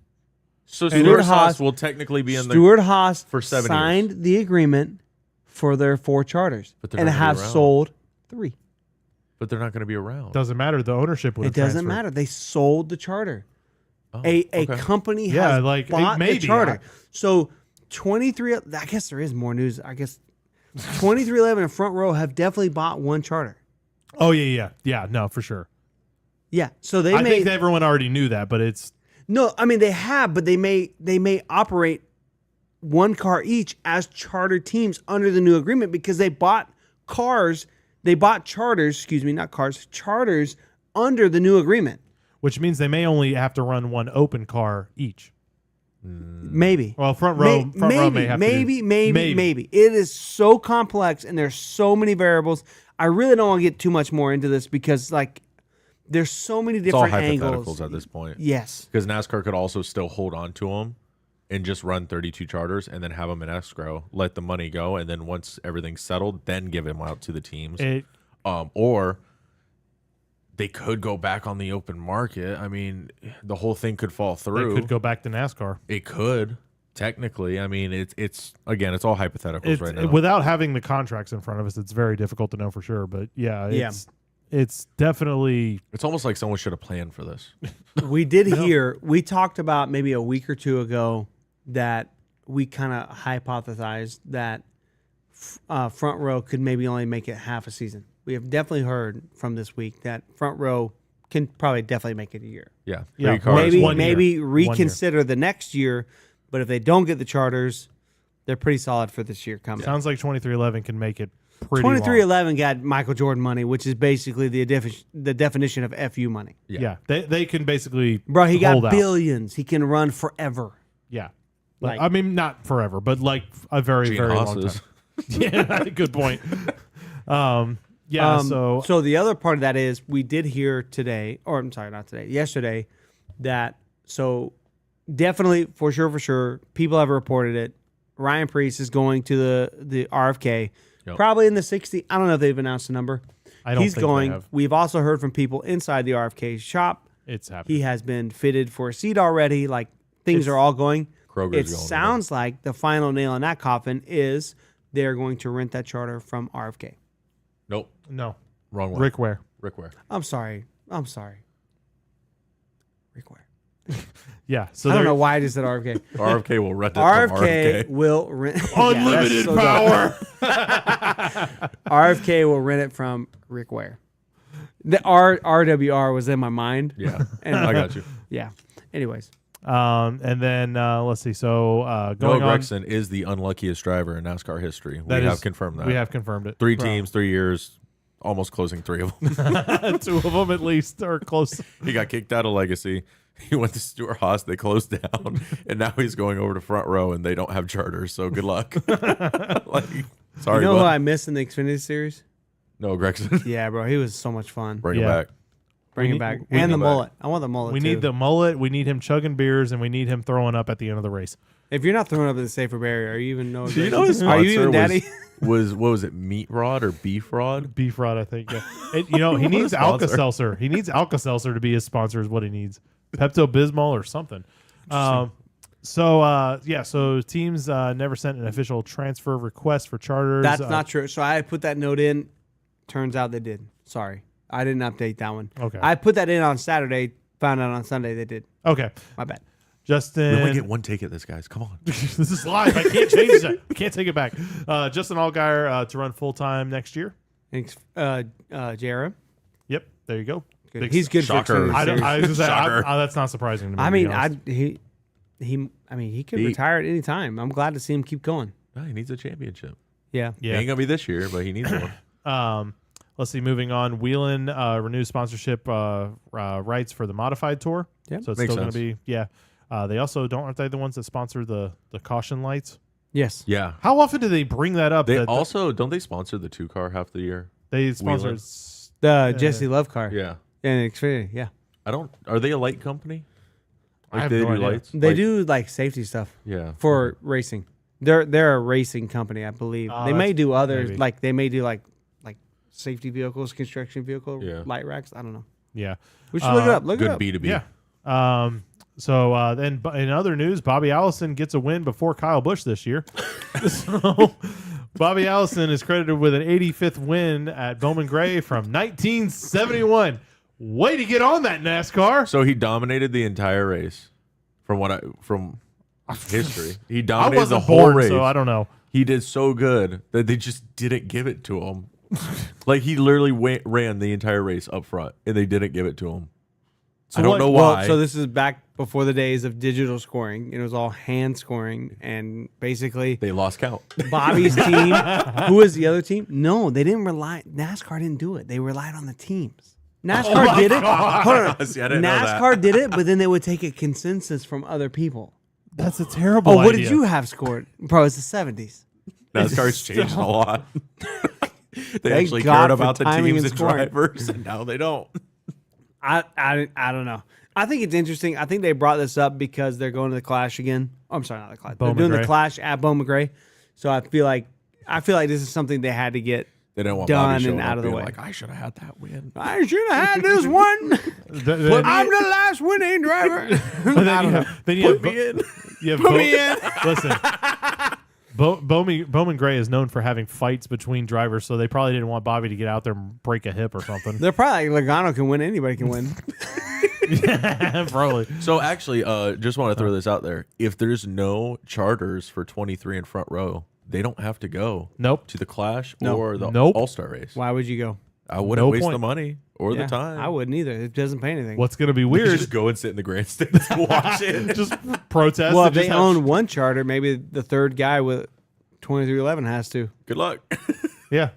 Speaker 3: So
Speaker 1: Stuart
Speaker 3: Stuart
Speaker 1: Haas
Speaker 3: Haas will technically be in the...
Speaker 1: Stuart Haas
Speaker 3: for 7
Speaker 1: signed
Speaker 3: years.
Speaker 1: the agreement for their 4 charters
Speaker 3: But they're
Speaker 1: and
Speaker 3: not gonna be
Speaker 1: have
Speaker 3: around.
Speaker 1: sold 3.
Speaker 3: But they're not going to be around.
Speaker 2: Doesn't matter. The ownership would
Speaker 1: It
Speaker 2: have
Speaker 1: doesn't
Speaker 2: transferred.
Speaker 1: matter. They sold the charter.
Speaker 3: Oh,
Speaker 1: A
Speaker 3: okay.
Speaker 1: company
Speaker 2: Yeah,
Speaker 1: has
Speaker 2: like,
Speaker 1: bought
Speaker 2: maybe,
Speaker 1: the charter. So 23. I guess there is more news. I guess 2311 and Front Row have definitely bought one charter.
Speaker 2: Oh, yeah. No, for sure.
Speaker 1: Yeah. So they
Speaker 2: I
Speaker 1: may
Speaker 2: think everyone already knew that, but it's...
Speaker 1: no. I mean they have, but they may operate one car each as charter teams under the new agreement because they bought cars. They bought charters. Excuse me, not cars. Charters under the new agreement.
Speaker 2: Which means they may only have to run one open car each.
Speaker 1: Maybe.
Speaker 2: Well, front row may have to do-
Speaker 1: Maybe. It is so complex and there's so many variables. I really don't want to get too much more into this because like there's so many
Speaker 3: It's all
Speaker 1: different angles.
Speaker 3: hypotheticals at this point.
Speaker 1: Yes.
Speaker 3: Because NASCAR could also still hold on to them and just run 32 charters and then have them in escrow, let the money go, and then once everything's settled, then give them out to the teams. Or they could go back on the open market. I mean, the whole thing could fall
Speaker 2: They
Speaker 3: through.
Speaker 2: could go back to NASCAR.
Speaker 3: It could, technically. I mean, it's again, it's all hypotheticals right now.
Speaker 2: Without having the contracts in front of us, it's very difficult to know for sure. But it's definitely...
Speaker 3: It's almost like someone should have planned for this.
Speaker 1: We did hear, we talked about maybe a week or two ago that we kind of hypothesized that Front Row could maybe only make it half a season. We have definitely heard from this week that Front Row can probably definitely make it a year.
Speaker 3: Yeah.
Speaker 2: Yeah,
Speaker 3: 3 cars.
Speaker 1: Maybe
Speaker 2: year.
Speaker 1: reconsider the next year, but if they don't get the charters, they're pretty solid for this year coming.
Speaker 2: Sounds like 2311 can make it pretty long.
Speaker 1: 2311 got Michael Jordan money, which is basically the definition of FU money.
Speaker 2: Yeah, they can basically
Speaker 1: Bro, he got
Speaker 2: hold out.
Speaker 1: billions. He can run forever.
Speaker 2: Yeah.
Speaker 1: Like-
Speaker 2: I mean, not forever, but like a very,
Speaker 3: Gene
Speaker 2: very long
Speaker 3: Haas's.
Speaker 2: time. Yeah, good point. So
Speaker 1: the other part of that is we did hear today, or I'm sorry, not today, yesterday, that so definitely for sure, people have reported it. Ryan Preece is going to the RFK, probably in the 60. I don't know if they've announced the number.
Speaker 2: I don't
Speaker 1: He's
Speaker 2: think they
Speaker 1: going.
Speaker 2: have.
Speaker 1: We've also heard from people inside the RFK shop.
Speaker 2: It's happening.
Speaker 1: He has been fitted for a seat already. Like things are all going.
Speaker 3: Kroger's
Speaker 1: It
Speaker 3: going
Speaker 1: sounds like the final nail in that coffin is they're going to rent that charter from RFK.
Speaker 3: Nope.
Speaker 2: No.
Speaker 3: Wrong one.
Speaker 2: Rick Ware.
Speaker 3: Rick Ware.
Speaker 1: I'm sorry. Rick Ware.
Speaker 2: Yeah. So
Speaker 1: I don't
Speaker 2: they're-
Speaker 1: know why I just said RFK.
Speaker 3: RFK will rent it from
Speaker 1: RFK
Speaker 3: RFK.
Speaker 1: will rent
Speaker 2: Unlimited
Speaker 1: Yeah, that's so
Speaker 2: power.
Speaker 1: dumb. RFK will rent it from Rick Ware. The RWR was in my mind.
Speaker 3: Yeah,
Speaker 1: And
Speaker 3: I got you.
Speaker 1: Yeah. Anyways,
Speaker 2: And then let's see. So
Speaker 3: Noah
Speaker 2: going on,
Speaker 3: Gragson is the unluckiest driver in NASCAR history.
Speaker 2: that
Speaker 3: We
Speaker 2: is-
Speaker 3: have confirmed that.
Speaker 2: We have confirmed it.
Speaker 3: 3 teams, 3 years, almost closing 3 of them.
Speaker 2: 2 of them at least are close.
Speaker 3: He got kicked out of Legacy. He went to Stuart Haas. They closed down, and now he's going over to Front Row, and they don't have charters. So good luck. Like, sorry,
Speaker 1: you know who
Speaker 3: bud.
Speaker 1: I missed in the Xfinity series?
Speaker 3: Noah Gragson.
Speaker 1: Yeah, bro. He was so much fun.
Speaker 3: Bring
Speaker 2: Yeah.
Speaker 3: him back.
Speaker 1: Bring
Speaker 2: We
Speaker 1: him
Speaker 2: need-
Speaker 1: back.
Speaker 2: we
Speaker 1: And
Speaker 3: need
Speaker 1: the
Speaker 3: him
Speaker 1: mullet. I want the mullet
Speaker 2: We
Speaker 1: too.
Speaker 2: need the mullet. We need him chugging beers, and we need him throwing up at the end of the race.
Speaker 1: If you're not throwing up at the safer barrier, are you even know?
Speaker 3: Do you know his
Speaker 1: Are you
Speaker 3: sponsor
Speaker 1: even daddy?
Speaker 3: was what was it, Meat Rod or Beef Rod?
Speaker 2: Beef rod, I think. Yeah. He needs
Speaker 3: sponsor.
Speaker 2: Alka-Seltzer. He needs Alka-Seltzer to be his sponsor. Is what he needs. Pepto-Bismol or something. So teams never sent an official transfer request for charters.
Speaker 1: That's not true. So I put that note in. Turns out they did. Sorry. I didn't update that one.
Speaker 2: Okay.
Speaker 1: I put that in on Saturday. Found out on Sunday they did.
Speaker 2: Okay.
Speaker 1: My bad.
Speaker 3: We
Speaker 2: Justin.
Speaker 3: only get one take at this, guys. Come on.
Speaker 2: This is live. I can't change that. I can't take it back. Justin Allgaier to run full time next year.
Speaker 1: Thanks, JRM.
Speaker 2: Yep. There you go.
Speaker 1: Good.
Speaker 2: Big
Speaker 1: He's good
Speaker 3: shocker.
Speaker 1: for
Speaker 2: I
Speaker 1: Xfinity
Speaker 2: don't.
Speaker 1: series.
Speaker 2: I was gonna say,
Speaker 3: Shocker.
Speaker 2: that's not surprising to me.
Speaker 1: I
Speaker 2: to be
Speaker 1: mean,
Speaker 2: honest.
Speaker 1: he can retire at any time. I'm glad to see him keep going.
Speaker 3: No, he needs a championship.
Speaker 1: Yeah.
Speaker 3: He ain't gonna be this year, but he needs one.
Speaker 2: Let's see. Moving on. Wheeling renews sponsorship rights for the modified tour.
Speaker 1: Yep.
Speaker 2: So it's
Speaker 3: Makes
Speaker 2: still going to
Speaker 3: sense.
Speaker 2: be. Yeah. They also aren't they the ones that sponsor the caution lights?
Speaker 1: Yes.
Speaker 3: Yeah.
Speaker 2: How often do they bring that up?
Speaker 3: They
Speaker 2: that
Speaker 3: also don't they sponsor the 2-car half the year?
Speaker 2: they sponsor.
Speaker 3: Wheeling.
Speaker 1: The Jesse Love car.
Speaker 3: Yeah.
Speaker 1: And Xfinity. Yeah.
Speaker 3: I don't. Are they a light company?
Speaker 2: I have
Speaker 3: they
Speaker 2: no
Speaker 3: do
Speaker 2: idea.
Speaker 3: lights.
Speaker 1: They
Speaker 3: Like-
Speaker 1: do like safety stuff
Speaker 3: Yeah.
Speaker 1: for racing. They're a racing company, I believe.
Speaker 2: Oh,
Speaker 1: they may
Speaker 2: that's-
Speaker 1: do others,
Speaker 2: maybe.
Speaker 1: like they may do like safety vehicles, construction vehicle,
Speaker 3: Yeah.
Speaker 1: light racks. I don't know.
Speaker 2: Yeah.
Speaker 1: We should look it up. Look it
Speaker 3: Good
Speaker 1: up.
Speaker 3: B2B.
Speaker 2: Yeah. So then in other news, Bobby Allison gets a win before Kyle Busch this year. So Bobby Allison is credited with an 85th win at Bowman Gray from 1971. Way to get on that, NASCAR.
Speaker 3: So he dominated the entire race, from history. He
Speaker 2: I
Speaker 3: dominated
Speaker 2: wasn't
Speaker 3: the whole
Speaker 2: born,
Speaker 3: race.
Speaker 2: so I don't know.
Speaker 3: He did so good that they just didn't give it to him. Like he literally ran the entire race up front, and they didn't give it to him. I don't know why.
Speaker 1: So this is back before the days of digital scoring. It was all hand scoring, and basically
Speaker 3: they lost count.
Speaker 1: Bobby's team. Who was the other team? No, they didn't rely. NASCAR didn't do it. They relied on the teams. NASCAR did it. Hold on.
Speaker 3: See, I didn't know that.
Speaker 1: NASCAR did it, but then they would take a consensus from other people.
Speaker 2: That's a terrible
Speaker 1: Oh, what
Speaker 2: idea.
Speaker 1: did you have scored? Bro, it's the 70s.
Speaker 3: NASCAR's changed a lot. They
Speaker 1: Thank
Speaker 3: actually
Speaker 1: God
Speaker 3: cared
Speaker 1: for
Speaker 3: about the
Speaker 1: timing
Speaker 3: teams
Speaker 1: and
Speaker 3: and
Speaker 1: scoring.
Speaker 3: drivers, and now they don't.
Speaker 1: I don't know. I think it's interesting. I think they brought this up because they're going to the Clash again. Oh, I'm sorry, not the Clash.
Speaker 2: Bowman
Speaker 1: They're doing
Speaker 2: Gray.
Speaker 1: the Clash at Bowman Gray. So I feel like this is something they had to get
Speaker 3: They didn't want
Speaker 1: done
Speaker 3: Bobby showing
Speaker 1: and out
Speaker 3: up
Speaker 1: of the
Speaker 3: being
Speaker 1: way.
Speaker 3: like, I should have had that win.
Speaker 1: I should have had this one. I'm the last winning driver. I don't know.
Speaker 2: Then you have,
Speaker 3: me in.
Speaker 2: you have
Speaker 1: Put me in.
Speaker 2: Listen, Bowman Gray is known for having fights between drivers, so they probably didn't want Bobby to get out there and break a hip or something.
Speaker 1: They're probably like Logano can win. Anybody can win.
Speaker 2: Probably.
Speaker 3: So actually, just want to throw this out there. If there's no charters for 23 in Front Row, they don't have to go
Speaker 2: Nope.
Speaker 3: to the Clash
Speaker 1: No.
Speaker 3: or the
Speaker 2: Nope.
Speaker 3: All-Star race.
Speaker 1: Why would you go?
Speaker 3: I wouldn't
Speaker 2: No
Speaker 3: waste
Speaker 2: point.
Speaker 3: the money or
Speaker 1: Yeah,
Speaker 3: the time.
Speaker 1: I wouldn't either. It doesn't pay anything.
Speaker 2: What's going to be
Speaker 3: You
Speaker 2: weird?
Speaker 3: just go and sit in the grandstands and watch it.
Speaker 2: just protest.
Speaker 1: Well,
Speaker 2: and
Speaker 1: if
Speaker 2: just
Speaker 1: they
Speaker 2: have-
Speaker 1: own one charter, maybe the third guy with 2311 has to.
Speaker 3: Good luck.
Speaker 2: Yeah.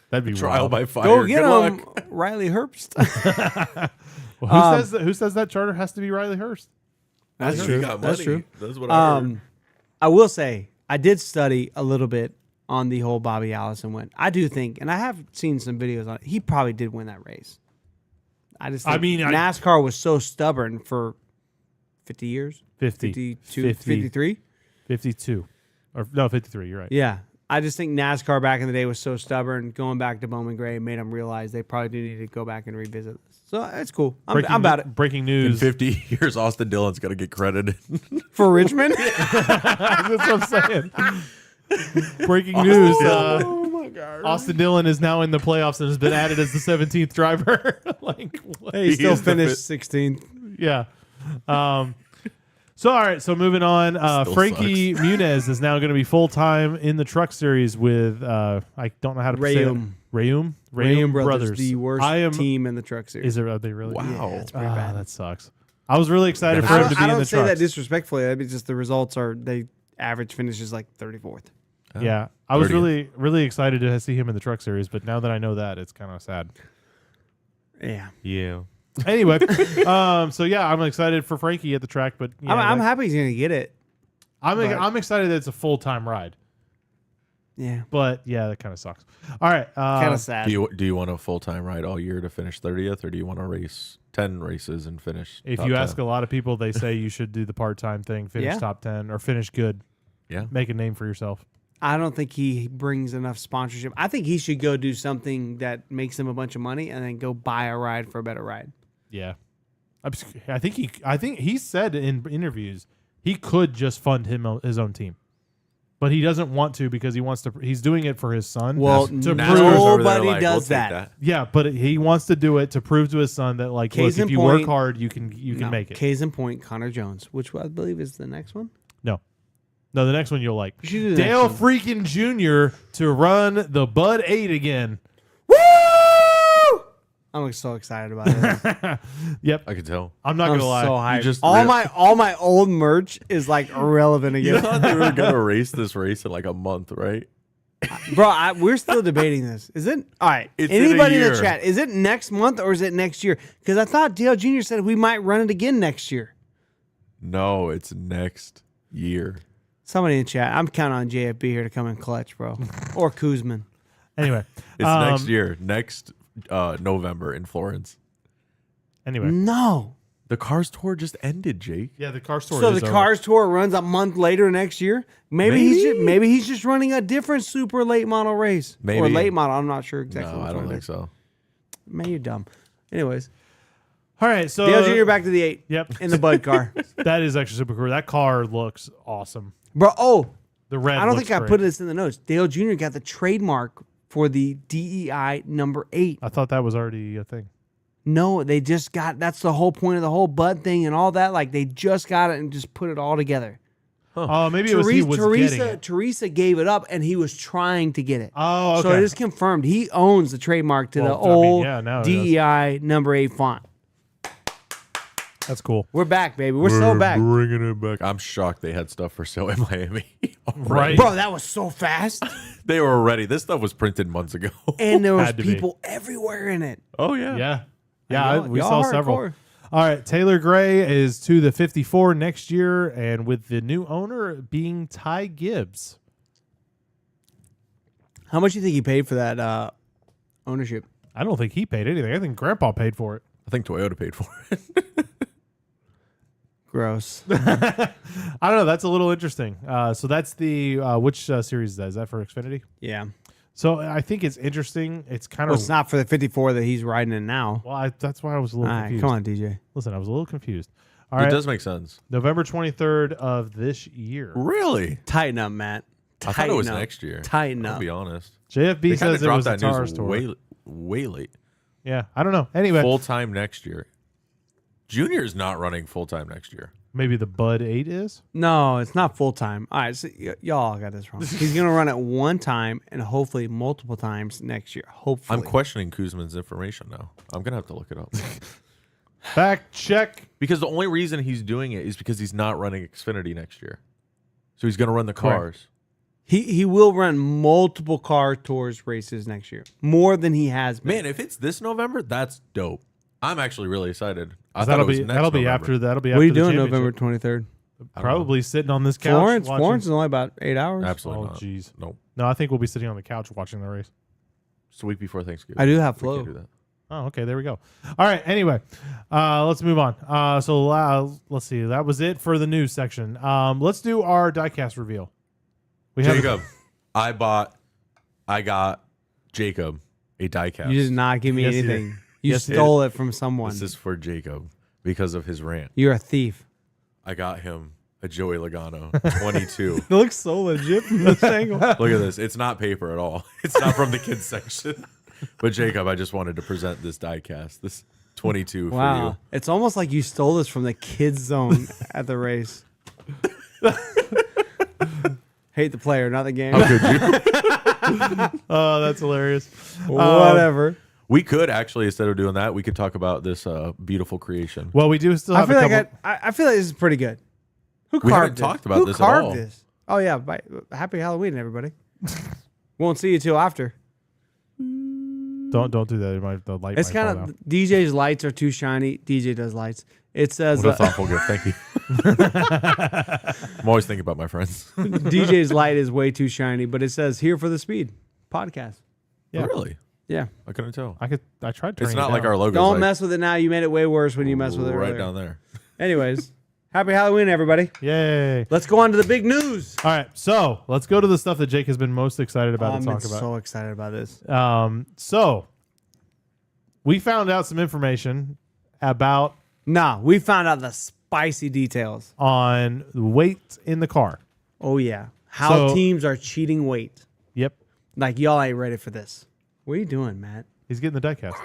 Speaker 2: That'd be
Speaker 3: Trial
Speaker 2: wild.
Speaker 3: by fire.
Speaker 1: Go get
Speaker 3: Good
Speaker 1: him,
Speaker 3: luck.
Speaker 1: Riley Herbst.
Speaker 2: Well, who says that charter has to be Riley Hurst?
Speaker 1: That's
Speaker 3: You
Speaker 1: true.
Speaker 3: got
Speaker 1: That's
Speaker 3: money.
Speaker 1: true.
Speaker 3: That's what I heard.
Speaker 1: I will say I did study a little bit on the whole Bobby Allison win. I do think, and I have seen some videos on it. He probably did win that race. I just think NASCAR was so stubborn for 50 years. 52, 53?
Speaker 2: 52. Or no, 53, you're right.
Speaker 1: Yeah. I just think NASCAR back in the day was so stubborn. Going back to Bowman Gray made them realize they probably do need to go back and revisit this. So it's cool. I'm about it.
Speaker 2: Breaking
Speaker 3: In
Speaker 2: news.
Speaker 3: 50 years, Austin Dillon's got to get credited.
Speaker 1: For Richmond?
Speaker 2: That's what I'm saying. Breaking news.
Speaker 1: Oh my God.
Speaker 2: Austin Dillon is now in the playoffs and has been added as the 17th driver. Like, what?
Speaker 1: He still
Speaker 3: is the
Speaker 1: finished 16th.
Speaker 2: Yeah. So, all right. So, moving on.
Speaker 3: Still
Speaker 2: Frankie Muniz is now going to be full time in the Truck Series with, I don't know how to say it. Rayum Brothers.
Speaker 1: The worst team in the Truck Series.
Speaker 2: Are they really?
Speaker 3: Wow.
Speaker 1: Yeah, it's pretty bad.
Speaker 2: That sucks. I was really excited for him to be
Speaker 1: I
Speaker 2: in
Speaker 1: don't
Speaker 2: the
Speaker 1: say
Speaker 2: trucks.
Speaker 1: that disrespectfully. I mean, just the results are they average finishes like 34th.
Speaker 2: Yeah, I was
Speaker 3: 30th.
Speaker 2: really, really excited to see him in the Truck Series, but now that I know that, it's kind of sad.
Speaker 1: Yeah,
Speaker 3: Yeah.
Speaker 2: Anyway, so yeah, I'm excited for Frankie at the track, but yeah,
Speaker 1: I'm happy he's gonna get it.
Speaker 2: I'm excited that it's a full time ride,
Speaker 1: Yeah,
Speaker 2: but yeah, that kind of sucks. All right,
Speaker 1: kind of sad.
Speaker 3: Do you want a full time ride all year to finish 30th, or do you want to race 10 races and finish?
Speaker 2: if
Speaker 3: top
Speaker 2: you
Speaker 3: 10?
Speaker 2: ask a lot of people, they say you should do the part time thing, finish
Speaker 1: Yeah.
Speaker 2: top 10 or finish good,
Speaker 3: Yeah.
Speaker 2: make a name for yourself.
Speaker 1: I don't think he brings enough sponsorship. I think he should go do something that makes him a bunch of money and then go buy a ride for a better ride.
Speaker 2: Yeah, I think he said in interviews he could just fund his own team, but he doesn't want to because he's doing it for his son.
Speaker 1: Well,
Speaker 2: to
Speaker 3: NASCAR's
Speaker 2: prove,
Speaker 3: over there
Speaker 1: nobody
Speaker 3: like,
Speaker 1: does
Speaker 3: we'll take
Speaker 1: that.
Speaker 2: yeah, but he wants to do it to prove to his son that like,
Speaker 1: Case
Speaker 2: look,
Speaker 1: in
Speaker 2: if you work
Speaker 1: point-
Speaker 2: hard, you can make it.
Speaker 1: Case in point, Connor Jones, which I believe is the next one.
Speaker 2: No, the next one you'll like.
Speaker 1: You should do the
Speaker 2: Dale
Speaker 1: next one.
Speaker 2: freaking Jr. to run the Bud 8 again.
Speaker 1: Woo! I'm so excited about it.
Speaker 2: Yep,
Speaker 3: I could tell.
Speaker 2: I'm not
Speaker 1: I'm
Speaker 2: gonna lie.
Speaker 1: so hyped.
Speaker 3: just
Speaker 1: all
Speaker 3: re-
Speaker 1: my old merch is like irrelevant
Speaker 3: You
Speaker 1: again.
Speaker 3: thought they were going to race this race in like a month, right?
Speaker 1: Bro, we're still debating this. Is it all right?
Speaker 3: It's in a
Speaker 1: Anybody in the
Speaker 3: year.
Speaker 1: chat? Is it next month or is it next year? Because I thought Dale Jr. said we might run it again next year.
Speaker 3: No, it's next year.
Speaker 1: Somebody in chat. I'm counting on JFB here to come in clutch, bro, or Kuzman.
Speaker 2: Anyway,
Speaker 3: It's next year, next November in Florence.
Speaker 2: Anyway,
Speaker 1: No.
Speaker 3: The Cars Tour just ended, Jake.
Speaker 2: yeah, the car store.
Speaker 1: So
Speaker 2: is
Speaker 1: the
Speaker 2: over.
Speaker 1: Cars Tour runs a month later next year. Maybe he's just running a different super late model race.
Speaker 3: Maybe.
Speaker 1: Or late model. I'm not sure exactly.
Speaker 3: No,
Speaker 1: which
Speaker 3: I don't
Speaker 1: one it
Speaker 3: think
Speaker 1: is.
Speaker 3: so.
Speaker 1: Man, you're dumb. Anyways,
Speaker 2: All right, so
Speaker 1: Dale Jr. back to the 8.
Speaker 2: Yep,
Speaker 1: In the Bud car.
Speaker 2: that is actually super cool. That car looks awesome.
Speaker 1: Bro,
Speaker 2: The red.
Speaker 1: I don't
Speaker 2: looks
Speaker 1: think I
Speaker 2: great.
Speaker 1: put this in the notes. Dale Jr. got the trademark for the DEI number 8.
Speaker 2: I thought that was already a thing.
Speaker 1: No, they just got, that's the whole point of the whole Bud thing and all that. Like, they just got it and just put it all together.
Speaker 2: Oh, maybe it was he was getting it.
Speaker 1: Teresa gave it up and he was trying to get it.
Speaker 2: Oh, okay.
Speaker 1: So it is confirmed. He owns the trademark to the
Speaker 2: Well, I mean,
Speaker 1: old
Speaker 2: yeah, now he does.
Speaker 1: DEI number 8 font.
Speaker 2: That's cool.
Speaker 1: We're back, baby. We're so back.
Speaker 3: Bringing it back. I'm shocked they had stuff for sale in Miami.
Speaker 2: Right.
Speaker 1: Bro, that was so fast.
Speaker 3: They were ready. This stuff was printed months ago.
Speaker 1: And there was
Speaker 2: Had to be.
Speaker 1: people everywhere in it.
Speaker 3: Oh, yeah.
Speaker 2: Yeah.
Speaker 1: I
Speaker 2: Yeah,
Speaker 1: know.
Speaker 2: we
Speaker 1: Y'all
Speaker 2: saw several.
Speaker 1: hardcore.
Speaker 2: All right, Taylor Gray is to the 54 next year, and with the new owner being Ty Gibbs.
Speaker 1: How much do you think he paid for that ownership?
Speaker 2: I don't think he paid anything. I think Grandpa paid for it.
Speaker 3: I think Toyota paid for it.
Speaker 1: Gross.
Speaker 2: I don't know. That's a little interesting. So that's the which series is that? Is that for Xfinity?
Speaker 1: Yeah.
Speaker 2: So I think it's interesting. It's kind
Speaker 1: Well,
Speaker 2: of
Speaker 1: it's not for the 54 that he's riding in now.
Speaker 2: well. That's why I was a
Speaker 1: All
Speaker 2: little
Speaker 1: right,
Speaker 2: confused.
Speaker 1: come on, DJ.
Speaker 2: Listen, I was a little confused. All
Speaker 3: It
Speaker 2: right,
Speaker 3: does make sense.
Speaker 2: November 23rd of this year.
Speaker 3: Really?
Speaker 1: Tighten up, Matt.
Speaker 3: I thought it was
Speaker 1: Tighten up.
Speaker 3: next year.
Speaker 1: Tighten
Speaker 3: I'll
Speaker 1: up.
Speaker 3: be honest.
Speaker 2: JFB
Speaker 3: They kind
Speaker 2: says
Speaker 3: of
Speaker 2: it was
Speaker 3: dropped
Speaker 2: a
Speaker 3: that
Speaker 2: Tar
Speaker 3: news
Speaker 2: store.
Speaker 3: way late.
Speaker 2: Yeah, I don't know. Anyway,
Speaker 3: Full time next year. Junior's not running full time next year.
Speaker 2: maybe the Bud 8 is.
Speaker 1: No, it's not full time. All right, so y'all got this wrong. He's gonna run it one time and hopefully multiple times next year. Hopefully,
Speaker 3: I'm questioning Kuzman's information now. I'm gonna have to look it up
Speaker 2: Fact check.
Speaker 3: because the only reason he's doing it is because he's not running Xfinity next year. So he's gonna run the cars.
Speaker 1: He will run multiple car tours races next year, more than he has been.
Speaker 3: Man, if it's this November, that's dope. I'm actually really excited. I thought
Speaker 2: That'll
Speaker 3: it was
Speaker 2: be
Speaker 3: next
Speaker 2: that'll be
Speaker 3: November.
Speaker 2: after that'll be
Speaker 1: What are
Speaker 2: after
Speaker 1: you
Speaker 2: the
Speaker 1: doing
Speaker 2: championship.
Speaker 1: November 23rd?
Speaker 2: Probably sitting on this couch.
Speaker 1: Florence is only about 8 hours.
Speaker 3: Absolutely
Speaker 2: Oh
Speaker 3: not.
Speaker 2: jeez.
Speaker 3: Nope.
Speaker 2: No, I think we'll be sitting on the couch watching the race.
Speaker 3: It's the week before Thanksgiving.
Speaker 1: I do have
Speaker 3: We
Speaker 1: flow.
Speaker 3: can't do that.
Speaker 2: Oh, okay. There we go. All right. Anyway, let's move on. Let's see. That was it for the news section. Let's do our diecast reveal. We have
Speaker 3: Jacob, I got Jacob a diecast.
Speaker 1: You did not give me
Speaker 2: Yes, you did.
Speaker 1: anything. You
Speaker 2: Yes, you
Speaker 1: stole it from someone.
Speaker 3: This is for Jacob because of his rant.
Speaker 1: You're a thief.
Speaker 3: I got him a Joey Logano 22.
Speaker 1: It looks so legit from this angle.
Speaker 3: Look at this. It's not paper at all. It's not from the kids section. But Jacob, I just wanted to present this diecast. This 22 for
Speaker 1: Wow.
Speaker 3: you.
Speaker 1: It's almost like you stole this from the kids zone at the race. Hate the player, not the game.
Speaker 3: How could you?
Speaker 2: Oh, that's hilarious.
Speaker 1: Whatever.
Speaker 3: We could actually, instead of doing that, we could talk about this beautiful creation.
Speaker 2: Well, we do still
Speaker 1: I
Speaker 2: have
Speaker 1: feel
Speaker 2: a
Speaker 1: like
Speaker 2: couple.
Speaker 1: I feel like this is pretty good. Who
Speaker 3: We haven't
Speaker 1: carved
Speaker 3: talked
Speaker 1: this?
Speaker 3: about
Speaker 1: Who
Speaker 3: this at
Speaker 1: carved
Speaker 3: all.
Speaker 1: this? Oh yeah, happy Halloween, everybody. Won't see you till after.
Speaker 2: Don't do that. The light.
Speaker 1: It's
Speaker 2: might
Speaker 1: kind
Speaker 2: fall
Speaker 1: of DJ's lights are too shiny. DJ does lights. It says
Speaker 3: What a thoughtful gift. Thank you. I'm always thinking about my friends.
Speaker 1: DJ's light is way too shiny, but it says here for the speed podcast.
Speaker 2: Yeah.
Speaker 3: Really?
Speaker 1: Yeah.
Speaker 3: I couldn't tell.
Speaker 2: I tried turning
Speaker 3: It's
Speaker 2: it
Speaker 3: not like
Speaker 2: down.
Speaker 3: our logo.
Speaker 1: Don't mess with it now. You made it way worse when you mess with it
Speaker 3: right
Speaker 1: earlier.
Speaker 3: down there.
Speaker 1: Anyways, happy Halloween, everybody.
Speaker 2: Yay.
Speaker 1: Let's go on to the big news.
Speaker 2: All right. So let's go to the stuff that Jake has been most excited about
Speaker 1: I'm
Speaker 2: to talk about.
Speaker 1: so excited about this.
Speaker 2: So we found out some information about
Speaker 1: Nah, we found out the spicy details.
Speaker 2: on weight in the car.
Speaker 1: Oh yeah, how
Speaker 2: So-
Speaker 1: teams are cheating weight.
Speaker 2: Yep.
Speaker 1: Like y'all ain't ready for this. What are you doing, Matt?
Speaker 2: He's getting the diecast.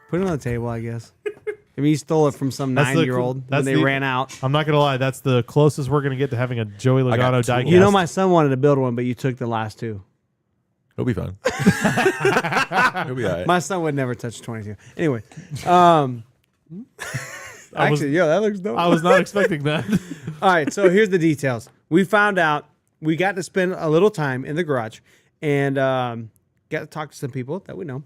Speaker 1: Put it on the table, I guess. I mean, you stole it from some
Speaker 2: That's the-
Speaker 1: 9-year-old when
Speaker 2: that's
Speaker 1: they
Speaker 2: the-
Speaker 1: ran out.
Speaker 2: I'm not gonna lie. That's the closest we're gonna get to having a Joey
Speaker 3: I got
Speaker 2: Logano
Speaker 3: two.
Speaker 2: diecast.
Speaker 1: You know, my son wanted to build one, but you took the last two.
Speaker 3: He'll be fine. He'll be all right.
Speaker 1: My son would never touch 22. Anyway,
Speaker 2: I was-
Speaker 1: actually, yo, that looks dope.
Speaker 2: I was not expecting that.
Speaker 1: All right, so here's the details. We found out we got to spend a little time in the garage and got to talk to some people that we know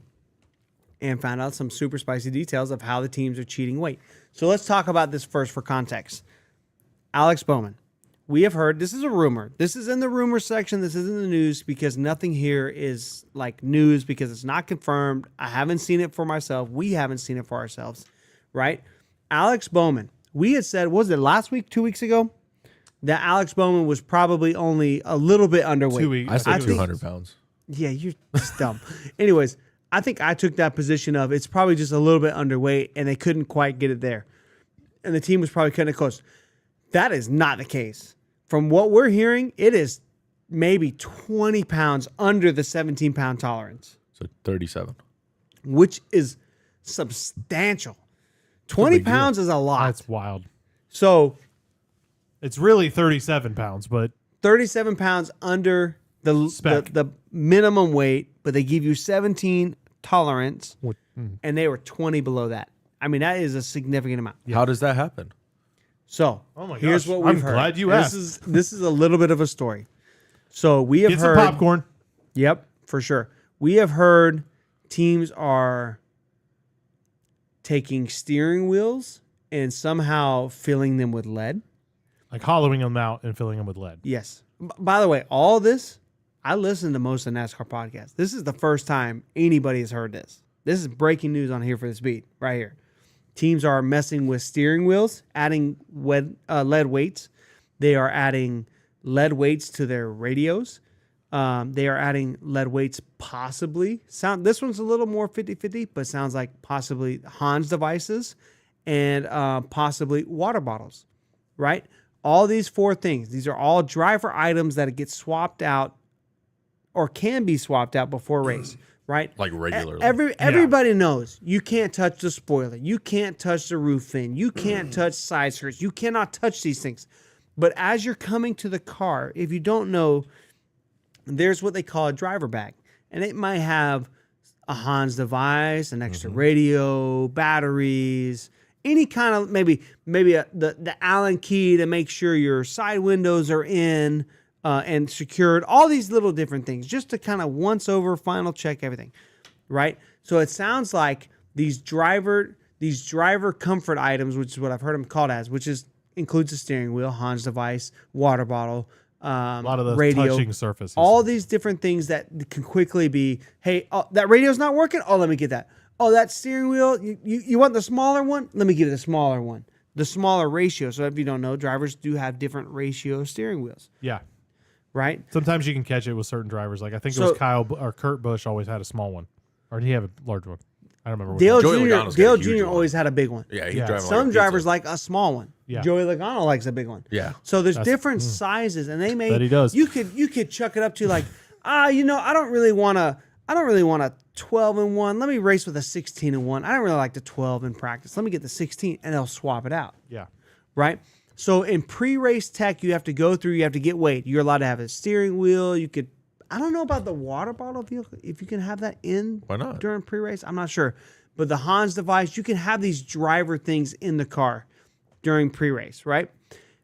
Speaker 1: and found out some super spicy details of how the teams are cheating weight. So let's talk about this first for context. Alex Bowman. We have heard, this is a rumor. This is in the rumor section. This is in the news because nothing here is like news because it's not confirmed. I haven't seen it for myself. We haven't seen it for ourselves, right? Alex Bowman. We had said, was it last week, 2 weeks ago, that Alex Bowman was probably only a little bit underweight.
Speaker 2: 2 weeks.
Speaker 3: I said
Speaker 1: think-
Speaker 3: 200 pounds.
Speaker 1: Yeah, you're just dumb. Anyways, I think I took that position of it's probably just a little bit underweight and they couldn't quite get it there. And the team was probably cutting it close. That is not the case. From what we're hearing, it is maybe 20 pounds under the 17-pound tolerance,
Speaker 3: So 37.
Speaker 1: which is substantial. 20
Speaker 3: big deal.
Speaker 1: pounds is a lot.
Speaker 2: That's wild.
Speaker 1: So
Speaker 2: It's really 37 pounds, but
Speaker 1: 37 pounds under the
Speaker 2: Spec.
Speaker 1: the minimum weight, but they give you 17 tolerance, and they were 20 below that. I mean, that is a significant amount.
Speaker 3: How does that happen?
Speaker 1: So
Speaker 2: Oh my
Speaker 1: here's
Speaker 2: gosh,
Speaker 1: what we've
Speaker 2: I'm
Speaker 1: heard.
Speaker 2: glad you
Speaker 1: this
Speaker 2: asked.
Speaker 1: This is a little bit of a story. So we have
Speaker 2: get
Speaker 1: heard
Speaker 2: some popcorn.
Speaker 1: Yep, for sure. We have heard teams are taking steering wheels and somehow filling them with lead.
Speaker 2: Like hollowing them out and filling them with lead.
Speaker 1: Yes. By the way, all this, I listen to most of the NASCAR podcasts. This is the first time anybody has heard this. This is breaking news on Here for the Speed right here. Teams are messing with steering wheels, adding lead weights. They are adding lead weights to their radios. They are adding lead weights possibly. This one's a little more 50-50, but sounds like possibly Hans devices and possibly water bottles, right? All these four things. These are all driver items that get swapped out or can be swapped out before race, right?
Speaker 3: Like regularly.
Speaker 1: Everybody knows you can't touch the spoiler. You can't touch the roof fin. You can't touch side skirts. You cannot touch these things. But as you're coming to the car, if you don't know, there's what they call a driver bag. And it might have a Hans device, an extra radio, batteries, any kind of maybe the Allen key to make sure your side windows are in, and secured, all these little different things just to kind of once over, final check everything, right? So it sounds like these driver comfort items, which is what I've heard them called as, which includes a steering wheel, Hans device, water bottle,
Speaker 2: A lot of those
Speaker 1: radio,
Speaker 2: touching surfaces.
Speaker 1: all these different things that can quickly be, hey, that radio's not working. Oh, let me get that. Oh, that steering wheel, you want the smaller one? Let me give you the smaller one, the smaller ratio. So if you don't know, drivers do have different ratio steering wheels,
Speaker 2: Yeah.
Speaker 1: right?
Speaker 2: Sometimes you can catch it with certain drivers. Like I think it was Kurt Busch always had a small one. Or did he have a large one? I don't remember.
Speaker 1: Dale
Speaker 3: Joey
Speaker 1: Jr.
Speaker 3: Logano's got
Speaker 1: Dale
Speaker 3: a huge
Speaker 1: Jr.
Speaker 3: one.
Speaker 1: always had a big one.
Speaker 3: Yeah, he's
Speaker 2: Yeah.
Speaker 3: driving
Speaker 1: Some
Speaker 3: like a
Speaker 1: drivers
Speaker 3: pizza.
Speaker 1: like a small one.
Speaker 2: Yeah.
Speaker 1: Joey Logano likes a big one.
Speaker 3: Yeah.
Speaker 1: So there's different sizes, and they may.
Speaker 2: That he does.
Speaker 1: You could chuck it up to like, I don't really want a 12-in-1. Let me race with a 16-in-1. I don't really like the 12 in practice. Let me get the 16, and they'll swap it out.
Speaker 2: Yeah.
Speaker 1: Right. So in pre-race tech, you have to go through. You have to get weight. You're allowed to have a steering wheel. You could. I don't know about the water bottle if you can have that in.
Speaker 3: Why not?
Speaker 1: During pre-race? I'm not sure. But the Hans device, you can have these driver things in the car during pre-race, right?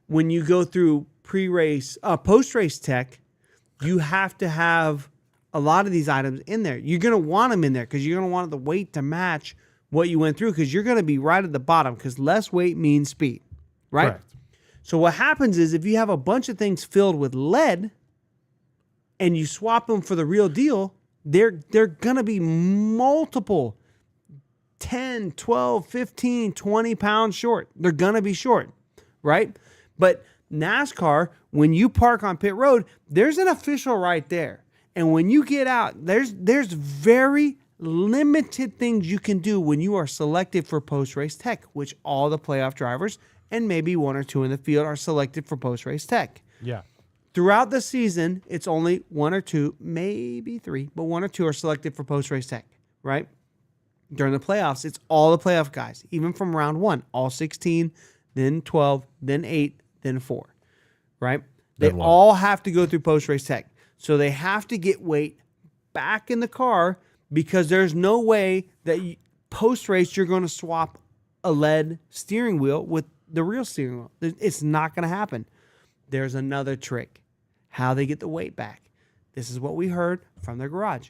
Speaker 1: When you go through pre-race, post-race tech, you have to have a lot of these items in there. You're going to want them in there because you're going to want the weight to match what you went through because you're going to be right at the bottom because less weight means speed, right?
Speaker 2: Correct.
Speaker 1: So what happens is if you have a bunch of things filled with lead and you swap them for the real deal, they're going to be multiple 10, 12, 15, 20 pounds short. They're going to be short, right? But NASCAR, when you park on pit road, there's an official right there. And when you get out, there's very limited things you can do when you are selected for post-race tech, which all the playoff drivers and maybe one or two in the field are selected for post-race tech.
Speaker 2: Yeah.
Speaker 1: Throughout the season, it's only one or two, maybe three, but one or two are selected for post-race tech, right? During the playoffs, it's all the playoff guys, even from round one, all 16, then 12, then 8, then 4, right? They all have to go through post-race tech. So they have to get weight back in the car because there's no way that post-race you're going to swap a lead steering wheel with the real steering wheel. It's not going to happen. There's another trick, how they get the weight back. This is what we heard from their garage.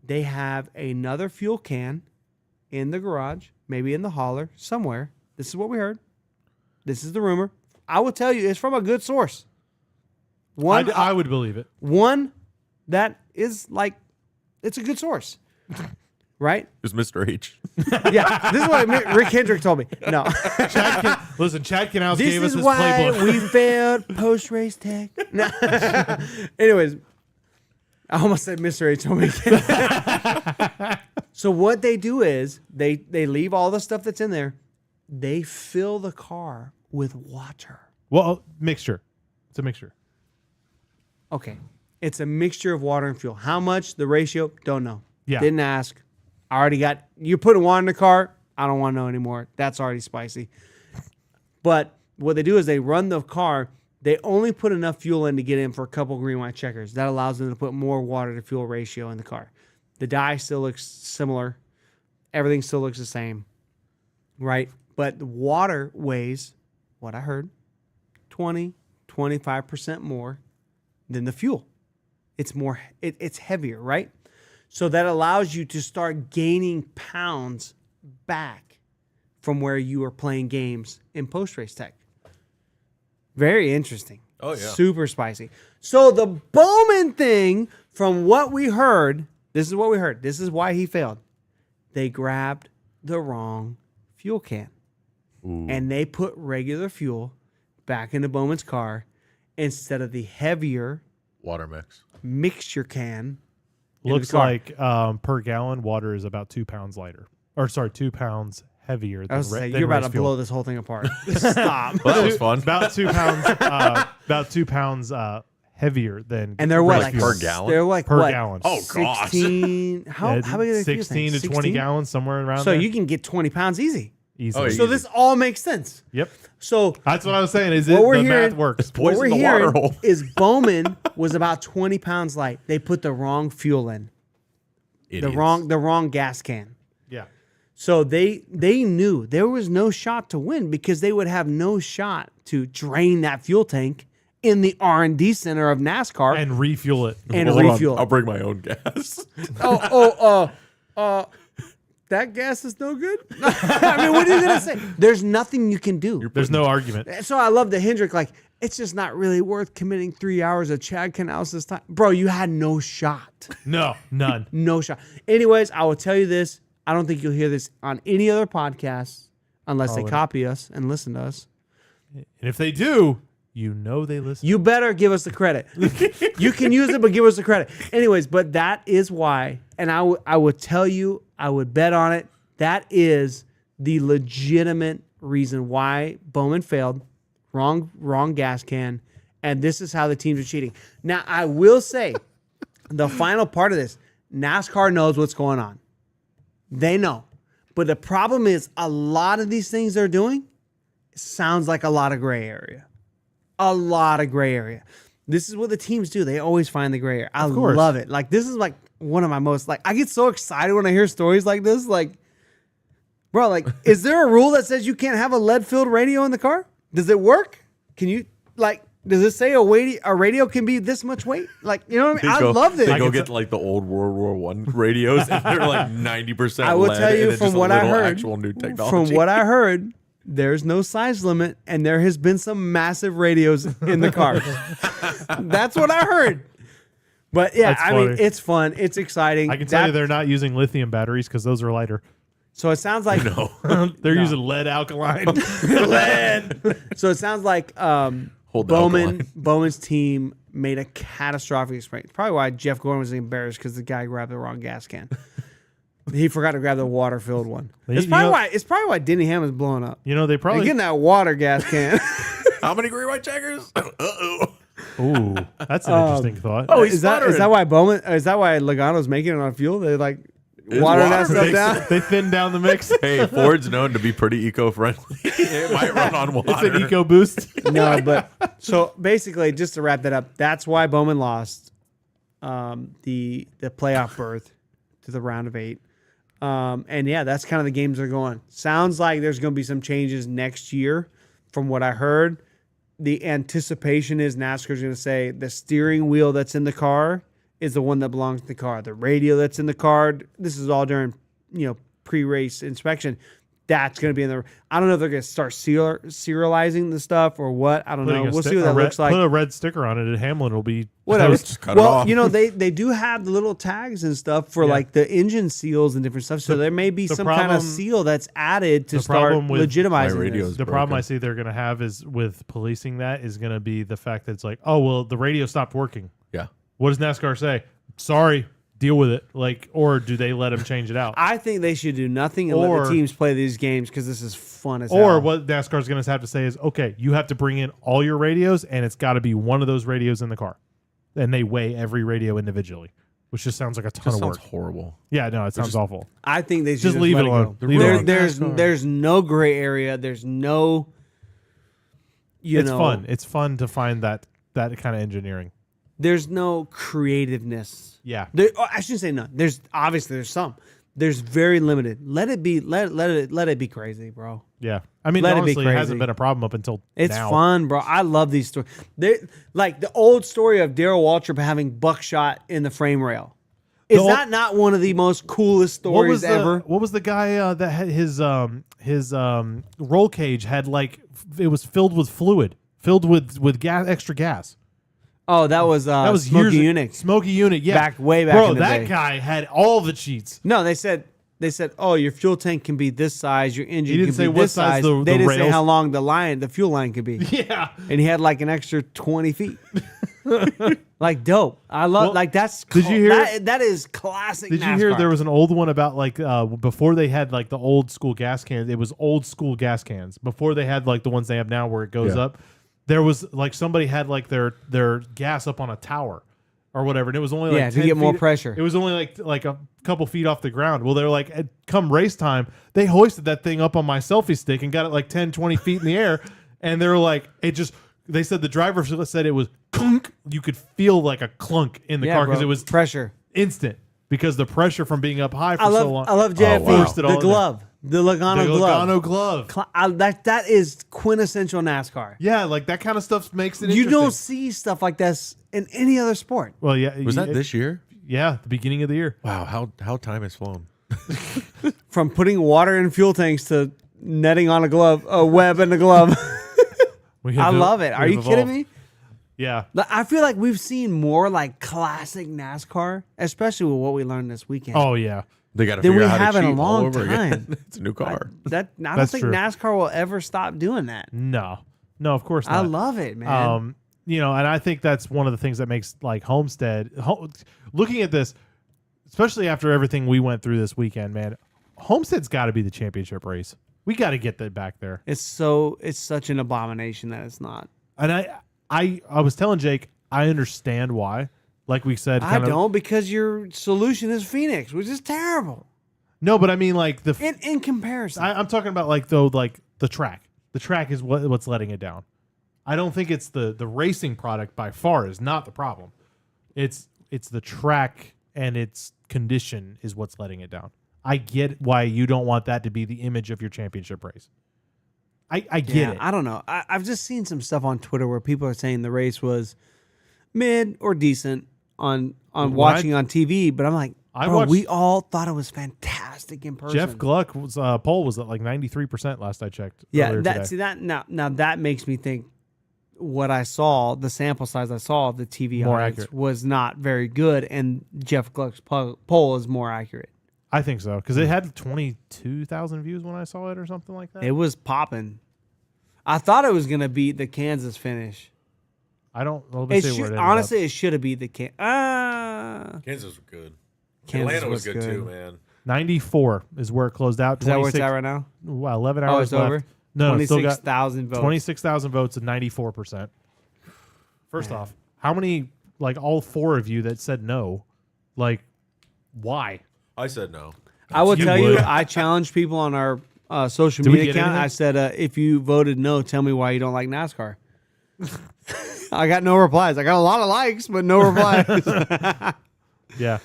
Speaker 1: They have another fuel can in the garage, maybe in the hauler, somewhere. This is what we heard. This is the rumor. I will tell you, it's from a good source.
Speaker 2: I would believe it.
Speaker 1: One that is like, it's a good source, right?
Speaker 3: It's Mr. H.
Speaker 1: Yeah, this is what Rick Hendrick told me. No,
Speaker 2: Chad Canals
Speaker 1: this
Speaker 2: gave us
Speaker 1: is
Speaker 2: his
Speaker 1: why
Speaker 2: playbook.
Speaker 1: we failed post-race tech. No. Anyways, I almost said Mr. H told me. So what they do is they leave all the stuff that's in there. They fill the car with water.
Speaker 2: Well, mixture. It's a mixture.
Speaker 1: Okay. It's a mixture of water and fuel. How much, the ratio, don't know.
Speaker 2: Yeah.
Speaker 1: Didn't ask. I already got, you're putting water in the car, I don't want to know anymore. That's already spicy. But what they do is they run the car, they only put enough fuel in to get in for a couple green, white checkers. That allows them to put more water to fuel ratio in the car. The dye still looks similar. Everything still looks the same, right? But the water weighs, what I heard, 20, 25% more than the fuel. It's more, it's heavier, right? So that allows you to start gaining pounds back from where you are playing games in post-race tech. Very interesting.
Speaker 3: Oh, yeah.
Speaker 1: Super spicy. So the Bowman thing, from what we heard, this is what we heard. This is why he failed. They grabbed the wrong fuel can.
Speaker 3: Ooh.
Speaker 1: And they put regular fuel back into Bowman's car instead of the heavier
Speaker 3: Water mix.
Speaker 1: mixture can.
Speaker 2: Looks like per gallon, water is about 2 pounds lighter. Or sorry, 2 pounds heavier
Speaker 1: I
Speaker 2: than,
Speaker 1: was saying,
Speaker 2: than
Speaker 1: you're about
Speaker 2: race
Speaker 1: to
Speaker 2: fuel.
Speaker 1: blow this whole thing apart. Stop.
Speaker 3: Well, that was fun.
Speaker 2: About 2 pounds. About 2 pounds heavier than.
Speaker 1: And they're what,
Speaker 2: race
Speaker 1: like
Speaker 2: fuel.
Speaker 3: per gallon?
Speaker 1: They're like
Speaker 2: Per
Speaker 1: what?
Speaker 2: gallon.
Speaker 3: Oh, gosh.
Speaker 1: 16. How big are the fuel
Speaker 2: 16
Speaker 1: tanks?
Speaker 2: to 20 gallons, somewhere around
Speaker 1: So
Speaker 2: there.
Speaker 1: you can get 20 pounds easy.
Speaker 2: Easily.
Speaker 3: Oh,
Speaker 1: So this all makes sense.
Speaker 2: Yep.
Speaker 1: So
Speaker 2: That's what I was saying. Is
Speaker 1: What
Speaker 2: it
Speaker 1: we're
Speaker 2: the
Speaker 1: hearing-
Speaker 2: math works?
Speaker 1: what we're
Speaker 3: Poison the water
Speaker 1: hearing
Speaker 3: hole.
Speaker 1: is Bowman was about 20 pounds light. They put the wrong fuel in.
Speaker 3: Idiots.
Speaker 1: The wrong gas can.
Speaker 2: Yeah.
Speaker 1: So they knew there was no shot to win because they would have no shot to drain that fuel tank in the R&D center of NASCAR
Speaker 2: And refuel it.
Speaker 1: and
Speaker 3: Hold on,
Speaker 1: refuel.
Speaker 3: I'll bring my own gas.
Speaker 1: That gas is no good. I mean, what are you gonna say? There's nothing you can do.
Speaker 2: There's no argument.
Speaker 1: So I love the Hendrick. Like, it's just not really worth committing 3 hours of Chad Canales' time, bro. You had no shot.
Speaker 2: No, none.
Speaker 1: No shot. Anyways, I will tell you this. I don't think you'll hear this on any other podcast unless they copy us and listen to us.
Speaker 2: And if they do, you know they listen.
Speaker 1: You better give us the credit. You can use it, but give us the credit. Anyways, but that is why, and I would tell you, I would bet on it. That is the legitimate reason why Bowman failed. Wrong gas can. And this is how the teams are cheating. Now, I will say, the final part of this, NASCAR knows what's going on. They know. But the problem is, a lot of these things they're doing sounds like a lot of gray area. A lot of gray area. This is what the teams do. They always find the gray area. I love it. Like, this is like one of my most, like, I get so excited when I hear stories like this. Like, bro, like, is there a rule that says you can't have a lead-filled radio in the car? Does it work? Can you, like, does it say a radio can be this much weight? Like, you know what I mean? I love this.
Speaker 3: They go get like the old World War I radios, and they're like 90%
Speaker 1: I will
Speaker 3: lead,
Speaker 1: tell you
Speaker 3: and
Speaker 1: from
Speaker 3: just
Speaker 1: what
Speaker 3: a
Speaker 1: I
Speaker 3: little
Speaker 1: heard.
Speaker 3: actual new technology.
Speaker 1: From what I heard, there's no size limit, and there has been some massive radios in the cars. That's what I heard. But yeah,
Speaker 2: That's
Speaker 1: I mean,
Speaker 2: funny.
Speaker 1: it's fun. It's exciting.
Speaker 2: I can tell you they're not using lithium batteries because those are lighter.
Speaker 1: So it sounds like
Speaker 2: They're using lead alkaline.
Speaker 1: lead. So it sounds like
Speaker 3: Hold the alkaline.
Speaker 1: Bowman's team made a catastrophic mistake. Probably why Jeff Gordon was embarrassed because the guy grabbed the wrong gas can. He forgot to grab the water-filled one. It's probably why Denny Hamlin's blowing up.
Speaker 2: You know, they
Speaker 1: They're
Speaker 2: probably.
Speaker 1: getting that water gas can.
Speaker 3: How many green white checkers? Uh-oh.
Speaker 2: Ooh, that's an interesting thought.
Speaker 3: Oh, he's
Speaker 1: is that
Speaker 3: sputtering.
Speaker 1: why Bowman? Is that why Logano's making it on fuel? They like watering that stuff
Speaker 3: water
Speaker 1: down.
Speaker 2: They thin down the mix.
Speaker 3: Hey, Ford's known to be pretty eco-friendly. It might run on water.
Speaker 2: It's an eco boost.
Speaker 1: No, but so basically, just to wrap that up, that's why Bowman lost the playoff berth to the round of 8. And yeah, that's kind of the games they're going. Sounds like there's going to be some changes next year, from what I heard. The anticipation is NASCAR's going to say the steering wheel that's in the car is the one that belongs to the car. The radio that's in the car, this is all during, pre-race inspection. That's going to be in the. I don't know if they're going to start serializing the stuff or what. I don't know. We'll see what that looks like.
Speaker 2: Put a red sticker on it, and Hamlin will be
Speaker 1: Whatever.
Speaker 3: Just cut it off.
Speaker 1: They do have the little tags and stuff for like the engine seals and different stuff. So there may be some kind of seal that's added to start legitimizing
Speaker 3: radios
Speaker 1: this.
Speaker 2: The problem I see they're going to have is with policing that is going to be the fact that it's like, oh, well, the radio stopped working.
Speaker 3: Yeah.
Speaker 2: What does NASCAR say? Sorry, deal with it. Like, or do they let them change it out?
Speaker 1: I think they should do nothing and let
Speaker 2: Or-
Speaker 1: the teams play these games because this is fun as
Speaker 2: Or
Speaker 1: hell.
Speaker 2: what NASCAR's going to have to say is, okay, you have to bring in all your radios, and it's got to be one of those radios in the car. And they weigh every radio individually, which just sounds like a ton
Speaker 3: That
Speaker 2: of
Speaker 3: sounds
Speaker 2: work.
Speaker 3: horrible.
Speaker 2: Yeah, no, it sounds awful.
Speaker 1: I think they should
Speaker 2: Just leave
Speaker 1: let
Speaker 2: it alone.
Speaker 1: go.
Speaker 2: Leave it alone.
Speaker 1: There's no gray area. There's no.
Speaker 2: It's fun. It's fun to find that kind of engineering.
Speaker 1: There's no creativeness.
Speaker 2: Yeah.
Speaker 1: I shouldn't say none. There's some. There's very limited. Let it be. Let it be crazy, bro.
Speaker 2: Yeah. I mean,
Speaker 1: Let it be
Speaker 2: honestly, it
Speaker 1: crazy.
Speaker 2: hasn't been a problem up until
Speaker 1: It's
Speaker 2: now.
Speaker 1: fun, bro. I love these stories. Like the old story of Darrell Waltrip having buckshot in the frame rail. Is that not one of the most coolest stories ever?
Speaker 2: What was the guy that had his roll cage had it was filled with fluid, filled with gas, extra gas.
Speaker 1: Oh, that was Smokey Unix.
Speaker 2: Smokey Unit, yeah.
Speaker 1: Way back
Speaker 2: Bro,
Speaker 1: in the
Speaker 2: that
Speaker 1: day.
Speaker 2: guy had all the cheats.
Speaker 1: No, they said, oh, your fuel tank can be this size, your engine
Speaker 2: didn't
Speaker 1: can
Speaker 2: say
Speaker 1: be
Speaker 2: what
Speaker 1: this
Speaker 2: size
Speaker 1: size.
Speaker 2: the
Speaker 1: They didn't say
Speaker 2: rails-
Speaker 1: how long the fuel line could be.
Speaker 2: Yeah.
Speaker 1: And he had like an extra 20 feet. Like dope. I love that's.
Speaker 2: Did you hear-
Speaker 1: that is classic?
Speaker 2: Did you
Speaker 1: NASCAR.
Speaker 2: hear there was an old one about before they had the old school gas cans? It was old school gas cans before they had the ones they have now where it goes up. There was somebody had their gas up on a tower or whatever, and it was only
Speaker 1: to
Speaker 2: 10
Speaker 1: get more
Speaker 2: feet-
Speaker 1: pressure.
Speaker 2: It was only like a couple feet off the ground. Well, they're come race time, they hoisted that thing up on my selfie stick and got it 10, 20 feet in the air, and they were they said the driver said it was clunk. You could feel a clunk in the car because it was
Speaker 1: pressure.
Speaker 2: instant because the pressure from being up high for
Speaker 1: I love
Speaker 2: so long.
Speaker 1: JFE.
Speaker 2: Forced it all
Speaker 1: The
Speaker 2: in
Speaker 1: glove. The Logano
Speaker 2: the
Speaker 1: glove.
Speaker 2: Logano glove.
Speaker 1: That is quintessential NASCAR.
Speaker 2: Yeah, like that kind of stuff makes it
Speaker 1: You
Speaker 2: interesting.
Speaker 1: don't see stuff like this in any other sport.
Speaker 2: Well, yeah.
Speaker 3: Was that this year?
Speaker 2: Yeah, the beginning of the year.
Speaker 3: Wow, how time has flown.
Speaker 1: From putting water in fuel tanks to netting on a web in a glove. I love it. Are you kidding me?
Speaker 2: Yeah.
Speaker 1: I feel like we've seen more like classic NASCAR, especially with what we learned this weekend.
Speaker 2: Oh, yeah.
Speaker 3: They got to
Speaker 1: Than
Speaker 3: figure
Speaker 1: we
Speaker 3: out how
Speaker 1: have
Speaker 3: to
Speaker 1: in a
Speaker 3: cheat all
Speaker 1: long
Speaker 3: over
Speaker 1: time.
Speaker 3: again. It's a new car.
Speaker 1: I don't
Speaker 2: That's
Speaker 1: think
Speaker 2: true.
Speaker 1: NASCAR will ever stop doing that.
Speaker 2: No, of course not.
Speaker 1: I love it, man.
Speaker 2: And I think that's one of the things that makes like Homestead. Looking at this, especially after everything we went through this weekend, man, Homestead's got to be the championship race. We got to get that back there.
Speaker 1: It's such an abomination that it's not.
Speaker 2: And I was telling Jake, I understand why. Like we said,
Speaker 1: I don't, because your solution is Phoenix, which is terrible.
Speaker 2: No, but I mean like
Speaker 1: in comparison.
Speaker 2: I'm talking about like the track. The track is what's letting it down. I don't think it's the racing product by far is not the problem. It's the track and its condition is what's letting it down. I get why you don't want that to be the image of your championship race. I get it.
Speaker 1: I don't know. I've just seen some stuff on Twitter where people are saying the race was mid or decent on watching on TV, but I'm like, we all thought it was fantastic in person.
Speaker 2: Jeff Gluck's poll was at like 93% last I checked.
Speaker 1: Yeah, now that makes me think what I saw, the sample size I saw of the TV
Speaker 2: More
Speaker 1: audience
Speaker 2: accurate.
Speaker 1: was not very good, and Jeff Gluck's poll is more accurate.
Speaker 2: I think so because it had 22,000 views when I saw it or something like that.
Speaker 1: It was popping. I thought it was gonna beat the Kansas finish.
Speaker 2: I don't. Well,
Speaker 1: Honestly, it should have beat the
Speaker 3: Kansas was good.
Speaker 1: Kansas
Speaker 3: Atlanta was good
Speaker 1: good.
Speaker 3: too, man.
Speaker 2: 94 is where it closed out.
Speaker 1: Is that where it's at right now?
Speaker 2: Well, 11 hours
Speaker 1: it's
Speaker 2: left.
Speaker 1: over?
Speaker 2: No,
Speaker 1: 26,000 votes.
Speaker 2: 26,000 votes and 94%. First off, how many, like all four of you that said no, like, why?
Speaker 3: I said no.
Speaker 1: I will
Speaker 2: You
Speaker 1: tell
Speaker 2: would.
Speaker 1: you, I challenged people on our social
Speaker 2: Did we
Speaker 1: media
Speaker 2: get
Speaker 1: account.
Speaker 2: anything?
Speaker 1: I said, if you voted no, tell me why you don't like NASCAR. I got no replies. I got a lot of likes, but no replies.
Speaker 2: Yeah.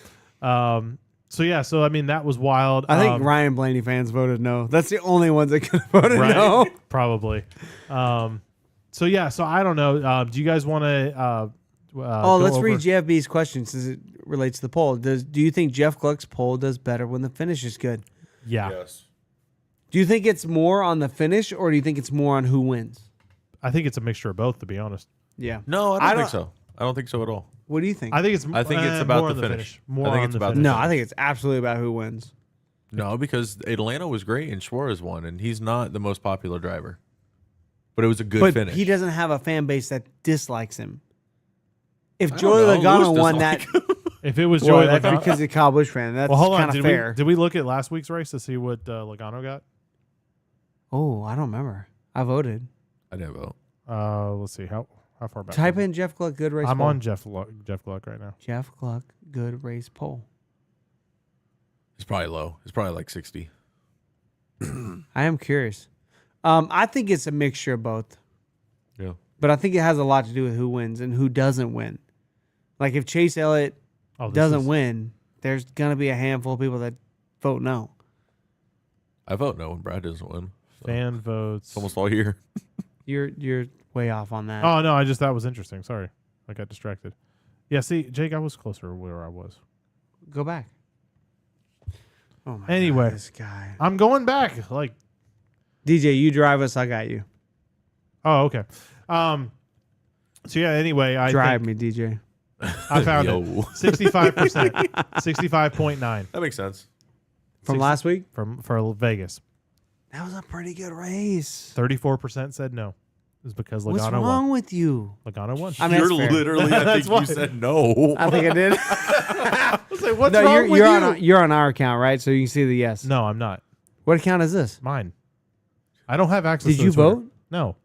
Speaker 2: So I mean, that was wild.
Speaker 1: I think Ryan Blaney fans voted no. That's the only ones that could have voted
Speaker 2: right?
Speaker 1: no.
Speaker 2: Probably. So I don't know. Do you guys want to?
Speaker 1: Let's read JFB's question since it relates to the poll. Do you think Jeff Gluck's poll does better when the finish is good?
Speaker 2: Yeah.
Speaker 3: Yes.
Speaker 1: Do you think it's more on the finish, or do you think it's more on who wins?
Speaker 2: I think it's a mixture of both, to be honest.
Speaker 1: Yeah.
Speaker 3: No, I don't think so. I don't think so at all.
Speaker 1: What do you think?
Speaker 2: I think it's
Speaker 3: about
Speaker 2: more
Speaker 3: the
Speaker 2: on
Speaker 3: finish.
Speaker 2: More
Speaker 3: I think
Speaker 2: on
Speaker 3: it's
Speaker 2: the
Speaker 3: about
Speaker 2: finish.
Speaker 1: No, I think it's absolutely about who wins.
Speaker 3: No, because Atlanta was great and Suarez won, and he's not the most popular driver. But it was a good finish.
Speaker 1: He doesn't have a fan base that dislikes him. If
Speaker 3: I
Speaker 1: Joey
Speaker 3: don't know.
Speaker 1: Logano
Speaker 3: Lewis
Speaker 1: won
Speaker 3: doesn't
Speaker 1: that,
Speaker 3: like him.
Speaker 2: If it was
Speaker 1: well,
Speaker 2: Joey
Speaker 1: that's
Speaker 2: Logano,
Speaker 1: because he's a Kyle Busch fan. That's
Speaker 2: well, hold on.
Speaker 1: kind of fair.
Speaker 2: Did we look at last week's race to see what Logano got?
Speaker 1: Oh, I don't remember. I voted.
Speaker 3: I didn't vote.
Speaker 2: Let's see how far back.
Speaker 1: Type in Jeff Gluck good race
Speaker 2: I'm
Speaker 1: poll.
Speaker 2: on Jeff Gluck right now.
Speaker 1: Jeff Gluck good race poll.
Speaker 3: It's probably low. It's probably like 60.
Speaker 1: I am curious. I think it's a mixture of both,
Speaker 3: Yeah.
Speaker 1: but I think it has a lot to do with who wins and who doesn't win. Like if Chase Elliott doesn't win, there's gonna be a handful of people that vote no.
Speaker 3: I vote no when Brad doesn't win. So
Speaker 2: Fan votes.
Speaker 3: it's almost all year.
Speaker 1: You're way off on that.
Speaker 2: Oh no, that was interesting. Sorry, I got distracted. Yeah, see, Jake, I was closer where I was.
Speaker 1: Go back. Oh my
Speaker 2: Anyway.
Speaker 1: God, this guy.
Speaker 2: I'm going back. Like,
Speaker 1: DJ, you drive us. I got you.
Speaker 2: oh, okay. So yeah. Anyway, I
Speaker 1: Drive
Speaker 2: think
Speaker 1: me, DJ.
Speaker 2: I found
Speaker 3: Yo.
Speaker 2: it. 65%, 65.9
Speaker 3: That makes sense.
Speaker 1: From last week.
Speaker 2: for Vegas.
Speaker 1: That was a pretty good race.
Speaker 2: 34% said no. It was because
Speaker 1: What's
Speaker 2: Logano
Speaker 1: wrong
Speaker 2: won.
Speaker 1: with you?
Speaker 2: Logano won.
Speaker 1: I mean,
Speaker 3: You're
Speaker 1: that's fair.
Speaker 3: literally, I
Speaker 2: That's
Speaker 3: think
Speaker 2: why.
Speaker 3: you said no.
Speaker 1: I think I did.
Speaker 2: I was like, what's
Speaker 1: No,
Speaker 2: wrong with you?
Speaker 1: you're on our account, right? So you can see the yes.
Speaker 2: No, I'm not.
Speaker 1: What account is this?
Speaker 2: Mine. I don't have access.
Speaker 1: Did
Speaker 2: to
Speaker 1: you
Speaker 2: the Twitter.
Speaker 1: vote?
Speaker 2: No,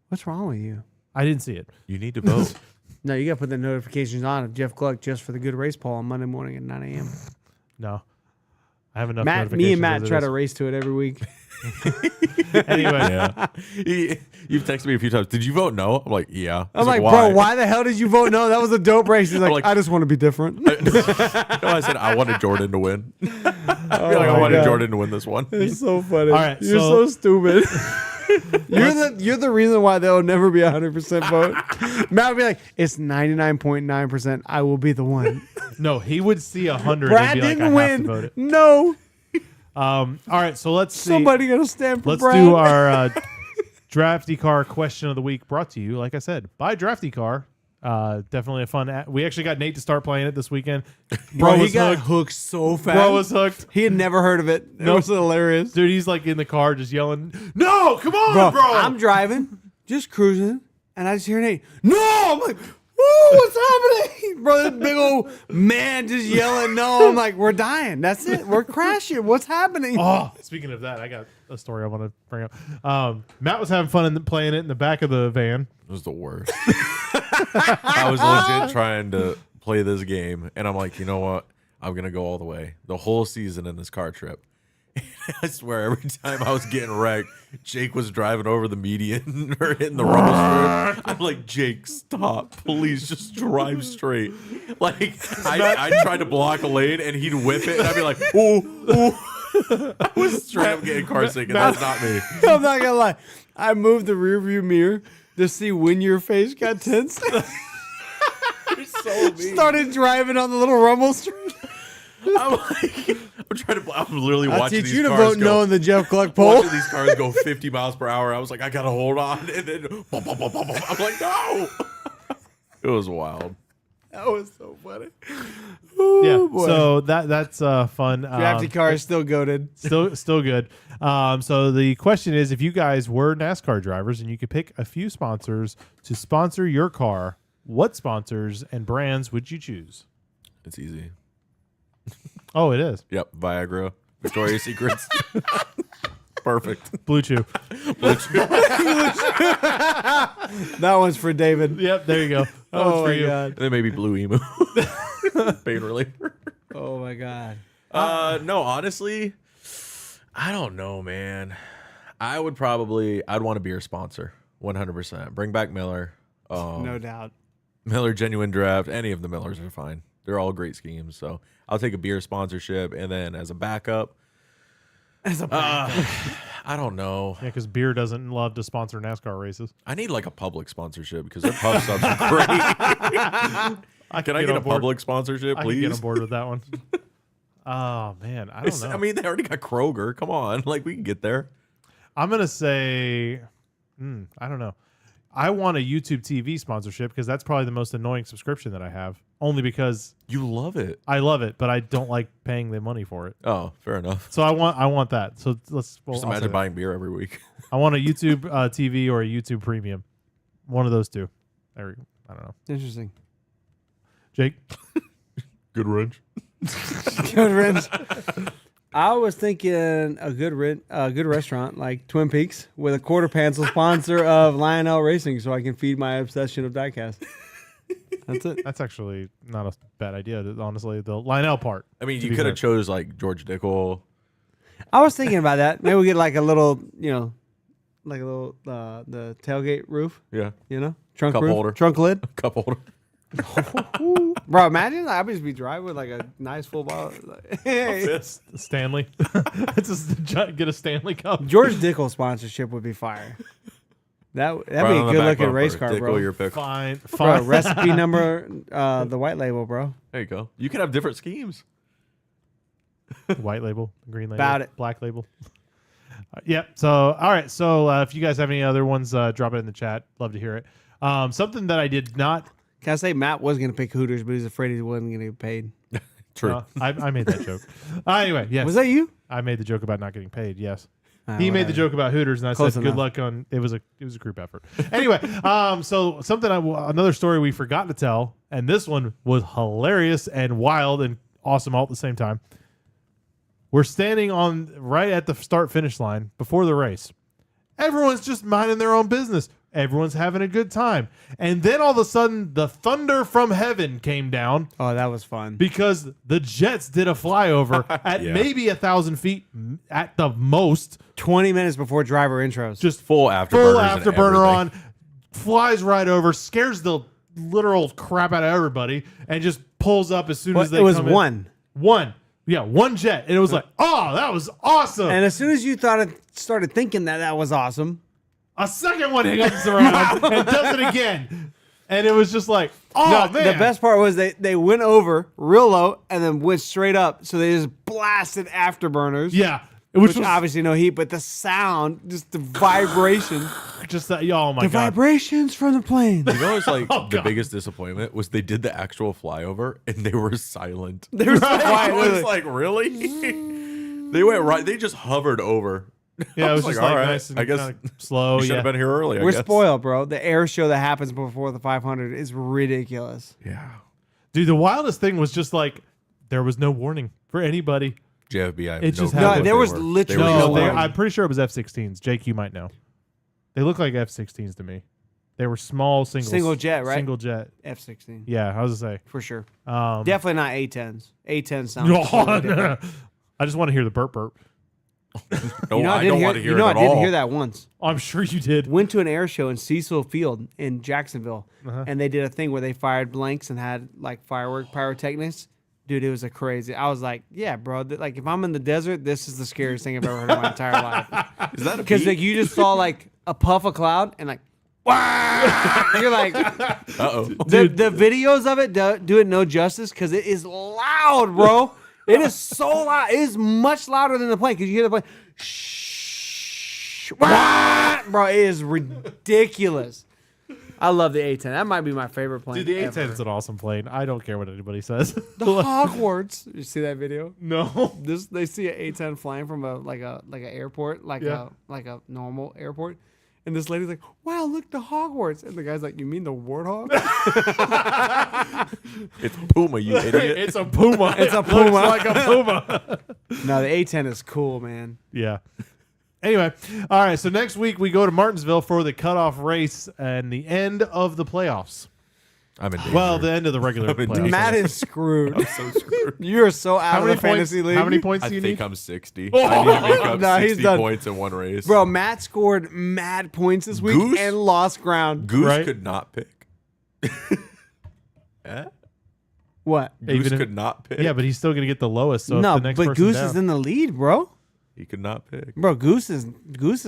Speaker 1: What's wrong with you?
Speaker 2: I didn't see it.
Speaker 3: You need to vote.
Speaker 1: No, you got to put the notifications on of Jeff Gluck just for the good race poll on Monday morning at 9 a.m.
Speaker 2: No, I have enough.
Speaker 1: Me and
Speaker 2: notifications
Speaker 1: Matt
Speaker 2: as it
Speaker 1: try
Speaker 2: is.
Speaker 1: to race to it every week.
Speaker 2: Anyway,
Speaker 3: Yeah. You've texted me a few times. Did you vote no? I'm like, yeah.
Speaker 1: I'm like, bro, why the hell did you vote no? That was a dope race. He's like,
Speaker 3: like-
Speaker 1: I just want to be different.
Speaker 3: No, I said I wanted Jordan to win. I feel like I
Speaker 1: my
Speaker 3: wanted
Speaker 1: God.
Speaker 3: Jordan to win this one.
Speaker 1: It's so funny.
Speaker 2: All right,
Speaker 1: You're
Speaker 2: so-
Speaker 1: so stupid. You're the reason why they'll never be 100% vote. Matt would be like, it's 99.9%. I will be the one.
Speaker 2: no, he would see 100
Speaker 1: Brad
Speaker 2: and be like,
Speaker 1: didn't
Speaker 2: I have to vote
Speaker 1: win.
Speaker 2: it.
Speaker 1: No.
Speaker 2: All right, so let's see.
Speaker 1: Somebody gonna stand for
Speaker 2: Let's
Speaker 1: Brad.
Speaker 2: do our Drafty Car question of the week, brought to you, like I said, by Drafty Car. Definitely a fun. We actually got Nate to start playing it this weekend.
Speaker 1: Bro, he
Speaker 2: was
Speaker 1: got
Speaker 2: hooked.
Speaker 1: hooked so fast.
Speaker 2: Bro was hooked.
Speaker 1: He had never heard of it. It
Speaker 2: Nope.
Speaker 1: was hilarious.
Speaker 2: Dude, he's like in the car just yelling, "No, come on, bro!"
Speaker 1: I'm driving, just cruising, and I just hear Nate. No! I'm like, whoa, what's happening? Bro, this big old man just yelling, no. I'm like, we're dying. That's it. We're crashing. What's happening?
Speaker 2: Oh, speaking of that, I got a story I want to bring up. Matt was having fun playing it in the back of the van.
Speaker 3: It was the worst. I was legit trying to play this game, and I'm like, you know what? I'm gonna go all the way. The whole season in this car trip. I swear, every time I was getting wrecked, Jake was driving over the median or hitting the rumble strip. I'm like, Jake, stop, please, just drive straight. Like I tried to block a lane, and he'd whip it, and I'd be like, ooh, ooh. I was straight up getting car sick, and that's not me.
Speaker 1: I'm not gonna lie. I moved the rearview mirror to see when your face got tense. Started driving on the little rumble strip.
Speaker 3: I'm like, I'm literally
Speaker 1: I'll
Speaker 3: watching
Speaker 1: teach
Speaker 3: these
Speaker 1: you to
Speaker 3: cars
Speaker 1: vote
Speaker 3: go.
Speaker 1: no in the Jeff Gluck poll.
Speaker 3: Watching these cars go 50 miles per hour. I was like, I gotta hold on, and then boom, boom, boom, boom, boom. I'm like, no. It was wild.
Speaker 1: That was so funny.
Speaker 2: Yeah,
Speaker 1: boy.
Speaker 2: so that's fun.
Speaker 1: Drafty car is still goated.
Speaker 2: Still good. So the question is, if you guys were NASCAR drivers and you could pick a few sponsors to sponsor your car, what sponsors and brands would you choose?
Speaker 3: It's easy.
Speaker 2: Oh, it is
Speaker 3: Yep, Viagra, Victoria's Secrets. Perfect.
Speaker 2: Blue Chew.
Speaker 1: That one's for David.
Speaker 2: Yep, there you go. That one's
Speaker 1: Oh
Speaker 2: for
Speaker 1: my
Speaker 2: you.
Speaker 1: god.
Speaker 3: And then maybe Blue Emu. Pain reliever.
Speaker 1: Oh my god.
Speaker 3: No, honestly, I don't know, man. I'd want a beer sponsor, 100%. Bring back Miller.
Speaker 1: No doubt.
Speaker 3: Miller Genuine Draft. Any of the Millers are fine. They're all great schemes. So I'll take a beer sponsorship, and then as a backup, I don't know.
Speaker 2: Yeah, because beer doesn't love to sponsor NASCAR races.
Speaker 3: I need like a public sponsorship because their pub subs are great. Can I get a public sponsorship,
Speaker 2: I can get
Speaker 3: please?
Speaker 2: on board with that one. Oh man, I don't know.
Speaker 3: I mean, they already got Kroger. Come on, like we can get there.
Speaker 2: I'm gonna say, I don't know. I want a YouTube TV sponsorship because that's probably the most annoying subscription that I have. Only because
Speaker 3: You love it.
Speaker 2: I love it, but I don't like paying the money for it.
Speaker 3: Oh, fair enough.
Speaker 2: So I want that. So let's
Speaker 3: Just
Speaker 2: I'll say
Speaker 3: imagine
Speaker 2: that.
Speaker 3: buying beer every week.
Speaker 2: I want a YouTube TV or a YouTube Premium. One of those two. I don't know.
Speaker 1: Interesting.
Speaker 2: Jake,
Speaker 3: Good wrench.
Speaker 1: Good wrench. I was thinking a good restaurant like Twin Peaks with a quarter pencil sponsor of Lionel Racing, so I can feed my obsession of diecast. That's it.
Speaker 2: that's actually not a bad idea. Honestly, the Lionel part.
Speaker 3: I mean,
Speaker 2: to
Speaker 3: you
Speaker 2: be
Speaker 3: could have
Speaker 2: fair.
Speaker 3: chose like George Dickel.
Speaker 1: I was thinking about that. Maybe we get like a little, like a little the tailgate roof,
Speaker 3: Yeah,
Speaker 1: trunk
Speaker 3: Cup
Speaker 1: roof,
Speaker 3: holder.
Speaker 1: trunk lid.
Speaker 3: cup holder.
Speaker 1: Bro, imagine I'd just be driving with like a nice full bottle. Like, hey.
Speaker 2: Stanley. Just get a Stanley Cup.
Speaker 1: George Dickel sponsorship would be fire. That'd be
Speaker 3: Right
Speaker 1: a
Speaker 3: on the
Speaker 1: good
Speaker 3: back
Speaker 1: looking
Speaker 3: bumper.
Speaker 1: race car,
Speaker 3: Dickel,
Speaker 1: bro.
Speaker 3: your pick.
Speaker 2: Fine.
Speaker 1: Bro, recipe number, the white label, bro.
Speaker 3: There you go. You can have different schemes.
Speaker 2: White label, green label,
Speaker 1: About it.
Speaker 2: black label. Yeah. So, all right. So, if you guys have any other ones, drop it in the chat. Love to hear it. Something that I did not.
Speaker 1: Can I say Matt was going to pick Hooters, but he's afraid he wasn't going to get paid?
Speaker 3: True.
Speaker 2: I made that joke. Anyway, yes.
Speaker 1: Was that you?
Speaker 2: I made the joke about not getting paid. Yes.
Speaker 1: Ah,
Speaker 2: He made the
Speaker 1: whatever.
Speaker 2: joke about Hooters, and I
Speaker 1: Close
Speaker 2: said,
Speaker 1: enough.
Speaker 2: "Good luck on." It was a group effort. Anyway, so another story we forgot to tell, and this one was hilarious and wild and awesome all at the same time. We're standing right at the start finish line before the race. Everyone's just minding their own business. Everyone's having a good time. And then all of a sudden, the thunder from heaven came down
Speaker 1: Oh, that was fun.
Speaker 2: because the Jets did a flyover at maybe 1,000 feet at the most.
Speaker 1: 20 minutes before driver intros.
Speaker 2: Just
Speaker 3: Full afterburners and
Speaker 2: afterburner on,
Speaker 3: everything.
Speaker 2: flies right over, scares the literal crap out of everybody, and just pulls up as soon as they
Speaker 1: it was
Speaker 2: come in.
Speaker 1: one.
Speaker 2: One jet. And it was like, oh, that was awesome.
Speaker 1: And as soon as you started thinking that was awesome,
Speaker 2: A second one hangs around and does it again. And it was just like, oh, man.
Speaker 1: the best part was they went over real low and then went straight up. So they just blasted afterburners.
Speaker 2: Yeah.
Speaker 1: Which
Speaker 2: was
Speaker 1: obviously no heat, but the sound, just the vibration.
Speaker 2: just that, oh my
Speaker 1: The
Speaker 2: God.
Speaker 1: vibrations from the plane.
Speaker 3: You know, it's like
Speaker 2: Oh,
Speaker 3: the
Speaker 2: God.
Speaker 3: biggest disappointment was they did the actual flyover and they were silent.
Speaker 1: They were so quiet.
Speaker 3: I was like, really? They went right. They just hovered over.
Speaker 2: Yeah,
Speaker 3: I
Speaker 2: it was
Speaker 3: like,
Speaker 2: just like
Speaker 3: all right,
Speaker 2: nice and
Speaker 3: I guess
Speaker 2: kinda slow.
Speaker 3: you should
Speaker 2: Yeah.
Speaker 3: have been here early. I
Speaker 1: We're
Speaker 3: guess.
Speaker 1: spoiled, bro. The air show that happens before the 500 is ridiculous.
Speaker 3: Yeah.
Speaker 2: Dude, the wildest thing was just like, there was no warning for anybody.
Speaker 3: JFB.
Speaker 2: It just
Speaker 3: clue
Speaker 2: happened.
Speaker 3: what
Speaker 2: No,
Speaker 1: there
Speaker 3: they
Speaker 1: was
Speaker 3: were.
Speaker 1: literally
Speaker 3: They were
Speaker 1: no
Speaker 3: just
Speaker 2: No,
Speaker 1: warning.
Speaker 2: I'm pretty sure it was F-16s. Jake, you might know. They look like F-16s to me. They were small
Speaker 1: Single jet, right?
Speaker 2: Single jet.
Speaker 1: F-16.
Speaker 2: Yeah, I was gonna
Speaker 1: For sure.
Speaker 2: say.
Speaker 1: Definitely not A-10s. A-10 sounds
Speaker 2: No,
Speaker 1: totally different.
Speaker 2: I just want to hear the burp burp.
Speaker 3: No,
Speaker 1: You know,
Speaker 3: I don't want to hear
Speaker 1: you know,
Speaker 3: it
Speaker 1: I
Speaker 3: at
Speaker 1: did
Speaker 3: all.
Speaker 1: hear that once.
Speaker 2: I'm sure you did.
Speaker 1: Went to an air show in Cecil Field in Jacksonville,
Speaker 2: Uh-huh.
Speaker 1: and they did a thing where they fired blanks and had like firework pyrotechnics. Dude, it was a crazy. I was like, yeah, bro. Like if I'm in the desert, this is the scariest thing I've ever heard in my entire life.
Speaker 3: Is that a
Speaker 1: Because
Speaker 3: beat?
Speaker 1: like you just saw like a puff of cloud and like, you're like,
Speaker 3: Uh-oh.
Speaker 1: the videos of it do it no justice because it is loud, bro. It is so loud. It is much louder than the plane because you hear the plane. Shh, wah! Bro, it is ridiculous. I love the A-10. That might be my favorite plane.
Speaker 2: Dude, the
Speaker 1: ever.
Speaker 2: A-10 is an awesome plane. I don't care what anybody says.
Speaker 1: The Hogwarts. You see that video?
Speaker 2: No.
Speaker 1: They see an A-10 flying from a an airport, like
Speaker 2: Yeah.
Speaker 1: a normal airport. And this lady's like, wow, look, the Hogwarts. And the guy's like, you mean the Warthog?
Speaker 3: It's Puma, you idiot.
Speaker 2: It's a Puma.
Speaker 1: It's a
Speaker 2: Looks
Speaker 1: Puma.
Speaker 2: like a Puma.
Speaker 1: No, the A-10 is cool, man.
Speaker 2: Yeah. Anyway, all right. So next week we go to Martinsville for the cutoff race and the end of the playoffs.
Speaker 3: I'm in danger.
Speaker 2: Well, the end of the regular
Speaker 3: I'm in
Speaker 2: playoffs.
Speaker 1: Matt is screwed.
Speaker 3: I'm so screwed.
Speaker 1: You're so out
Speaker 2: How
Speaker 1: of
Speaker 2: many
Speaker 1: the
Speaker 2: points?
Speaker 1: fantasy league.
Speaker 2: How many points
Speaker 3: I
Speaker 2: do you
Speaker 3: think
Speaker 2: need?
Speaker 3: I'm 60. I need to make up
Speaker 1: No, he's
Speaker 3: 60
Speaker 1: done.
Speaker 3: points in one race.
Speaker 1: Bro, Matt scored mad points this week
Speaker 3: Goose?
Speaker 1: and lost ground.
Speaker 3: Goose
Speaker 2: Right?
Speaker 3: could not pick. Eh?
Speaker 1: What?
Speaker 3: Goose
Speaker 2: Even if-
Speaker 3: could not pick.
Speaker 2: Yeah, but he's still going to get the lowest. So
Speaker 1: No,
Speaker 2: if the next
Speaker 1: but
Speaker 2: person
Speaker 1: Goose
Speaker 2: down,
Speaker 1: is in the lead, bro.
Speaker 3: he could not pick.
Speaker 1: Bro, Goose is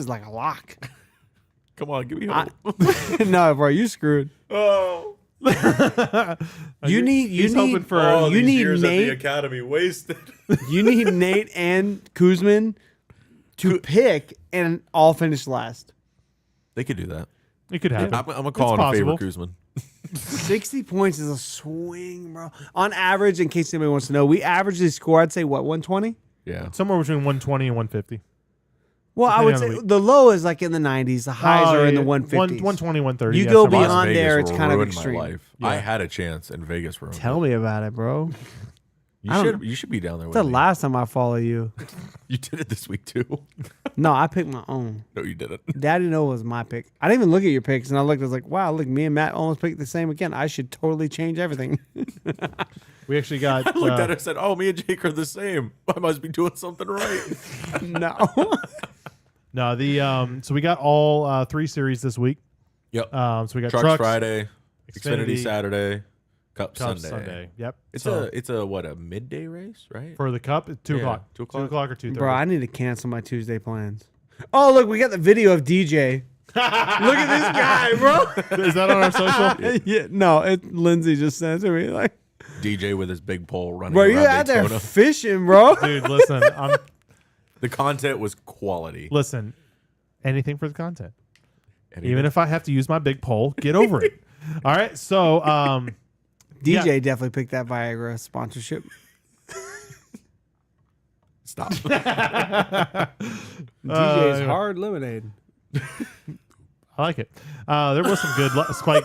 Speaker 1: like a lock.
Speaker 3: Come on, give me hope.
Speaker 1: No, bro, you screwed.
Speaker 3: Oh.
Speaker 1: You
Speaker 2: he's hoping
Speaker 1: need
Speaker 2: for
Speaker 1: you need Nate.
Speaker 3: academy wasted.
Speaker 1: You need Nate and Kuzman to pick and all finish last.
Speaker 3: They could do that.
Speaker 2: it could happen.
Speaker 3: I'm gonna call in a favor, Kuzman.
Speaker 1: 60 points is a swing, bro. On average, in case anybody wants to know, we averagely score, I'd say, what, 120?
Speaker 3: Yeah.
Speaker 2: Somewhere between 120 and 150.
Speaker 1: Well, I would
Speaker 2: Depending
Speaker 1: say
Speaker 2: on the
Speaker 1: the low is like in the 90s. The highs are in the 150s.
Speaker 2: 120, 130.
Speaker 1: You
Speaker 2: yeah,
Speaker 1: go
Speaker 2: somewhere.
Speaker 1: beyond
Speaker 3: Las
Speaker 1: there,
Speaker 3: Vegas
Speaker 1: it's kind of
Speaker 3: ruined
Speaker 1: extreme.
Speaker 3: My life. I had a chance, and Vegas ruined.
Speaker 1: Tell me about it, bro.
Speaker 3: it. You should be down there with
Speaker 1: It's the
Speaker 3: me.
Speaker 1: last time I follow you.
Speaker 3: You did it this week too.
Speaker 1: No, I picked my own.
Speaker 3: No, you didn't.
Speaker 1: Daddy know it was my pick. I didn't even look at your picks, and I looked. I was like, "Wow, look, me and Matt almost picked the same again. I should totally change everything."
Speaker 2: We actually got.
Speaker 3: I looked at it and said, "Oh, me and Jake are the same. I must be doing something right."
Speaker 1: No.
Speaker 2: No, so we got all 3 series this week.
Speaker 3: Yep.
Speaker 2: So we got
Speaker 3: Trucks
Speaker 2: trucks
Speaker 3: Friday, Xfinity
Speaker 2: Xfinity,
Speaker 3: Saturday, Cup
Speaker 2: Cup
Speaker 3: Sunday.
Speaker 2: Yep.
Speaker 3: It's
Speaker 2: So
Speaker 3: a midday race, right?
Speaker 2: for the Cup, it's 2
Speaker 3: Yeah,
Speaker 2: o'clock.
Speaker 3: 2 o'clock.
Speaker 2: 2 o'clock or 2:30.
Speaker 1: Bro, I need to cancel my Tuesday plans. Oh, look, we got the video of DJ. Look at this guy, bro.
Speaker 2: Is that on our social?
Speaker 1: Yeah, no, Lindsay just sent it to me. Like,
Speaker 3: DJ with his big pole running
Speaker 1: bro,
Speaker 3: around
Speaker 1: you out there
Speaker 3: Daytona.
Speaker 1: fishing, bro.
Speaker 2: Dude, listen.
Speaker 3: The content was quality.
Speaker 2: Listen. Anything for the content.
Speaker 3: And
Speaker 2: Even if I have to use my big pole, get over it. All right. So,
Speaker 1: DJ definitely picked that Viagra sponsorship.
Speaker 3: stop.
Speaker 1: DJ's hard lemonade.
Speaker 2: I like it. There was some good spike.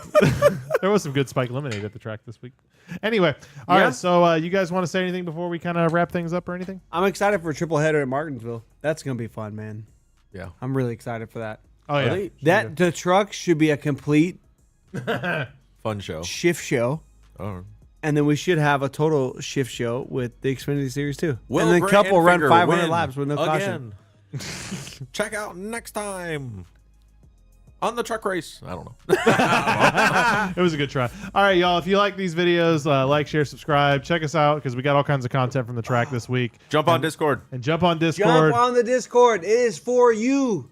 Speaker 2: There was some good spike lemonade at the track this week. Anyway, all right. So, you guys want to say anything before we kind of wrap things up or anything?
Speaker 1: I'm excited for a triple header at Martinsville. That's gonna be fun, man.
Speaker 3: Yeah.
Speaker 1: I'm really excited for that.
Speaker 2: Oh yeah,
Speaker 3: they?
Speaker 1: That the truck should be a complete
Speaker 3: Fun show.
Speaker 1: shift show.
Speaker 3: Oh.
Speaker 1: And then we should have a total shift show with the Xfinity Series too.
Speaker 3: Will
Speaker 1: and then
Speaker 3: Grant
Speaker 1: Cup will run
Speaker 3: Enfinger
Speaker 1: 500
Speaker 3: win
Speaker 1: laps with no caution.
Speaker 3: again. Check out next time on the truck race. I don't know.
Speaker 2: It was a good try. All right, y'all. If you like these videos, like, share, subscribe. Check us out because we got all kinds of content from the track this week.
Speaker 3: Jump on Discord.
Speaker 2: And jump on Discord.
Speaker 1: Jump on the Discord. It is for you.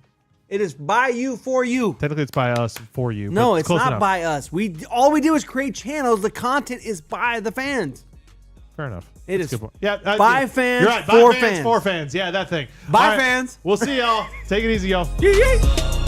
Speaker 1: It is by you for you.
Speaker 2: Technically, it's by us for you.
Speaker 1: No,
Speaker 2: but
Speaker 1: it's
Speaker 2: close
Speaker 1: not
Speaker 2: enough.
Speaker 1: by us. All we do is create channels. The content is by the fans.
Speaker 2: Fair enough.
Speaker 1: It
Speaker 2: That's
Speaker 1: is
Speaker 2: a good point. Yeah,
Speaker 1: by
Speaker 2: yeah.
Speaker 1: fans,
Speaker 2: You're right.
Speaker 1: for
Speaker 2: By fans,
Speaker 1: fans.
Speaker 2: for fans. Yeah, that thing.
Speaker 1: By
Speaker 2: All right.
Speaker 1: fans.
Speaker 2: We'll see y'all. Take it easy, y'all.
Speaker 1: Yay, yay.